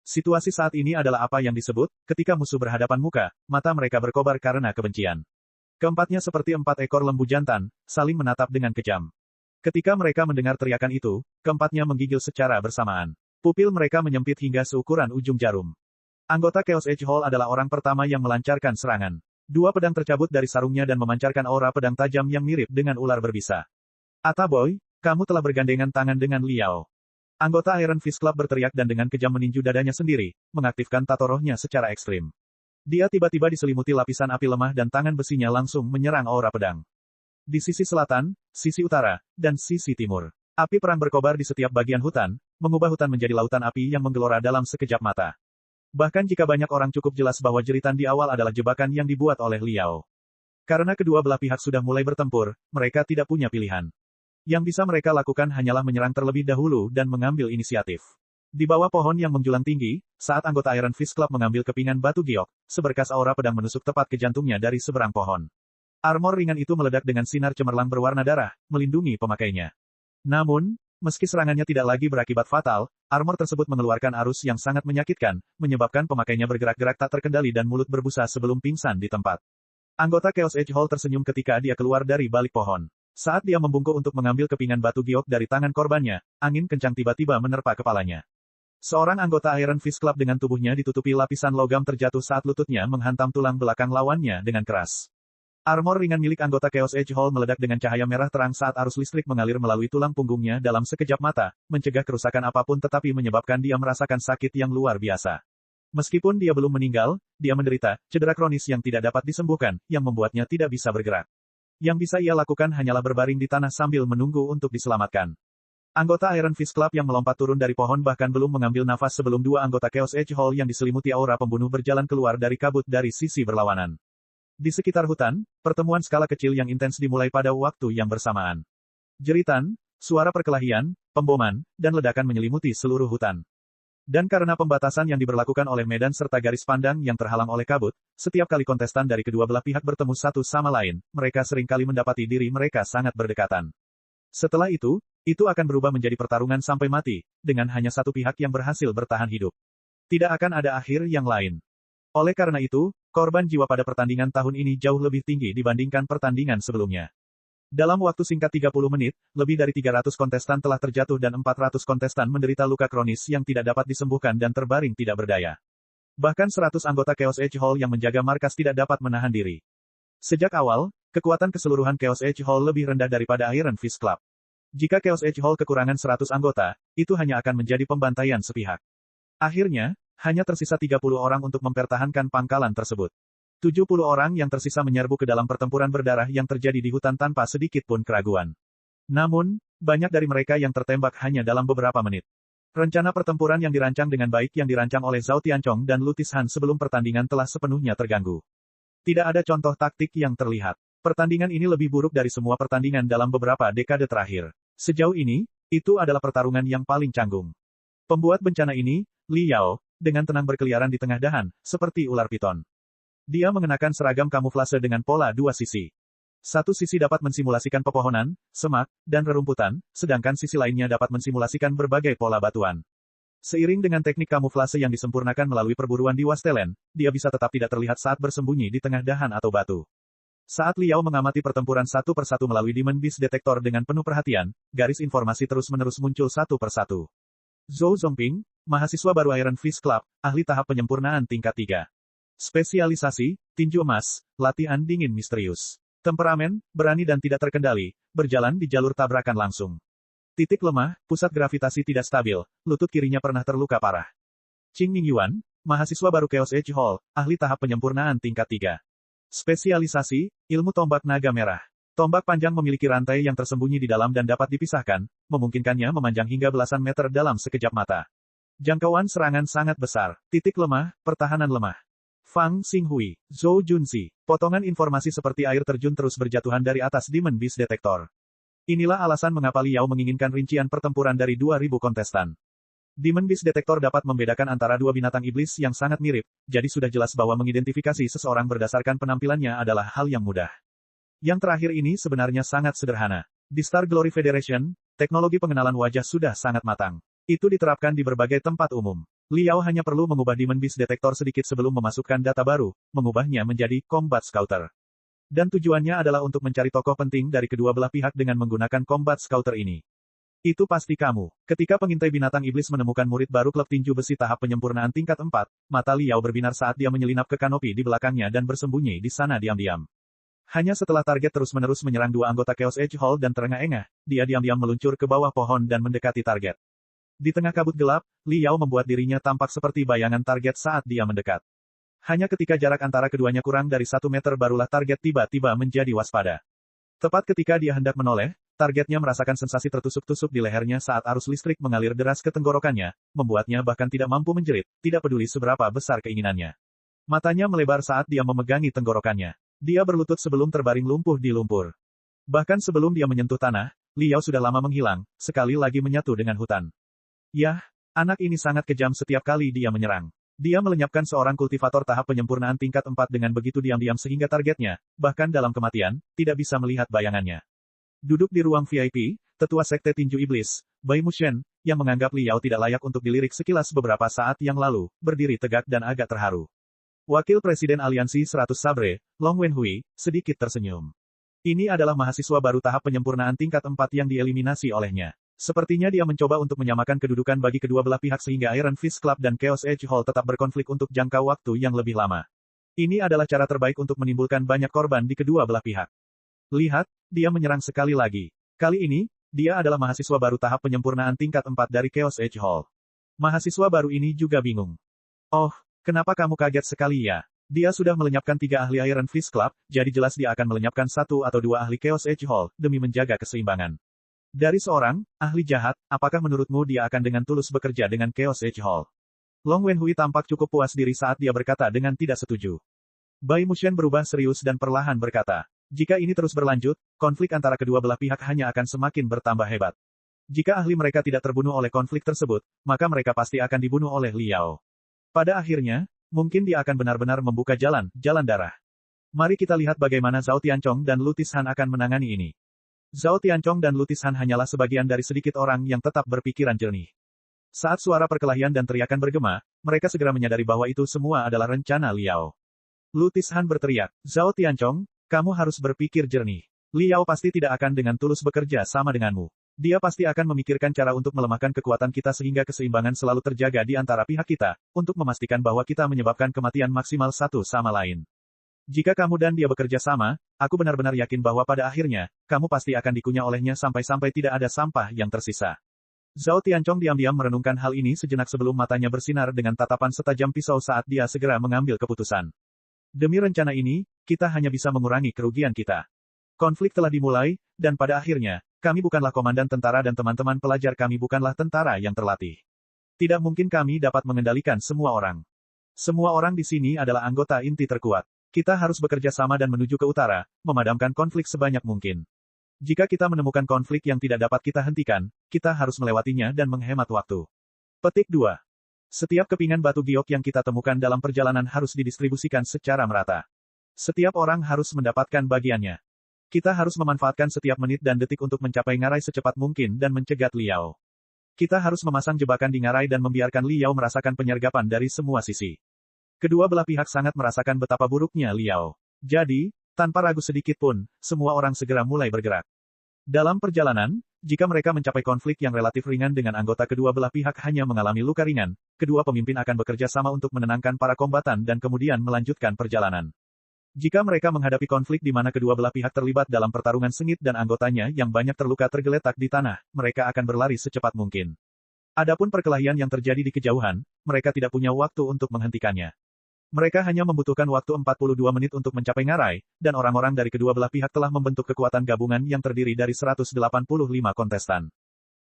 Speaker 1: Situasi saat ini adalah apa yang disebut, ketika musuh berhadapan muka, mata mereka berkobar karena kebencian. Keempatnya seperti 4 ekor lembu jantan, saling menatap dengan kejam. Ketika mereka mendengar teriakan itu, keempatnya menggigil secara bersamaan. Pupil mereka menyempit hingga seukuran ujung jarum. Anggota Chaos Edge Hall adalah orang pertama yang melancarkan serangan. 2 pedang tercabut dari sarungnya dan memancarkan aura pedang tajam yang mirip dengan ular berbisa. Ataboy, kamu telah bergandengan tangan dengan Liao. Anggota Iron Fist Club berteriak dan dengan kejam meninju dadanya sendiri, mengaktifkan tato rohnya secara ekstrim. Dia tiba-tiba diselimuti lapisan api lemah dan tangan besinya langsung menyerang aura pedang. Di sisi selatan, sisi utara, dan sisi timur. Api perang berkobar di setiap bagian hutan, mengubah hutan menjadi lautan api yang menggelora dalam sekejap mata. Bahkan jika banyak orang cukup jelas bahwa jeritan di awal adalah jebakan yang dibuat oleh Liao. Karena kedua belah pihak sudah mulai bertempur, mereka tidak punya pilihan. Yang bisa mereka lakukan hanyalah menyerang terlebih dahulu dan mengambil inisiatif. Di bawah pohon yang menjulang tinggi, saat anggota Iron Fist Club mengambil kepingan batu giok, seberkas aura pedang menusuk tepat ke jantungnya dari seberang pohon. Armor ringan itu meledak dengan sinar cemerlang berwarna darah, melindungi pemakainya. Namun, meski serangannya tidak lagi berakibat fatal, armor tersebut mengeluarkan arus yang sangat menyakitkan, menyebabkan pemakainya bergerak-gerak tak terkendali dan mulut berbusa sebelum pingsan di tempat. Anggota Chaos Edge Hall tersenyum ketika dia keluar dari balik pohon. Saat dia membungkuk untuk mengambil kepingan batu giok dari tangan korbannya, angin kencang tiba-tiba menerpa kepalanya. Seorang anggota Iron Fist Club dengan tubuhnya ditutupi lapisan logam terjatuh saat lututnya menghantam tulang belakang lawannya dengan keras. Armor ringan milik anggota Chaos Edge Hall meledak dengan cahaya merah terang saat arus listrik mengalir melalui tulang punggungnya dalam sekejap mata, mencegah kerusakan apapun tetapi menyebabkan dia merasakan sakit yang luar biasa. Meskipun dia belum meninggal, dia menderita cedera kronis yang tidak dapat disembuhkan, yang membuatnya tidak bisa bergerak. Yang bisa ia lakukan hanyalah berbaring di tanah sambil menunggu untuk diselamatkan. Anggota Iron Fist Club yang melompat turun dari pohon bahkan belum mengambil nafas sebelum 2 anggota Chaos Edge Hall yang diselimuti aura pembunuh berjalan keluar dari kabut dari sisi berlawanan. Di sekitar hutan, pertemuan skala kecil yang intens dimulai pada waktu yang bersamaan. Jeritan, suara perkelahian, pemboman, dan ledakan menyelimuti seluruh hutan. Dan karena pembatasan yang diberlakukan oleh medan serta garis pandang yang terhalang oleh kabut, setiap kali kontestan dari kedua belah pihak bertemu satu sama lain, mereka seringkali mendapati diri mereka sangat berdekatan. Setelah itu akan berubah menjadi pertarungan sampai mati, dengan hanya satu pihak yang berhasil bertahan hidup. Tidak akan ada akhir yang lain. Oleh karena itu, korban jiwa pada pertandingan tahun ini jauh lebih tinggi dibandingkan pertandingan sebelumnya. Dalam waktu singkat 30 menit, lebih dari 300 kontestan telah terjatuh dan 400 kontestan menderita luka kronis yang tidak dapat disembuhkan dan terbaring tidak berdaya. Bahkan 100 anggota Chaos Edge Hall yang menjaga markas tidak dapat menahan diri. Sejak awal, kekuatan keseluruhan Chaos Edge Hall lebih rendah daripada Iron Fist Club. Jika Chaos Edge Hall kekurangan 100 anggota, itu hanya akan menjadi pembantaian sepihak. Akhirnya, hanya tersisa 30 orang untuk mempertahankan pangkalan tersebut. 70 orang yang tersisa menyerbu ke dalam pertempuran berdarah yang terjadi di hutan tanpa sedikit pun keraguan. Namun, banyak dari mereka yang tertembak hanya dalam beberapa menit. Rencana pertempuran yang dirancang dengan baik yang dirancang oleh Zhao Tianchong dan Lutis Han sebelum pertandingan telah sepenuhnya terganggu. Tidak ada contoh taktik yang terlihat. Pertandingan ini lebih buruk dari semua pertandingan dalam beberapa dekade terakhir. Sejauh ini, itu adalah pertarungan yang paling canggung. Pembuat bencana ini, Liao, dengan tenang berkeliaran di tengah dahan, seperti ular piton. Dia mengenakan seragam kamuflase dengan pola 2 sisi. Satu sisi dapat mensimulasikan pepohonan, semak, dan rerumputan, sedangkan sisi lainnya dapat mensimulasikan berbagai pola batuan. Seiring dengan teknik kamuflase yang disempurnakan melalui perburuan di Wastelen, dia bisa tetap tidak terlihat saat bersembunyi di tengah dahan atau batu. Saat Liao mengamati pertempuran satu persatu melalui Demon Beast Detector dengan penuh perhatian, garis informasi terus-menerus muncul satu persatu. Zhou Zongping, mahasiswa baru Iron Fist Club, ahli tahap penyempurnaan tingkat 3. Spesialisasi, tinju emas, latihan dingin misterius. Temperamen, berani dan tidak terkendali, berjalan di jalur tabrakan langsung. Titik lemah, pusat gravitasi tidak stabil, lutut kirinya pernah terluka parah. Qing Mingyuan, mahasiswa baru Chaos Edge Hall, ahli tahap penyempurnaan tingkat 3. Spesialisasi, ilmu tombak naga merah. Tombak panjang memiliki rantai yang tersembunyi di dalam dan dapat dipisahkan, memungkinkannya memanjang hingga belasan meter dalam sekejap mata. Jangkauan serangan sangat besar. Titik lemah, pertahanan lemah. Fang Xinghui, Zhou Junzi. Potongan informasi seperti air terjun terus berjatuhan dari atas Demon Beast Detector. Inilah alasan mengapa Liao menginginkan rincian pertempuran dari 2000 kontestan. Demon Beast Detector dapat membedakan antara dua binatang iblis yang sangat mirip, jadi sudah jelas bahwa mengidentifikasi seseorang berdasarkan penampilannya adalah hal yang mudah. Yang terakhir ini sebenarnya sangat sederhana. Di Star Glory Federation, teknologi pengenalan wajah sudah sangat matang. Itu diterapkan di berbagai tempat umum. Liao hanya perlu mengubah Demon Beast Detector sedikit sebelum memasukkan data baru, mengubahnya menjadi Combat Scouter. Dan tujuannya adalah untuk mencari tokoh penting dari kedua belah pihak dengan menggunakan Combat Scouter ini. Itu pasti kamu. Ketika pengintai binatang iblis menemukan murid baru klub tinju besi tahap penyempurnaan tingkat 4, mata Liao berbinar saat dia menyelinap ke kanopi di belakangnya dan bersembunyi di sana diam-diam. Hanya setelah target terus-menerus menyerang dua anggota Chaos Edge Hall dan terengah-engah, dia diam-diam meluncur ke bawah pohon dan mendekati target. Di tengah kabut gelap, Liao membuat dirinya tampak seperti bayangan target saat dia mendekat. Hanya ketika jarak antara keduanya kurang dari 1 meter barulah target tiba-tiba menjadi waspada. Tepat ketika dia hendak menoleh, targetnya merasakan sensasi tertusuk-tusuk di lehernya saat arus listrik mengalir deras ke tenggorokannya, membuatnya bahkan tidak mampu menjerit, tidak peduli seberapa besar keinginannya. Matanya melebar saat dia memegangi tenggorokannya. Dia berlutut sebelum terbaring lumpuh di lumpur. Bahkan sebelum dia menyentuh tanah, Liao sudah lama menghilang, sekali lagi menyatu dengan hutan. Yah, anak ini sangat kejam setiap kali dia menyerang. Dia melenyapkan seorang kultivator tahap penyempurnaan tingkat 4 dengan begitu diam-diam sehingga targetnya, bahkan dalam kematian, tidak bisa melihat bayangannya. Duduk di ruang VIP, tetua sekte tinju iblis, Bai Mushen, yang menganggap Liao tidak layak untuk dilirik sekilas beberapa saat yang lalu, berdiri tegak dan agak terharu. Wakil Presiden Aliansi 100 Sabre, Long Wenhui, sedikit tersenyum. Ini adalah mahasiswa baru tahap penyempurnaan tingkat 4 yang dieliminasi olehnya. Sepertinya dia mencoba untuk menyamakan kedudukan bagi kedua belah pihak sehingga Iron Fist Club dan Chaos Edge Hall tetap berkonflik untuk jangka waktu yang lebih lama. Ini adalah cara terbaik untuk menimbulkan banyak korban di kedua belah pihak. Lihat, dia menyerang sekali lagi. Kali ini, dia adalah mahasiswa baru tahap penyempurnaan tingkat 4 dari Chaos Edge Hall. Mahasiswa baru ini juga bingung. Oh, kenapa kamu kaget sekali ya? Dia sudah melenyapkan 3 ahli Iron Fist Club, jadi jelas dia akan melenyapkan 1 atau 2 ahli Chaos Edge Hall, demi menjaga keseimbangan. Dari seorang ahli jahat, apakah menurutmu dia akan dengan tulus bekerja dengan Chaos Edge Hall? Long Wenhui tampak cukup puas diri saat dia berkata dengan tidak setuju. Bai Mushen berubah serius dan perlahan berkata, jika ini terus berlanjut, konflik antara kedua belah pihak hanya akan semakin bertambah hebat. Jika ahli mereka tidak terbunuh oleh konflik tersebut, maka mereka pasti akan dibunuh oleh Liao. Pada akhirnya, mungkin dia akan benar-benar membuka jalan darah. Mari kita lihat bagaimana Zhao Tianchong dan Lu Tishan akan menangani ini. Zhao Tianchong dan Lu Tishan hanyalah sebagian dari sedikit orang yang tetap berpikiran jernih. Saat suara perkelahian dan teriakan bergema, mereka segera menyadari bahwa itu semua adalah rencana Liao. Lu Tishan berteriak, Zhao Tianchong, kamu harus berpikir jernih. Liao pasti tidak akan dengan tulus bekerja sama denganmu. Dia pasti akan memikirkan cara untuk melemahkan kekuatan kita sehingga keseimbangan selalu terjaga di antara pihak kita, untuk memastikan bahwa kita menyebabkan kematian maksimal satu sama lain. Jika kamu dan dia bekerja sama, aku benar-benar yakin bahwa pada akhirnya, kamu pasti akan dikunyah olehnya sampai-sampai tidak ada sampah yang tersisa. Zhao Tianchong diam-diam merenungkan hal ini sejenak sebelum matanya bersinar dengan tatapan setajam pisau saat dia segera mengambil keputusan. Demi rencana ini, kita hanya bisa mengurangi kerugian kita. Konflik telah dimulai, dan pada akhirnya, kami bukanlah komandan tentara dan teman-teman pelajar kami bukanlah tentara yang terlatih. Tidak mungkin kami dapat mengendalikan semua orang. Semua orang di sini adalah anggota inti terkuat. Kita harus bekerja sama dan menuju ke utara, memadamkan konflik sebanyak mungkin. Jika kita menemukan konflik yang tidak dapat kita hentikan, kita harus melewatinya dan menghemat waktu. Petik 2. Setiap kepingan batu giok yang kita temukan dalam perjalanan harus didistribusikan secara merata. Setiap orang harus mendapatkan bagiannya. Kita harus memanfaatkan setiap menit dan detik untuk mencapai ngarai secepat mungkin dan mencegat Liao. Kita harus memasang jebakan di ngarai dan membiarkan Liao merasakan penyergapan dari semua sisi. Kedua belah pihak sangat merasakan betapa buruknya Liao. Jadi, tanpa ragu sedikit pun, semua orang segera mulai bergerak. Dalam perjalanan, jika mereka mencapai konflik yang relatif ringan dengan anggota kedua belah pihak hanya mengalami luka ringan, kedua pemimpin akan bekerja sama untuk menenangkan para kombatan dan kemudian melanjutkan perjalanan. Jika mereka menghadapi konflik di mana kedua belah pihak terlibat dalam pertarungan sengit dan anggotanya yang banyak terluka tergeletak di tanah, mereka akan berlari secepat mungkin. Adapun perkelahian yang terjadi di kejauhan, mereka tidak punya waktu untuk menghentikannya. Mereka hanya membutuhkan waktu 42 menit untuk mencapai ngarai, dan orang-orang dari kedua belah pihak telah membentuk kekuatan gabungan yang terdiri dari 185 kontestan.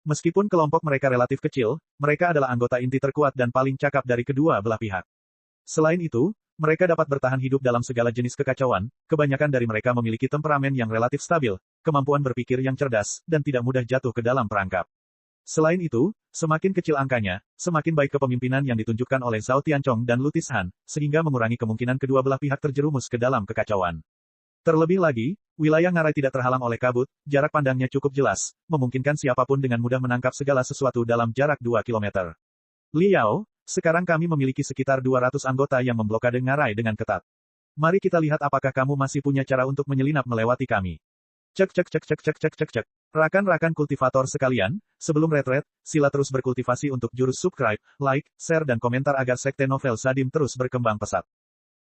Speaker 1: Meskipun kelompok mereka relatif kecil, mereka adalah anggota inti terkuat dan paling cakap dari kedua belah pihak. Selain itu, mereka dapat bertahan hidup dalam segala jenis kekacauan, kebanyakan dari mereka memiliki temperamen yang relatif stabil, kemampuan berpikir yang cerdas, dan tidak mudah jatuh ke dalam perangkap. Selain itu, semakin kecil angkanya, semakin baik kepemimpinan yang ditunjukkan oleh Zhao Tianchong dan Lutis Han, sehingga mengurangi kemungkinan kedua belah pihak terjerumus ke dalam kekacauan. Terlebih lagi, wilayah ngarai tidak terhalang oleh kabut, jarak pandangnya cukup jelas, memungkinkan siapapun dengan mudah menangkap segala sesuatu dalam jarak 2 kilometer. Liao, sekarang kami memiliki sekitar 200 anggota yang memblokade ngarai dengan ketat. Mari kita lihat apakah kamu masih punya cara untuk menyelinap melewati kami. Cek cek cek cek cek cek cek cek. Rakan-rakan kultivator sekalian, sebelum retret, sila terus berkultivasi untuk jurus subscribe, like, share dan komentar agar sekte novel Sadim terus berkembang pesat.